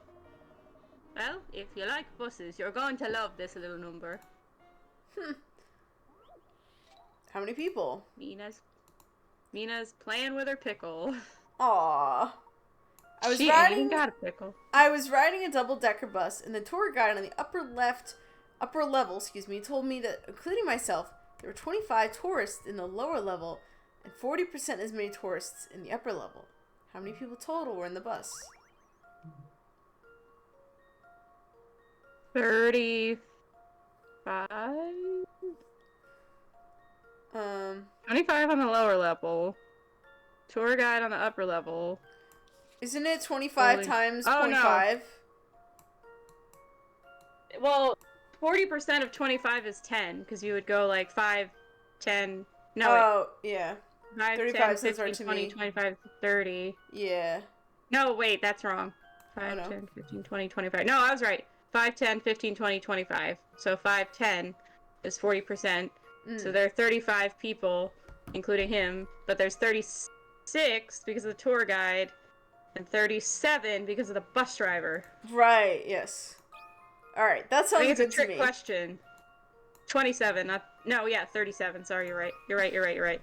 Well, if you like buses, you're going to love this little number. How many people? Mina's playing with her pickle. Aww. She ain't even got a pickle. I was riding a double-decker bus, and the tour guide on the upper level, told me that, including myself, there were 25 tourists in the lower level and 40% as many tourists in the upper level. How many people total were in the bus? 35? 25 on the lower level. Tour guide on the upper level. Isn't it 25 times 0.5? No. Well, 40% of 25 is 10, because you would go like 5, 10... No, oh, yeah. 5, 35 10, sounds right 15, to 20, me. 25, 30. Yeah. No, wait, that's wrong. 5, no. 10, 15, 20, 25. No, I was right. 5, 10, 15, 20, 25. So 5, 10 is 40%. So there are 35 people, including him, but there's 36 because of the tour guide, and 37 because of the bus driver. Right, yes. Alright, that sounds good to me. It's a trick question. 27, not... No, yeah, 37. Sorry, you're right. You're right.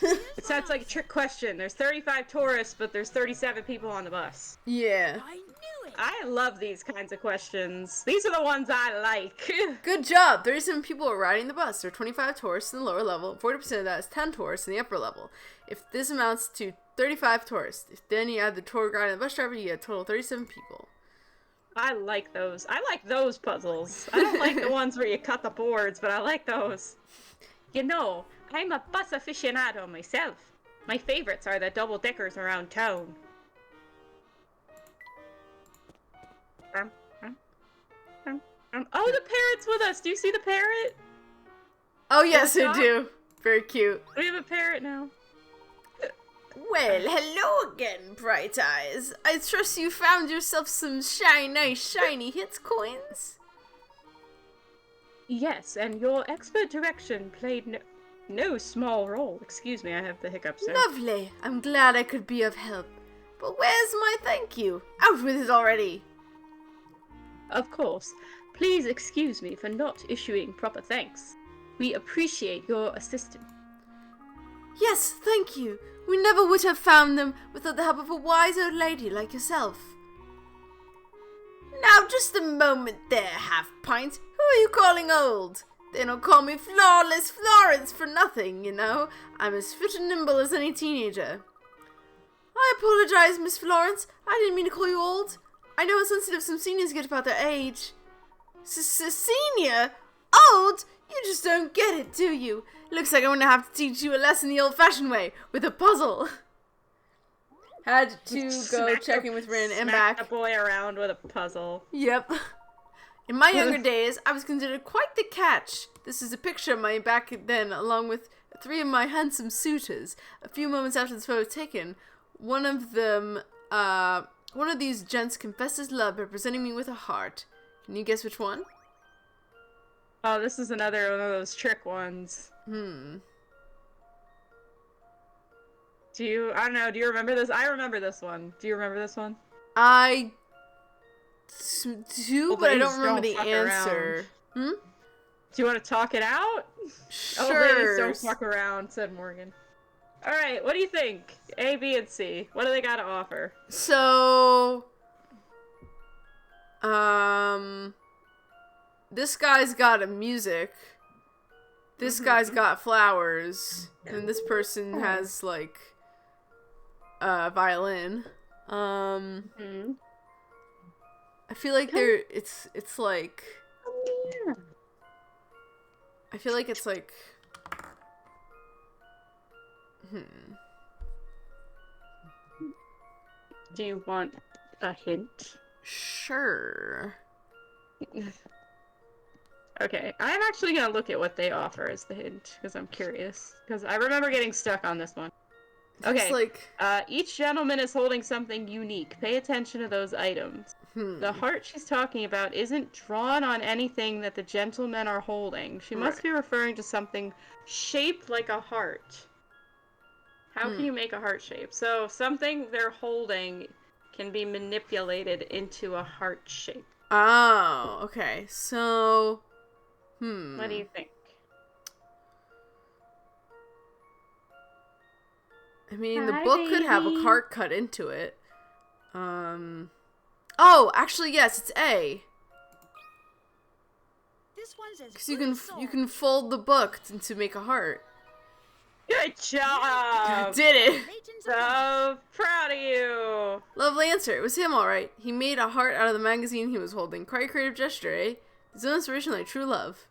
It sounds like a trick question. There's 35 tourists, but there's 37 people on the bus. Yeah. I knew it! I love these kinds of questions. These are the ones I like. Good job! 37 people are riding the bus. There are 25 tourists in the lower level. 40% of that is 10 tourists in the upper level. If this amounts to 35 tourists, if then you add the tour guide and the bus driver, you get a total of 37 people. I like those. I like those puzzles. I don't like the ones where you cut the boards, but I like those. You know, I'm a bus aficionado myself. My favorites are the double-deckers around town. Oh, the parrot's with us! Do you see the parrot? Oh, yes, I do. Very cute. We have a parrot now. Well, hello again, Bright Eyes. I trust you found yourself some nice shiny hit coins. Yes, and your expert direction played no small role. Excuse me, I have the hiccups there. Lovely. I'm glad I could be of help. But where's my thank you? Out with it already. Of course. Please excuse me for not issuing proper thanks. We appreciate your assistance. Yes, thank you. We never would have found them without the help of a wise old lady like yourself. Now, just a moment there, Half-Pint. Who are you calling old? They don't call me Flawless Florence for nothing, you know. I'm as fit and nimble as any teenager. I apologize, Miss Florence. I didn't mean to call you old. I know how sensitive some seniors get about their age. Senior? Old? You just don't get it, do you? Looks like I'm gonna have to teach you a lesson the old-fashioned way, with a puzzle. Had to go check in with Rin and back. Smack the boy around with a puzzle. Yep. In my younger days, I was considered quite the catch. This is a picture of my back then, along with 3 of my handsome suitors. A few moments after this photo was taken, one of these gents confessed his love by presenting me with a heart. Can you guess which one? Oh, this is another one of those trick ones. I don't know, do you remember this? I remember this one. Do you remember this one? I do, Well, but I ladies, don't remember the fuck answer. Do you want to talk it out? Sure. Oh, ladies, don't fuck around, said Morgan. Alright, what do you think? A, B, and C. What do they got to offer? So, this guy's got a music. This guy's got flowers. And this person has, like, a violin. I feel like it's like... I feel like it's like... Do you want a hint? Sure. Okay, I'm actually gonna look at what they offer as the hint, because I'm curious. Because I remember getting stuck on this one. Okay, It's like... each gentleman is holding something unique. Pay attention to those items. The heart she's talking about isn't drawn on anything that the gentlemen are holding. She must be referring to something shaped like a heart. How can you make a heart shape? So, something they're holding can be manipulated into a heart shape. Oh, okay. So... What do you think? I mean, the Hi, book could have a baby. heart cut into it. Oh, actually, yes, it's A. This one's as Because good as you sold. can fold the book to make a heart. Good job. Did it! Layton's a boss. So proud of you. Lovely answer. It was him, alright. He made a heart out of the magazine he was holding. Quite a creative gesture, eh? His own inspiration like true love.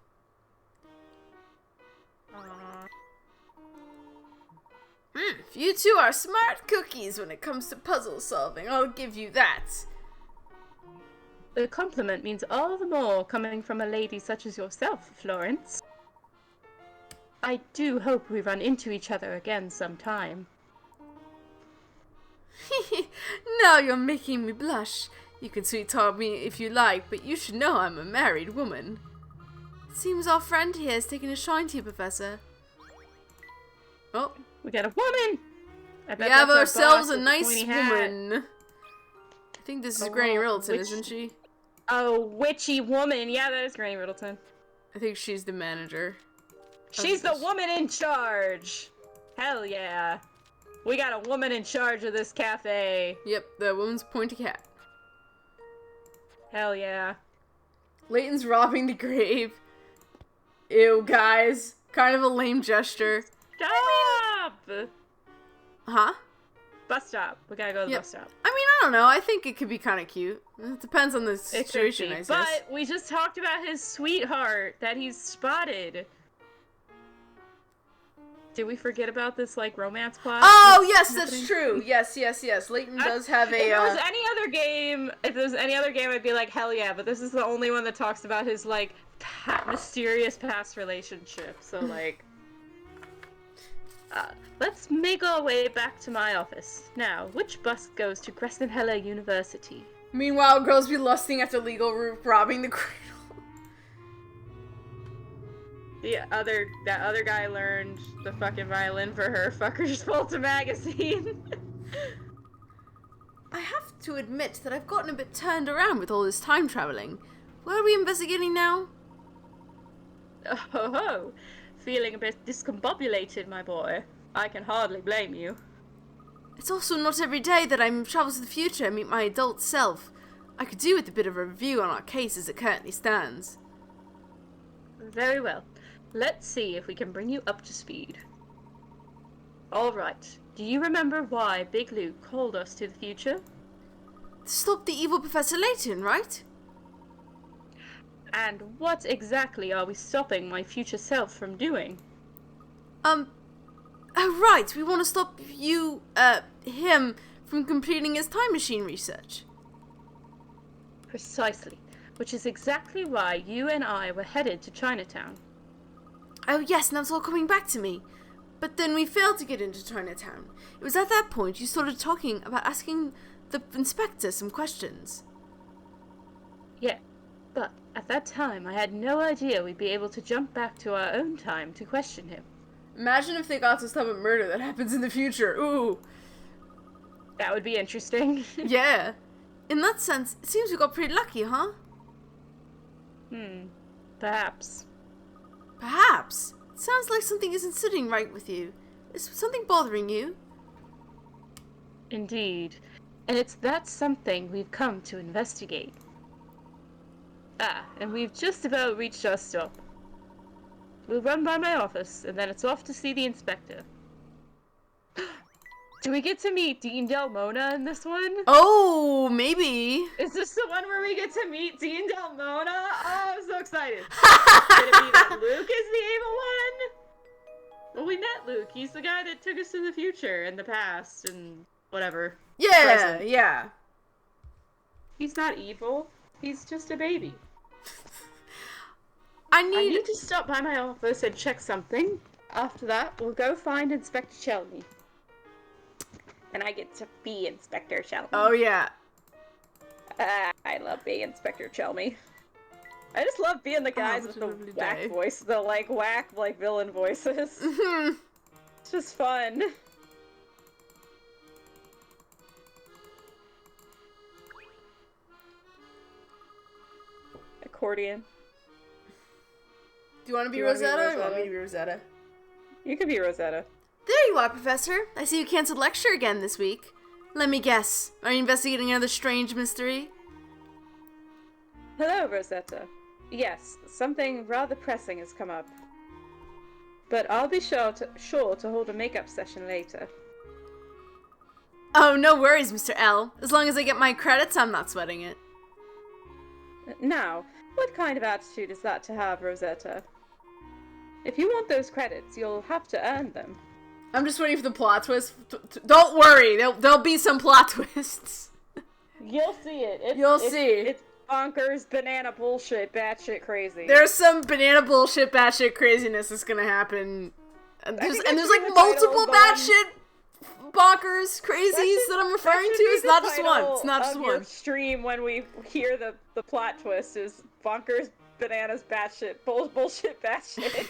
If you two are smart cookies when it comes to puzzle solving, I'll give you that. The compliment means all the more coming from a lady such as yourself, Florence. I do hope we run into each other again sometime. Now you're making me blush. You can sweet talk me if you like, but you should know I'm a married woman. It seems our friend here has taken a shine to you, Professor. Oh, We got a woman! I we bet have that's our ourselves boss a with the nice pointy hat. woman. I think this is Granny Oh, Riddleton, which- isn't she? Oh, witchy woman. Yeah, that is Granny Riddleton. I think she's the manager. She's the this. woman in charge! Hell yeah. We got a woman in charge of this cafe. Yep, the woman's pointy hat. Hell yeah. Layton's robbing the grave. Ew, guys. Kind of a lame gesture. Stop! Huh? Bus stop. We gotta go to the Yep. bus stop. I mean, I don't know. I think it could be kind of cute. It depends on the It could situation, be, I guess. but we just talked about his sweetheart that he's spotted. Did we forget about this, like, romance plot? Oh, that's yes, that's happening? true. Yes. Layton does have If a, there was any other game, I'd be like, hell yeah, but this is the only one that talks about his, like, mysterious past relationship, so, like... let's make our way back to my office. Now, which bus goes to Gresnamhella University? Meanwhile, girls be lusting after legal robbing the cradle. That other guy learned the fucking violin for her. Fuckers pulled a magazine. I have to admit that I've gotten a bit turned around with all this time traveling. Where are we investigating now? Oh, feeling a bit discombobulated, my boy. I can hardly blame you. It's also not every day that I travel to the future and meet my adult self. I could do with a bit of a review on our case as it currently stands. Very well. Let's see if we can bring you up to speed. Alright, do you remember why Big Luke called us to the future? To stop the evil Professor Layton, right? And what exactly are we stopping my future self from doing? Oh right, we want to stop him from completing his time machine research. Precisely, which is exactly why you and I were headed to Chinatown. Oh yes, now it's all coming back to me. But then we failed to get into Chinatown. It was at that point you started talking about asking the inspector some questions. Yeah, but at that time I had no idea we'd be able to jump back to our own time to question him. Imagine if they got to stop a murder that happens in the future. Ooh. That would be interesting. Yeah. In that sense, it seems we got pretty lucky, huh? Perhaps. Perhaps. It sounds like something isn't sitting right with you. Is something bothering you? Indeed. And it's that something we've come to investigate. Ah, and we've just about reached our stop. We'll run by my office, and then it's off to see the inspector. Do we get to meet Dean Del Mona in this one? Oh, maybe. Is this the one where we get to meet Dean Del Mona? Oh, I'm so excited. Could it be that Luke is the evil one? Well, we met Luke. He's the guy that took us to the future and the past and whatever. Yeah, Present. yeah. He's not evil. He's just a baby. I I need need to stop by my office and check something. After that, we'll go find Inspector Shelby. And I get to be Inspector Shelby. Oh, yeah. I love being Inspector Shelby. I just love being the guys what with a the lovely whack day. voice, the whack villain voices. Mhm. It's just fun. Accordion. Do you want to be Do you wanna be Rosetta or you want me Rosetta? to be Rosetta? You could be Rosetta. There you are, Professor. I see you canceled lecture again this week. Let me guess. Are you investigating another strange mystery? Hello, Rosetta. Yes, something rather pressing has come up. But I'll be sure to hold a makeup session later. Oh, no worries, Mr. L. As long as I get my credits, I'm not sweating it. Now, what kind of attitude is that to have, Rosetta? If you want those credits, you'll have to earn them. I'm just waiting for the plot twist. Don't worry, there'll be some plot twists. You'll see it. You'll see. It's bonkers, banana bullshit, batshit crazy. There's some banana bullshit, batshit craziness that's gonna happen. And there's like multiple batshit bonkers crazies that I'm referring to. It's not just one. It's not just one. Stream when we hear the plot twist is bonkers, bananas, batshit, bullshit, batshit.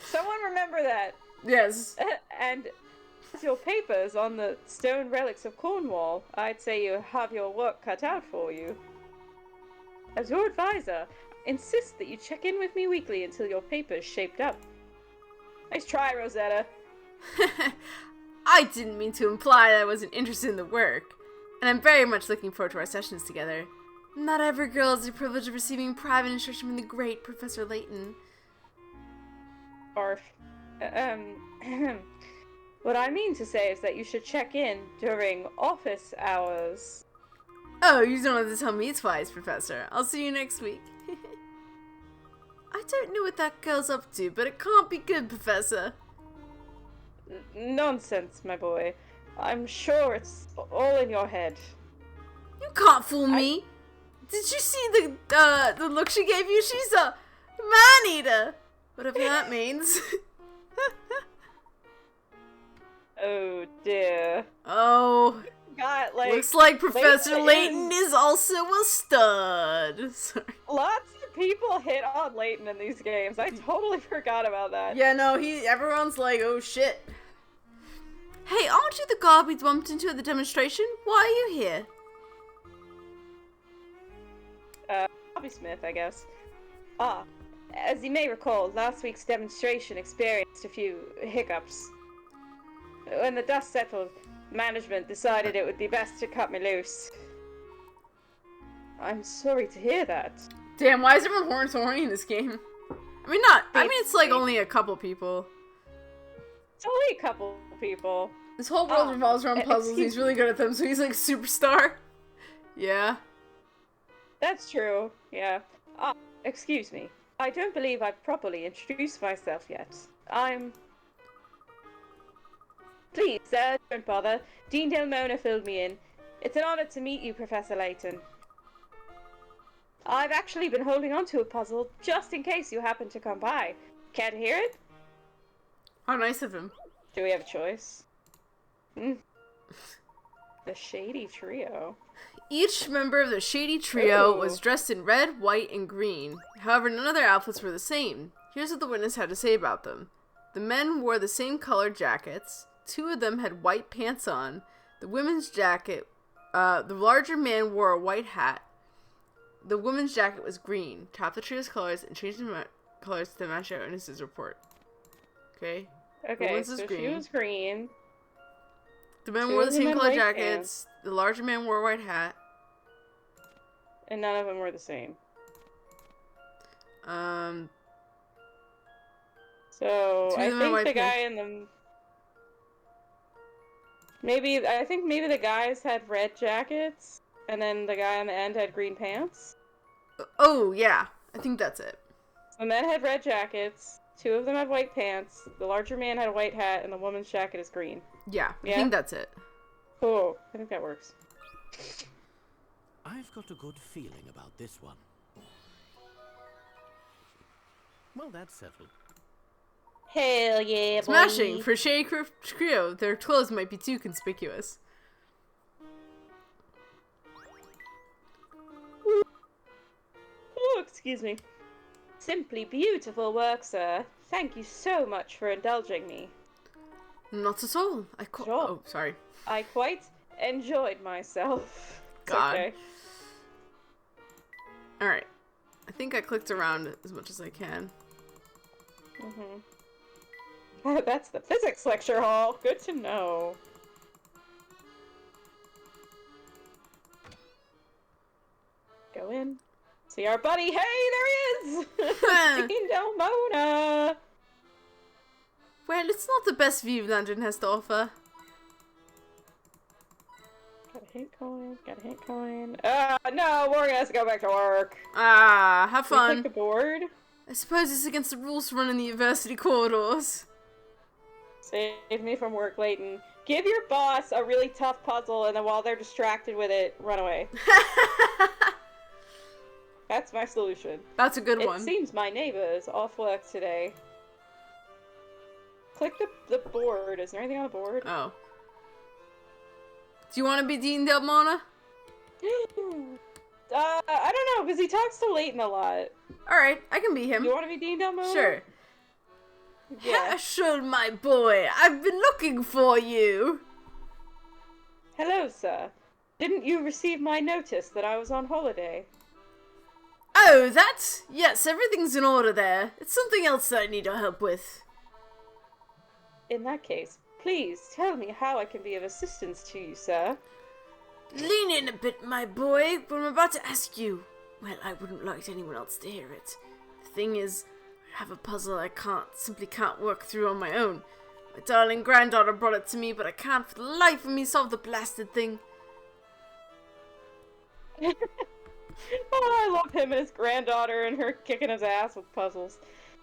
Someone remember that. Yes. And your papers on the stone relics of Cornwall, I'd say you have your work cut out for you. As your advisor, insist that you check in with me weekly until your paper's shaped up. Nice try, Rosetta. I didn't mean to imply that I wasn't interested in the work, and I'm very much looking forward to our sessions together. Not every girl has the privilege of receiving private instruction from the great Professor Layton. Or, what I mean to say is that you should check in during office hours. Oh, you don't have to tell me twice, Professor. I'll see you next week. I don't know what that girl's up to, but it can't be good, Professor. Nonsense, my boy. I'm sure it's all in your head. You can't fool me. Did you see the look she gave you? She's a man-eater. Whatever that means. Oh dear. Oh. God, looks like Professor Layton is also a stud. Sorry. Lots of people hit on Layton in these games. I totally forgot about that. Yeah, no, everyone's like, oh shit. Hey, aren't you the guard we bumped into at the demonstration? Why are you here? Bobby Smith, I guess. As you may recall, last week's demonstration experienced a few hiccups. When the dust settled, management decided it would be best to cut me loose. I'm sorry to hear that. Damn, why is everyone horny in this game? I mean, it's like only a couple people. It's only a couple people. This whole world revolves around puzzles. He's really good at them, so he's like a superstar. Yeah. That's true, yeah. Excuse me. I don't believe I've properly introduced myself yet. Please, sir, don't bother. Dean Delmona filled me in. It's an honor to meet you, Professor Layton. I've actually been holding on to a puzzle just in case you happen to come by. Care to hear it? How nice of him. Do we have a choice? The Shady Trio. Each member of the Shady Trio was dressed in red, white, and green. However, none of their outfits were the same. Here's what the witness had to say about them. The men wore the same colored jackets. 2 of them had white pants on. The women's jacket, the larger man wore a white hat. The woman's jacket was green. Tap the trio's colors and change the colors to match our witness's report. Okay? Okay, so she was green. The men wore the same colored jackets. The larger man wore a white hat. And none of them were the same. So, I think the guy in the... I think maybe the guys had red jackets, and then the guy on the end had green pants. Oh, yeah. I think that's it. The men had red jackets, 2 of them had white pants, the larger man had a white hat, and the woman's jacket is green. Yeah, I think that's it. Cool. I think that works. I've got a good feeling about this one. Well, that's settled. Hell yeah, boy. Smashing! For Shady Trio, their clothes might be too conspicuous. Oh, excuse me. Simply beautiful work, sir. Thank you so much for indulging me. Not at all. Sure. Oh, sorry. I quite enjoyed myself. It's God. okay. Alright. I think I clicked around as much as I can. That's the physics lecture hall. Good to know. Go in. See our buddy. Hey, there he is! Dean Delmona! Well, it's not the best view London has to offer. Got a hint coin. Got a hint coin. No, Morgan has to go back to work. Ah, have Can we fun. click the board. I suppose it's against the rules to run in the university corridors. Save me from work, Layton. Give your boss a really tough puzzle, and then while they're distracted with it, run away. That's my solution. That's a good It one. seems my neighbor is off work today. Click the board. Is there anything on the board? Oh. Do you want to be Dean Delmona? I don't know, because he talks to Layton a lot. Alright, I can be him. You want to be Dean Delmona? Sure. Yeah. Herschel, my boy, I've been looking for you. Hello, sir. Didn't you receive my notice that I was on holiday? Oh, that? Yes, everything's in order there. It's something else that I need your help with. In that case, please tell me how I can be of assistance to you, sir. Lean in a bit, my boy, but I'm about to ask you. Well, I wouldn't like anyone else to hear it. The thing is, I have a puzzle I simply can't work through on my own. My darling granddaughter brought it to me, but I can't for the life of me solve the blasted thing. Oh, I love him and his granddaughter and her kicking his ass with puzzles.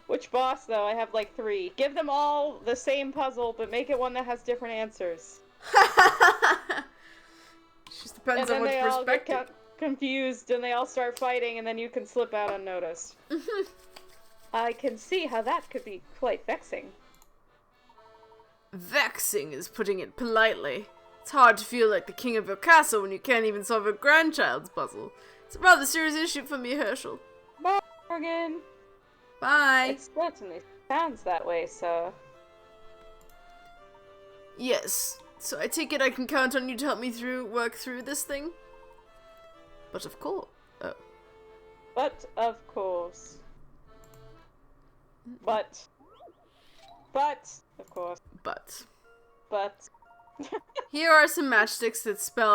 Which boss, though? I have like 3. Give them all the same puzzle, but make it one that has different answers. Just depends And on then which they all perspective. get confused and they all start fighting, and then you can slip out unnoticed. I can see how that could be quite vexing. Vexing is putting it politely. It's hard to feel like the king of your castle when you can't even solve a grandchild's puzzle. It's a rather serious issue for me, Herschel. Bye, Morgan. Bye. It certainly sounds that way, sir. Yes. So I take it I can count on you to help me work through this thing? But of course. Oh. But, of course. But, of course. But. Here are some matchsticks that spell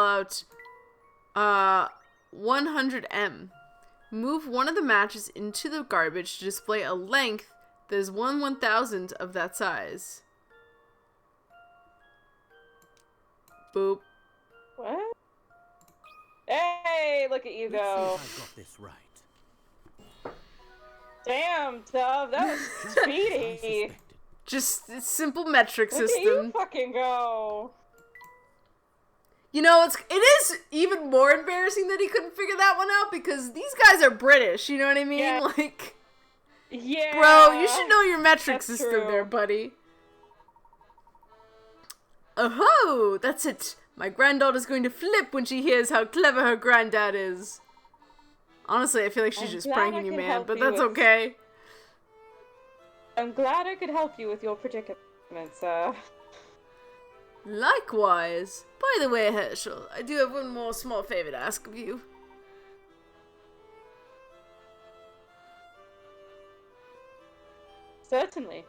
out 100M. Move one of the matches into the garbage to display a length that is 1/1000 of that size. Boop. What? Hey, look at you Let's go. see if I got this right. Damn, Dove, that was Just as I speedy. suspected. Just a simple metric Look at you system. fucking go. You know, it is even more embarrassing that he couldn't figure that one out because these guys are British, you know what I mean? Yeah. Like, Yeah. bro, you should know your metric That's system true. there, buddy. Oh-ho! That's it. My granddaughter's going to flip when she hears how clever her granddad is. Honestly, I feel like she's I'm just glad pranking I you, could man, help but you that's with- okay. I'm glad I could help you with your predicaments, Likewise. By the way, Herschel, I do have one more small favor to ask of you. Certainly.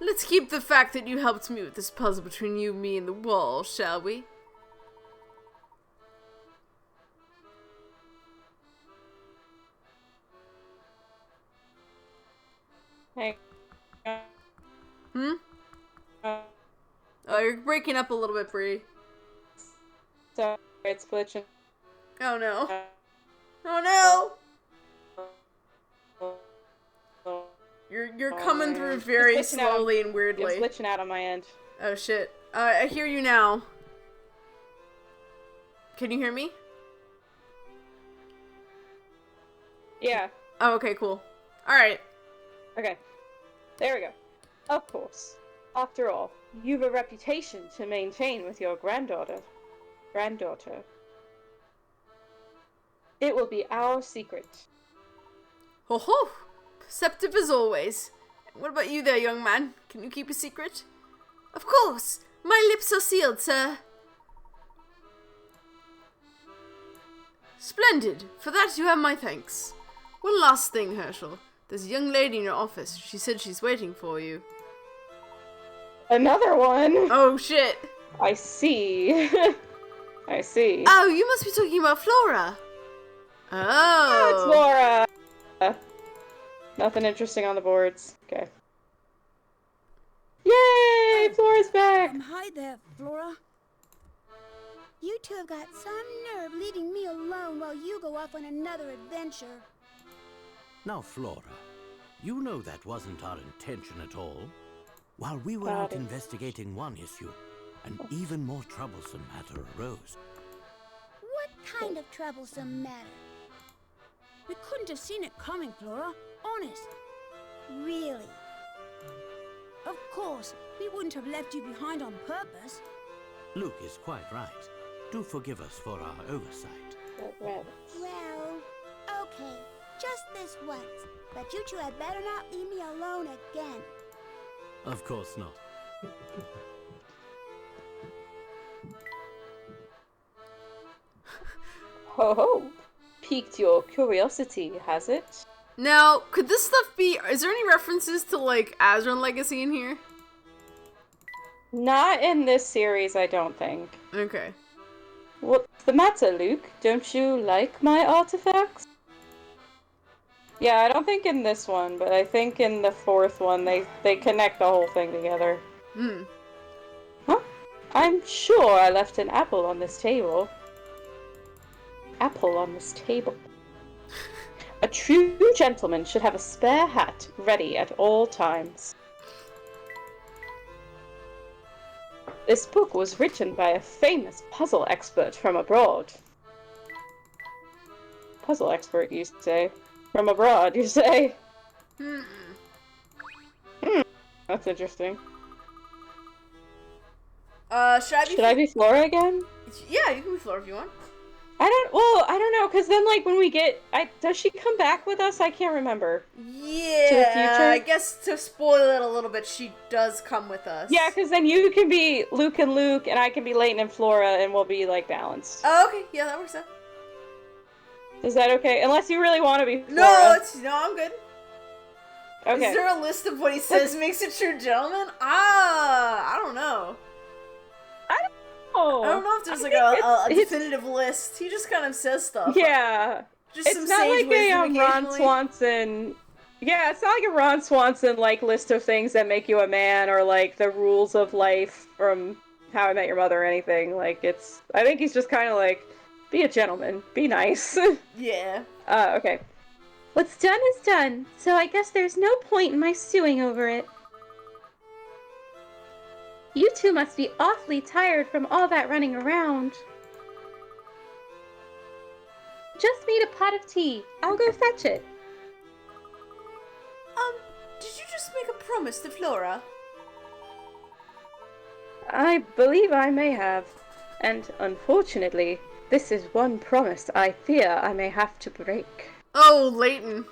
Let's keep the fact that you helped me with this puzzle between you, me, and the wall, shall we? Hey. Hmm? Oh, you're breaking up a little bit, Bree. Sorry, it's glitching. Oh no. Oh no! You're coming through very It's glitching out. slowly and It's weirdly. glitching out on my end. Oh shit. I hear you now. Can you hear me? Yeah. Oh, okay, cool. Alright. Okay. There we go. Of course. After all, you've a reputation to maintain with your granddaughter. It will be our secret. Ho ho! Perceptive as always. What about you there, young man? Can you keep a secret? Of course! My lips are sealed, sir. Splendid! For that you have my thanks. One last thing, Herschel. There's a young lady in your office. She said she's waiting for you. Another one. Oh shit. I see. I see. Oh, you must be talking about Flora. Oh, it's Oh. Laura. Nothing interesting on the boards. Okay. Yay! Flora's back! Hi there, Flora. You two have got some nerve leaving me alone while you go off on another adventure. Now, Flora, you know that wasn't our intention at all. While we were Got out it. investigating one issue, an even more troublesome matter arose. What kind of troublesome matter? We couldn't have seen it coming, Flora. Honest. Really. Of course, we wouldn't have left you behind on purpose. Luke is quite right. Do forgive us for our oversight. Well, okay. Just this once. But you two had better not leave me alone again. Of course not. Ho ho! Piqued your curiosity, has it? Now, could this stuff be? Is there any references to like Azran Legacy in here? Not in this series, I don't think. Okay. What's the matter, Luke? Don't you like my artifacts? Yeah, I don't think in this one, but I think in the fourth one they connect the whole thing together. Hmm. Huh? I'm sure I left an apple on this table. Apple on this table. A true gentleman should have a spare hat ready at all times. This book was written by a famous puzzle expert from abroad. Puzzle expert, you say? From abroad, you say? Hmm. That's interesting. Should Should I be Flora again? Yeah, you can be Flora if you want. I don't know, because then, like, when we get... does she come back with us? I can't remember. Yeah, To the future? I guess to spoil it a little bit, she does come with us. Yeah, because then you can be Luke, and I can be Leighton and Flora, and we'll be, like, balanced. Oh, okay, yeah, that works out. Is that okay? Unless you really want to be Flora. No, I'm good. Okay. Is there a list of what he says makes a true gentleman? I don't know. Oh, I don't know if there's I like think a it's- definitive list. He just kind of says stuff. Yeah. Just It's some not sage like a wisdom Ron occasionally. Swanson... Yeah, it's not like a Ron Swanson, like, list of things that make you a man, or, like, the rules of life from How I Met Your Mother or anything. Like, it's... I think he's just kind of like, be a gentleman. Be nice. Yeah. Okay. What's done is done, so I guess there's no point in my stewing over it. You two must be awfully tired from all that running around. Just made a pot of tea. I'll go fetch it. Did you just make a promise to Flora? I believe I may have. And unfortunately, this is one promise I fear I may have to break. Oh, Leighton.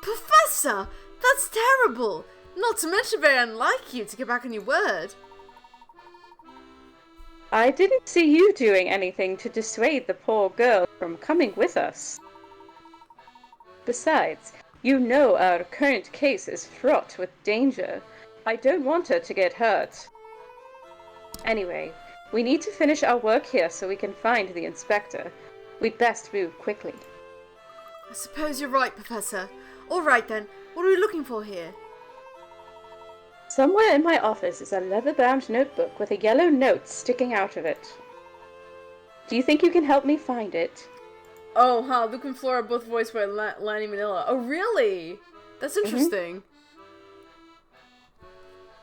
Professor! That's terrible! Not to mention very unlike you to get back on your word. I didn't see you doing anything to dissuade the poor girl from coming with us. Besides, you know our current case is fraught with danger. I don't want her to get hurt. Anyway, we need to finish our work here so we can find the inspector. We'd best move quickly. I suppose you're right, Professor. Alright then, what are we looking for here? Somewhere in my office is a leather-bound notebook with a yellow note sticking out of it. Do you think you can help me find it? Oh, huh, Luke and Flora both voiced by Lanny Manila. Oh, really? That's interesting.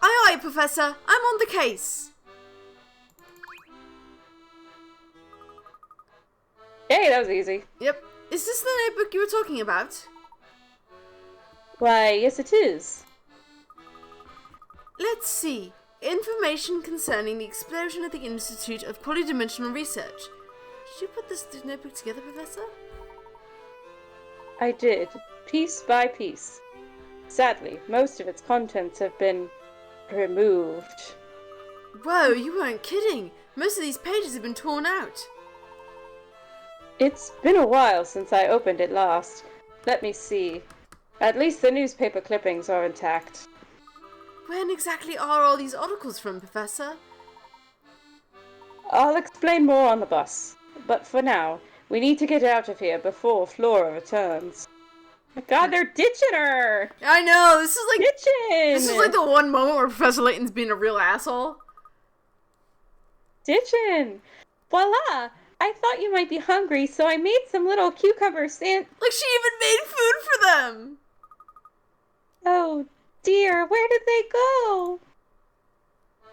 Aye, aye, Professor. I'm on the case. Hey, that was easy. Yep. Is this the notebook you were talking about? Why, yes it is. Let's see. Information concerning the explosion at the Institute of Polydimensional Research. Did you put this notebook together, Professor? I did, piece by piece. Sadly, most of its contents have been removed. Whoa, you weren't kidding. Most of these pages have been torn out. It's been a while since I opened it last. Let me see. At least the newspaper clippings are intact. When exactly are all these articles from, Professor? I'll explain more on the bus. But for now, we need to get out of here before Flora returns. My God, they're ditching her! I know, this is like Ditching! this is like the one moment where Professor Layton's being a real asshole. Ditching! Voila! I thought you might be hungry, so I made some little cucumber sand. Like she even made food for them. Oh dear, where did they go?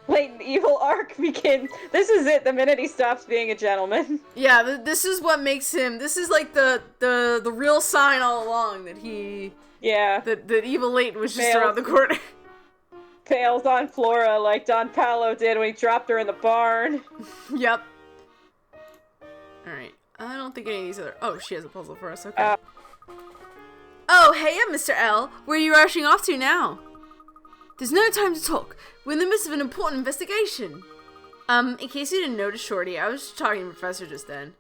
Latent evil arc begins. This is it, the minute he stops being a gentleman. Yeah, this is what makes him. This is like the real sign all along that he. Yeah. That evil Layton was just Fails. around the corner. Fails on Flora like Don Paolo did when he dropped her in the barn. Yep. Alright. I don't think any of these other. Oh, she has a puzzle for us. Okay. Oh, hey, Mr. L. Where are you rushing off to now? There's no time to talk. We're in the midst of an important investigation. In case you didn't notice, Shorty, I was just talking to the Professor just then.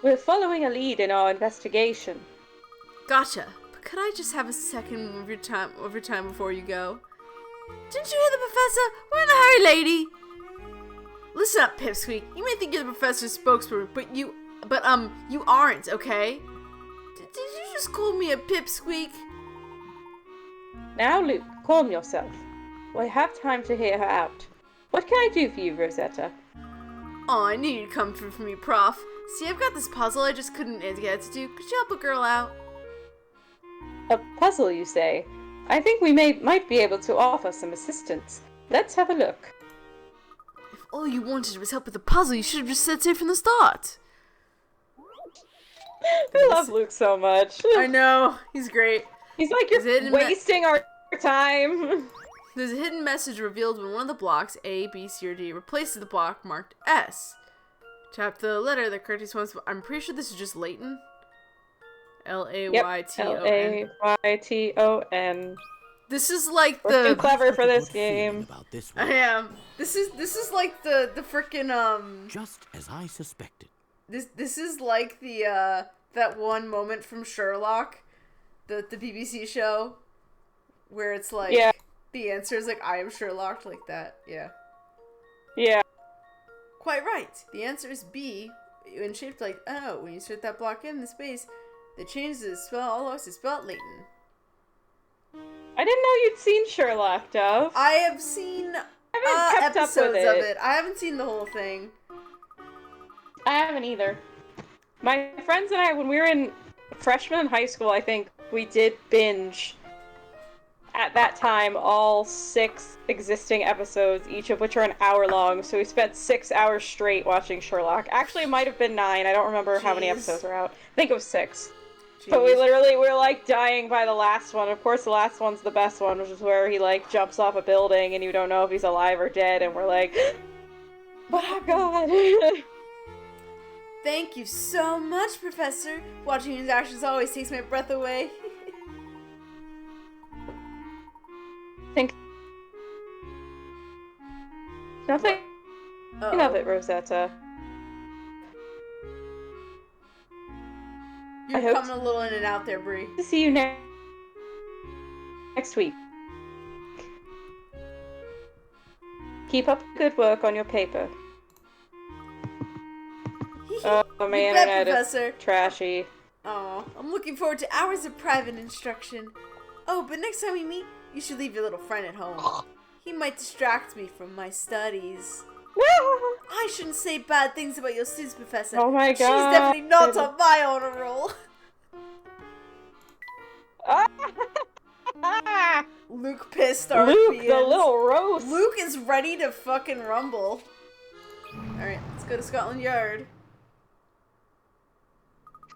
We're following a lead in our investigation. Gotcha. But could I just have a second of your time before you go? Didn't you hear the Professor? We're in a hurry, lady. Listen up, Pipsqueak. You may think you're the Professor's spokesperson, but you aren't, okay? Did you just call me a Pipsqueak? Now, Luke, calm yourself. We have time to hear her out. What can I do for you, Rosetta? Oh, I knew you'd come through for me, Prof. See, I've got this puzzle I just couldn't get to do. Could you help a girl out? A puzzle, you say? I think we might be able to offer some assistance. Let's have a look. If all you wanted was help with the puzzle, you should have just said so from the start. I love Luke so much. I know. He's great. He's like, you're wasting our time. There's a hidden message revealed when one of the blocks, A, B, C, or D, replaces the block marked S. Tap the letter that correctly responds. I'm pretty sure this is just Layton. L-A-Y-T-O-N. L-A-Y-T-O-N. This is like We're the... too clever for this Good feeling game. about this I one. am. This is like the frickin' Just as I suspected. This is like the that one moment from Sherlock, the BBC show, where it's like Yeah. the answer is like I am Sherlock, like that. Yeah. Yeah. Quite right. The answer is B, and shaped like O. When you insert that block in the space, that changes the spell all to spell it Layton. I didn't know you'd seen Sherlock, Dove. I have seen I haven't kept up episodes with of it. it. I haven't seen the whole thing. I haven't either. My friends and I, when we were in freshmen in high school, I think we did binge at that time all 6 existing episodes, each of which are an hour long. So we spent 6 hours straight watching Sherlock. Actually, it might have been 9. I don't remember how many Jeez. episodes were out. I think it was 6. Jeez. But we were like dying by the last one. Of course, the last one's the best one, which is where he like jumps off a building and you don't know if he's alive or dead, and we're like, oh my God. Thank you so much, Professor. Watching his actions always takes my breath away. Think nothing of it, Rosetta. I You're hope coming a little in and out there, Bree. to see you next week. Keep up the good work on your paper. Oh, my You bet, internet Professor. is trashy. Aw, I'm looking forward to hours of private instruction. Oh, but next time we meet, you should leave your little friend at home. He might distract me from my studies. I shouldn't say bad things about your students, Professor. Oh my She's God. definitely not on my honor roll. Luke pissed our Luke, beans. the little roast. Luke is ready to fucking rumble. Alright, let's go to Scotland Yard.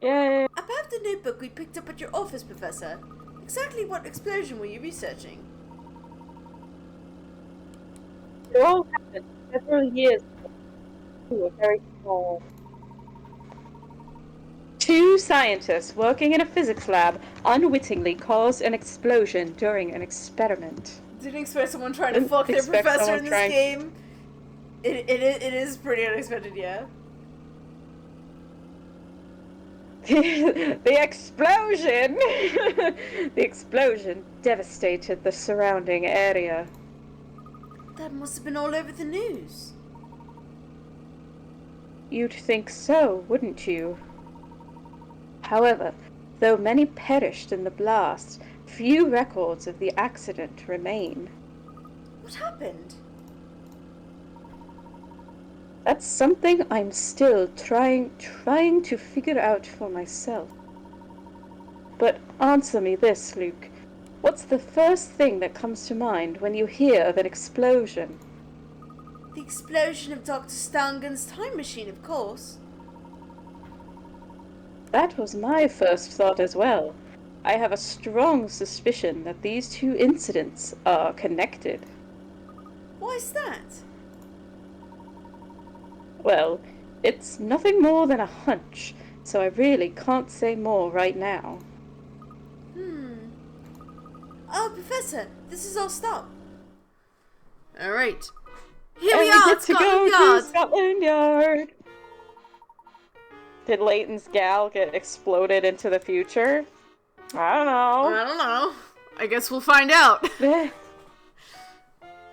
Yay. About the notebook we picked up at your office, Professor. Exactly what explosion were you researching? It all happened several years ago. We were very small. 2 scientists working in a physics lab unwittingly caused an explosion during an experiment. Didn't expect someone trying to Didn't fuck their expect professor someone in this trying- game. It is pretty unexpected, yeah. The explosion! The explosion devastated the surrounding area. That must have been all over the news. You'd think so, wouldn't you? However, though many perished in the blast, few records of the accident remain. What happened? That's something I'm still trying to figure out for myself. But answer me this, Luke. What's the first thing that comes to mind when you hear of an explosion? The explosion of Dr. Stangen's time machine, of course. That was my first thought as well. I have a strong suspicion that these two incidents are connected. Why is that? Well, it's nothing more than a hunch, so I really can't say more right now. Oh, Professor, this is our stop. Alright. Here And we are, get to go Scotland Yard. to Scotland Yard. Did Leighton's gal get exploded into the future? I don't know. I don't know. I guess we'll find out.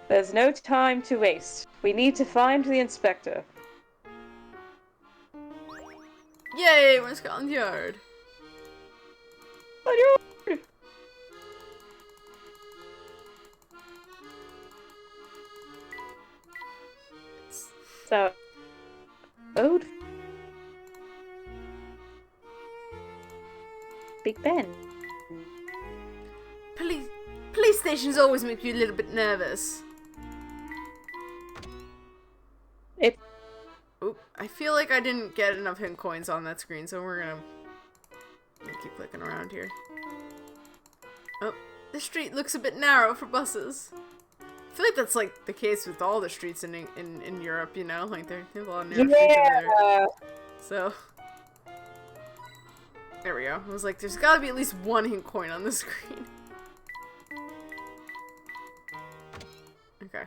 There's no time to waste. We need to find the inspector. Yay, we're in Scotland Yard. So, Ode Big Ben. Police stations always make you a little bit nervous. Oop, I feel like I didn't get enough hint coins on that screen, so we're gonna keep clicking around here. Oh, the street looks a bit narrow for buses. I feel like that's like the case with all the streets in Europe, you know? Like there's a lot of narrow streets over there. So there we go. I was like, there's gotta be at least one hint coin on the screen. Okay.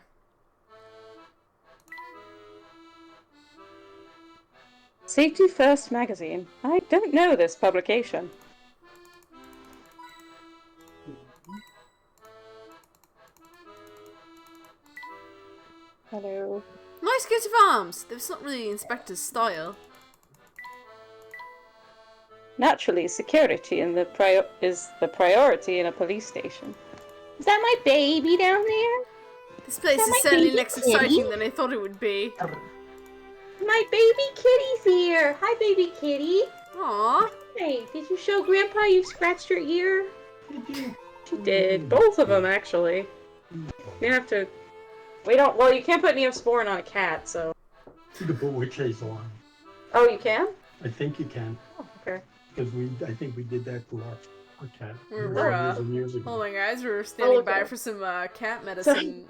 Safety First magazine. I don't know this publication. Hello. Nice coat of arms. That's not really Inspector's style. Naturally, security is the priority in a police station. Is that my baby down there? This place Is is that my certainly baby less kitty? exciting than I thought it would be. My baby kitty's here. Hi, baby kitty. Aww. Hey, did you show Grandpa you scratched your ear? She did. Both of them, actually. You have to... We don't... Well, you can't put Neosporin on a cat, so... You can put witch hazel on. Oh, you can? I think you can. Oh, okay. Because I think we did that to our cat. We're, years and years ago. Hold on, guys. We're standing okay. by for some cat medicine.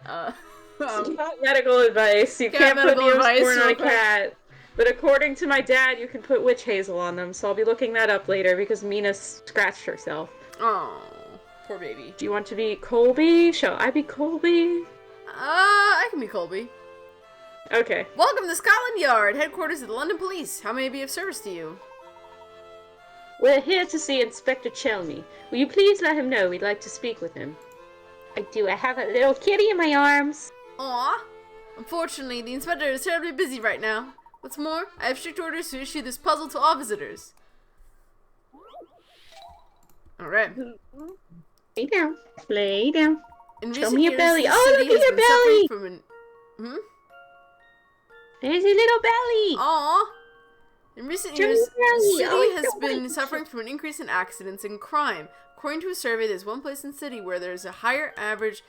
It's not medical advice. You Cat can't put medical advice, Neosporin on a real quick. cat. But according to my dad, you can put witch hazel on them, so I'll be looking that up later because Mina scratched herself. Oh, poor baby. Do you want to be Colby? Shall I be Colby? I can be Colby. Okay. Welcome to Scotland Yard, headquarters of the London Police. How may I be of service to you? We're here to see Inspector Chelmy. Will you please let him know we'd like to speak with him? I do. I have a little kitty in my arms. Aw. Unfortunately, the inspector is terribly busy right now. What's more, I have strict orders to issue this puzzle to all visitors. Alright. Lay down. Lay down. In Show recent me your years, belly. this Oh, city look at has your been suffering belly! from an... There's your little belly. Aw. In recent Show me years, your belly. the city Oh, has it's so been white. suffering from an increase in accidents and crime. According to a survey, there's one place in the city where there's a higher average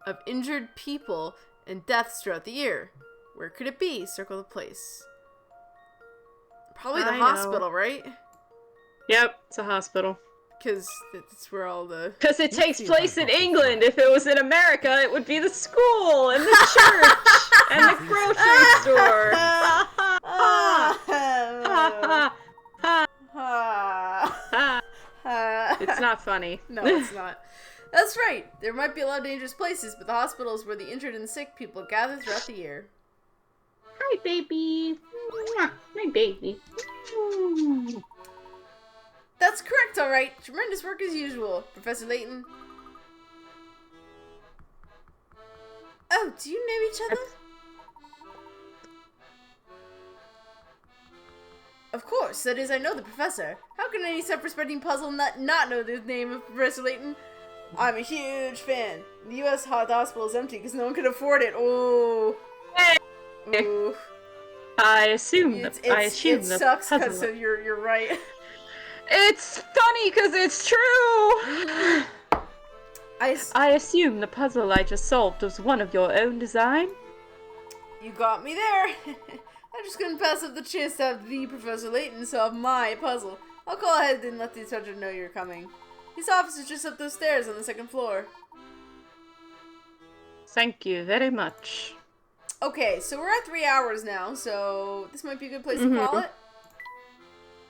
of injured people and deaths throughout the year. Where could it be? Circle the place. Probably the I know. hospital, right? Yep, it's a hospital. Because that's where all the... Because it takes see if I place in got this England. right. If it was in America, it would be the school and the church and the grocery store. It's not funny. No, it's not. That's right. There might be a lot of dangerous places, but the hospital is where the injured and sick people gather throughout the year. Hi, baby. Mwah, my baby. That's correct, alright. Tremendous work as usual, Professor Layton. Oh, do you know each other? Of course, that is, I know the professor. How can any self-respecting puzzle not know the name of Professor Layton? I'm a huge fan. The U.S. hospital is empty because no one could afford it. Oh. Ooh. I assume It the sucks puzzle. because you're right. It's funny because it's true. I assume the puzzle I just solved was one of your own design. You got me there. I just couldn't pass up the chance to have the Professor Layton solve my puzzle. I'll go ahead and let the instructor know you're coming. His office is just up those stairs on the second floor. Thank you very much. Okay, so we're at 3 hours now, so this might be a good place to call it.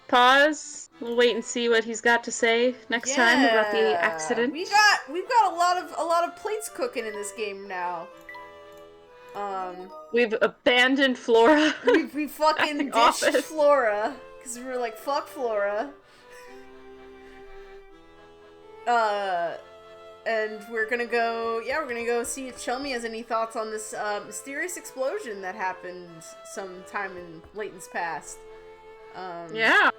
Pause. We'll wait and see what he's got to say next time about the accident. We've got a lot of plates cooking in this game now. We've abandoned Flora. We fucking ditched office. Flora because we were like, fuck Flora. And we're gonna go see if Chelmy has any thoughts on this mysterious explosion that happened sometime in Layton's past. Yeah.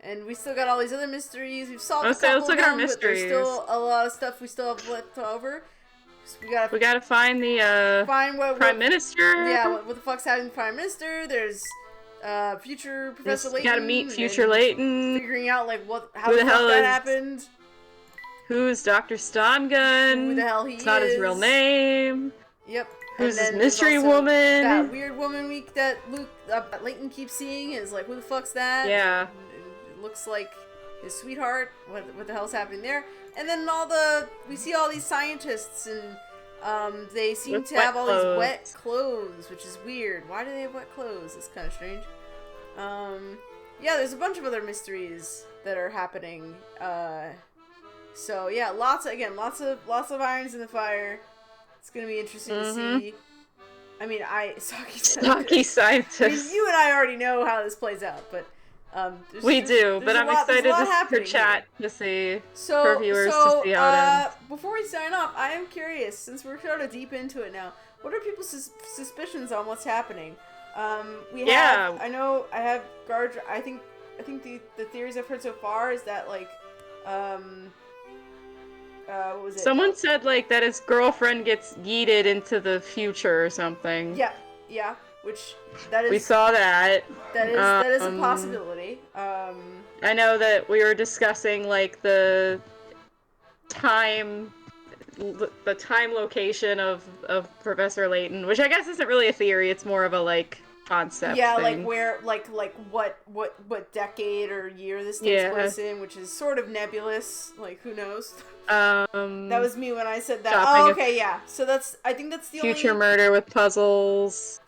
And we still got all these other mysteries. We've solved Let's a couple look of at our them, but there's mysteries. still a lot of stuff we still have left over. So We gotta find the find what Prime Minister. Yeah, what the fuck's happening with the Prime Minister? There's future Professor Layton. Gotta meet future and Layton. Figuring out like how Who the the fuck hell that is- happened. Who's Dr. Stongun? Who the hell he It's not his real is. name. Yep. Who's And this then there's mystery also woman? That weird woman that Layton keeps seeing is like, who the fuck's that? Yeah. It looks like his sweetheart. What the hell's happening there? And then we see all these scientists and they seem With to have wet all these clothes. wet clothes, which is weird. Why do they have wet clothes? It's kind of strange. Yeah, there's a bunch of other mysteries that are happening. So yeah, lots of irons in the fire. It's gonna be interesting to see. I mean, Stocky scientist. I mean, you and I already know how this plays out, but We do, but I'm excited there's a lot for happening chat here. to see. So, for viewers to see how it ends. before we sign off, I am curious, since we're sort of deep into it now, what are people's suspicions on what's happening? Yeah. I have Gardra. I think the theories I've heard so far is that like, what was it? Someone said like that his girlfriend gets yeeted into the future or something. Yeah, which that is We saw that. that is a possibility. I know that we were discussing like the time location of Professor Layton, which I guess isn't really a theory, it's more of a like concept Yeah, thing. like where, like what decade or year this takes place in, which is sort of nebulous. Like, who knows? That was me when I said that. Shopping Oh, of- okay, yeah. So I think that's the future only. murder with puzzles.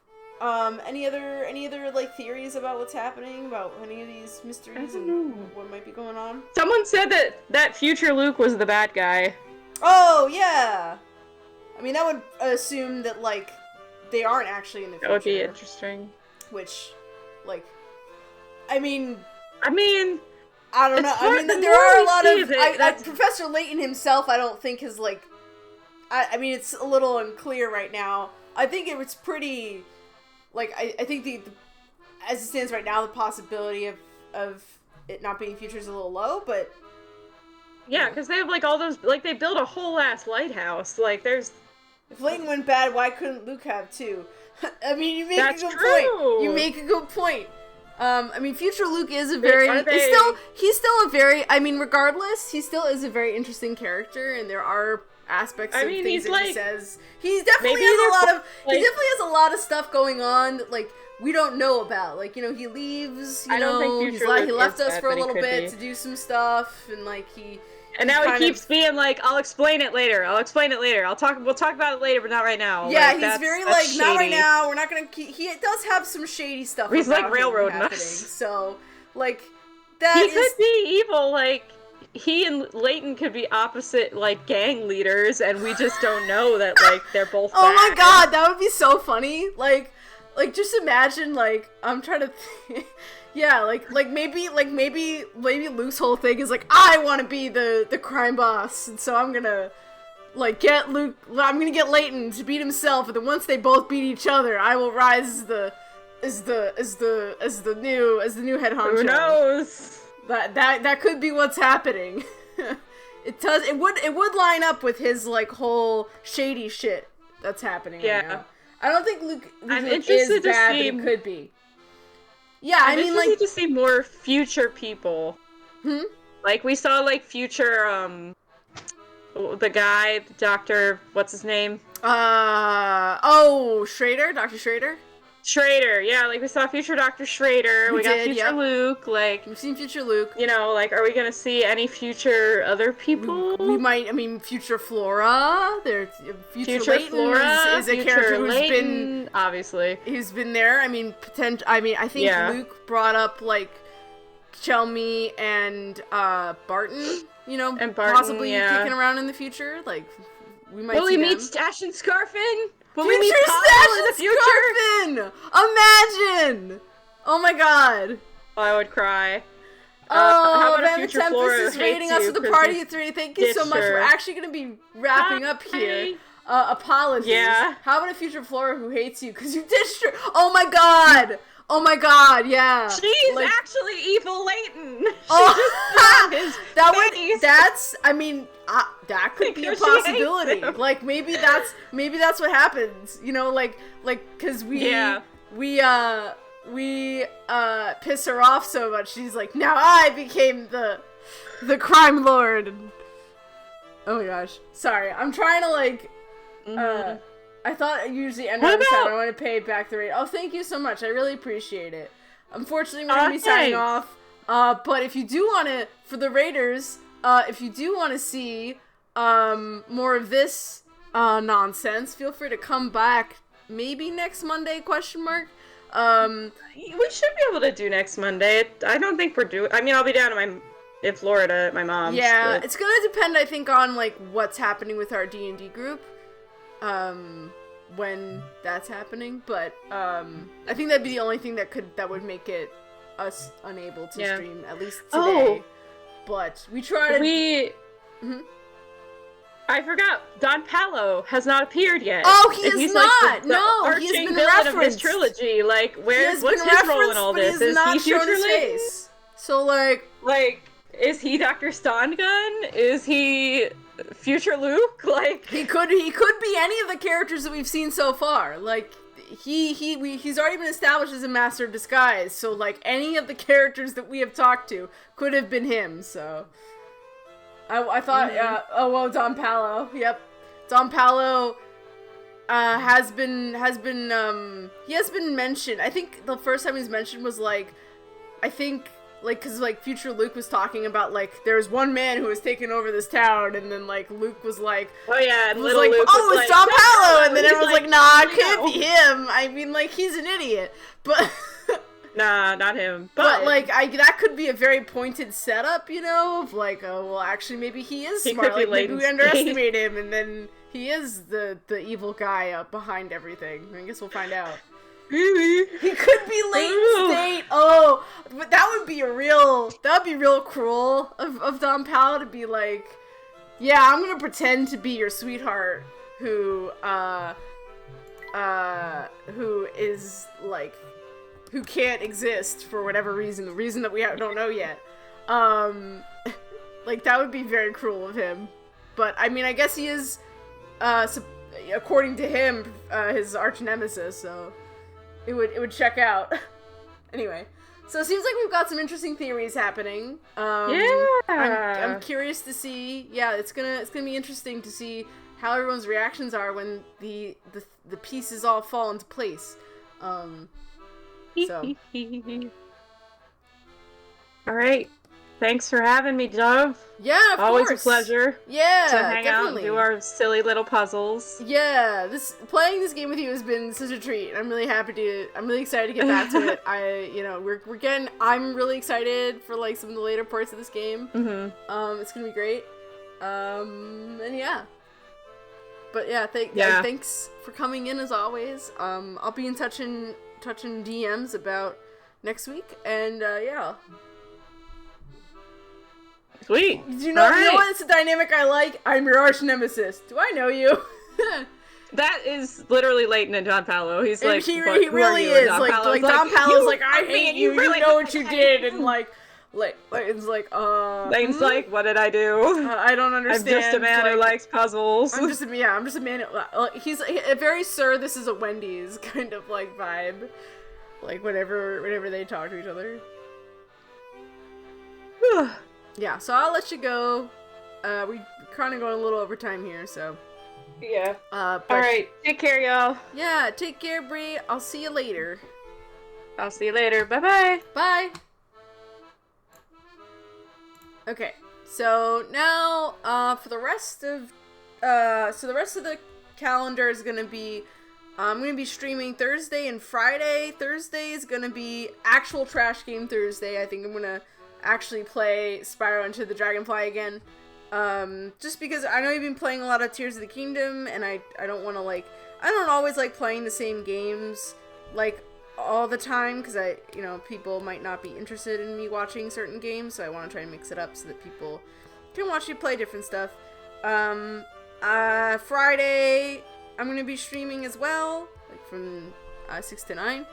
Any other like theories about what's happening, about any of these mysteries I and don't know. what might be going on? Someone said that future Luke was the bad guy. Oh yeah. I mean, that would assume that like they aren't actually in the future. That would be interesting. Which, like, I mean. I mean, I don't It's know. I hard mean, to there are a lot really of see it. That's- Professor Layton himself. I don't think is like. I mean, it's a little unclear right now. I think it was pretty. Like, I think the as it stands right now, the possibility of it not being future is a little low, but yeah, because they have like all those, like they built a whole ass lighthouse. Like there's. if Layton went bad, why couldn't Luke have too? I mean, you make That's a good true. point. You make a good point. I mean, future Luke is a very. are they- He's still a very. I mean, regardless, he still is a very interesting character, and there are aspects I of mean, things he's that he like- says. He definitely maybe has a they're lot of. He like- definitely has a lot of stuff going on that like we don't know about. Like, you know, he leaves. You I don't think know, future he's like he Luke left is us bad, for a but he little could bit be. to do some stuff, and like he. And now he kind keeps of- being like, I'll explain it later. We'll talk about it later, but not right now. Yeah, Like, he's that's- very that's like, not right shady. now. We're not gonna keep. He does have some shady stuff. He's, like, about him railroading happening, us. So, like, that He is. could be evil, like he and Layton could be opposite like gang leaders, and we just don't know that like they're both. Oh my bad. god, that would be so funny. Like just imagine, like, I'm trying to. Yeah, like maybe Luke's whole thing is like, I want to be the crime boss, and so I'm gonna like get Layton to beat himself, and then once they both beat each other, I will rise as the new head honcho. Who knows? That could be what's happening. It would line up with his like whole shady shit that's happening right now. I don't think Luke I'm is interested to bad, see. but it could be. Yeah, I'm I mean, interested like, to see more future people. Like we saw, like future the guy, the doctor. What's his name? Schrader, Dr. Schrader. Schrader, yeah, like we saw future Dr. Schrader. We got future Luke. Like we've seen future Luke. You know, like, are we gonna see any future other people? We might. I mean, future Flora. Future Layton Flora is a character who's Layton, been obviously. He's been there. I mean, I think Luke brought up like Chelmy and Barton. You know, and Barton, possibly kicking around in the future. Like we might. Will see we them. meet Stash and Scarfin? Will Future we meet Stash in the future? Scarfin! Imagine! Oh my god. I would cry. How about a future Flora Tempest is who rating hates us you with a 'cause party you of 3. Thank you so much. We're actually going to be wrapping up here. Apologies. Yeah. How about a future Flora who hates you because you ditched her? Oh my god! Oh my god, yeah. She's actually evil Layton. That could be a possibility. Like maybe that's what happens. You know, like cuz we piss her off so much. She's like, "Now I became the crime lord." Oh my gosh. Sorry. I'm trying to like I thought I usually end on the sound. I want to pay back the rate. Oh, thank you so much. I really appreciate it. Unfortunately, we're going to be signing off. But if you do want to, for the Raiders, if you do want to see more of this nonsense, feel free to come back maybe next Monday, ? We should be able to do next Monday. I don't think we're doing... I mean, I'll be down in Florida at my mom's. Yeah, but... it's going to depend, I think, on like what's happening with our D&D group. When that's happening, but I think that'd be the only thing that would make it us unable to stream at least today. But we tried. I forgot. Don Palo has not appeared yet. Oh, he's not. Like he's been referenced of this trilogy. Like, what's his role in all this? Is he future Layton? So like, is he Dr. Stongun? Is he future Luke? Like, he could be any of the characters that we've seen so far. Like, he's already been established as a master of disguise. So like, any of the characters that we have talked to could have been him. So. I thought, Don Palo. Yep, Don Palo has been mentioned. I think the first time he's mentioned was because future Luke was talking about there's one man who has taken over this town, and then Luke was like, oh yeah, and little Luke was it's Don Palo, and then everyone's like, nah, it can't no. be him. I mean, he's an idiot, but. Nah, not him. But that could be a very pointed setup, you know, of well, actually, maybe he is smart. Maybe we underestimate him, and then he is the evil guy behind everything. I guess we'll find out. He could be Layton State. Oh, but that would be real cruel of Don Palo to be like, yeah, I'm gonna pretend to be your sweetheart who is who can't exist for whatever reason, the reason that we don't know yet. That would be very cruel of him. But, I mean, I guess he is, according to him, his arch nemesis, so it would check out. Anyway, so it seems like we've got some interesting theories happening. I'm curious to see, it's gonna be interesting to see how everyone's reactions are when the pieces all fall into place. So. All right. Thanks for having me, Dove. Yeah, of Always course. a pleasure. Yeah, to hang definitely. out and do our silly little puzzles. Yeah, playing this game with you has been such a treat. I'm really excited to get back to it. I'm really excited for some of the later parts of this game. Mm-hmm. It's gonna be great. And yeah. But yeah, thanks for coming in as always. I'll be in touching DMs about next week. And yeah. Sweet. You know, All you know right. what's a dynamic I like? I'm your arch nemesis. Do I know you? That is literally Leighton and Don Paolo. He's And like, he "What- who are really you?" And is. Don Like Paolo's Don Paolo's like, I "You- hate man, you. really You know look what you like I did. hate And like Leighton's like, Leighton's hmm? like, what did I do? I don't I'm understand. just a man who likes puzzles. I'm just a man. He's a very sir. This is a Wendy's kind of like vibe. Like whenever they talk to each other. Yeah. So I'll let you go. We kind of going a little over time here, so. Yeah. But, All right. Take care, y'all. Yeah. Take care, Bree. I'll see you later. I'll see you later. Bye-bye. Bye. Okay, so now for the rest of the calendar is gonna be I'm gonna be streaming Thursday and Friday. Thursday is gonna be actual Trash Game Thursday. I think I'm gonna actually play Spyro Into the Dragonfly again. Just because I know you've been playing a lot of Tears of the Kingdom, and I don't want to I don't always like playing the same games like all the time, because people might not be interested in me watching certain games, so I want to try and mix it up so that people can watch me play different stuff. Friday I'm gonna be streaming as well, like from 6 to 9.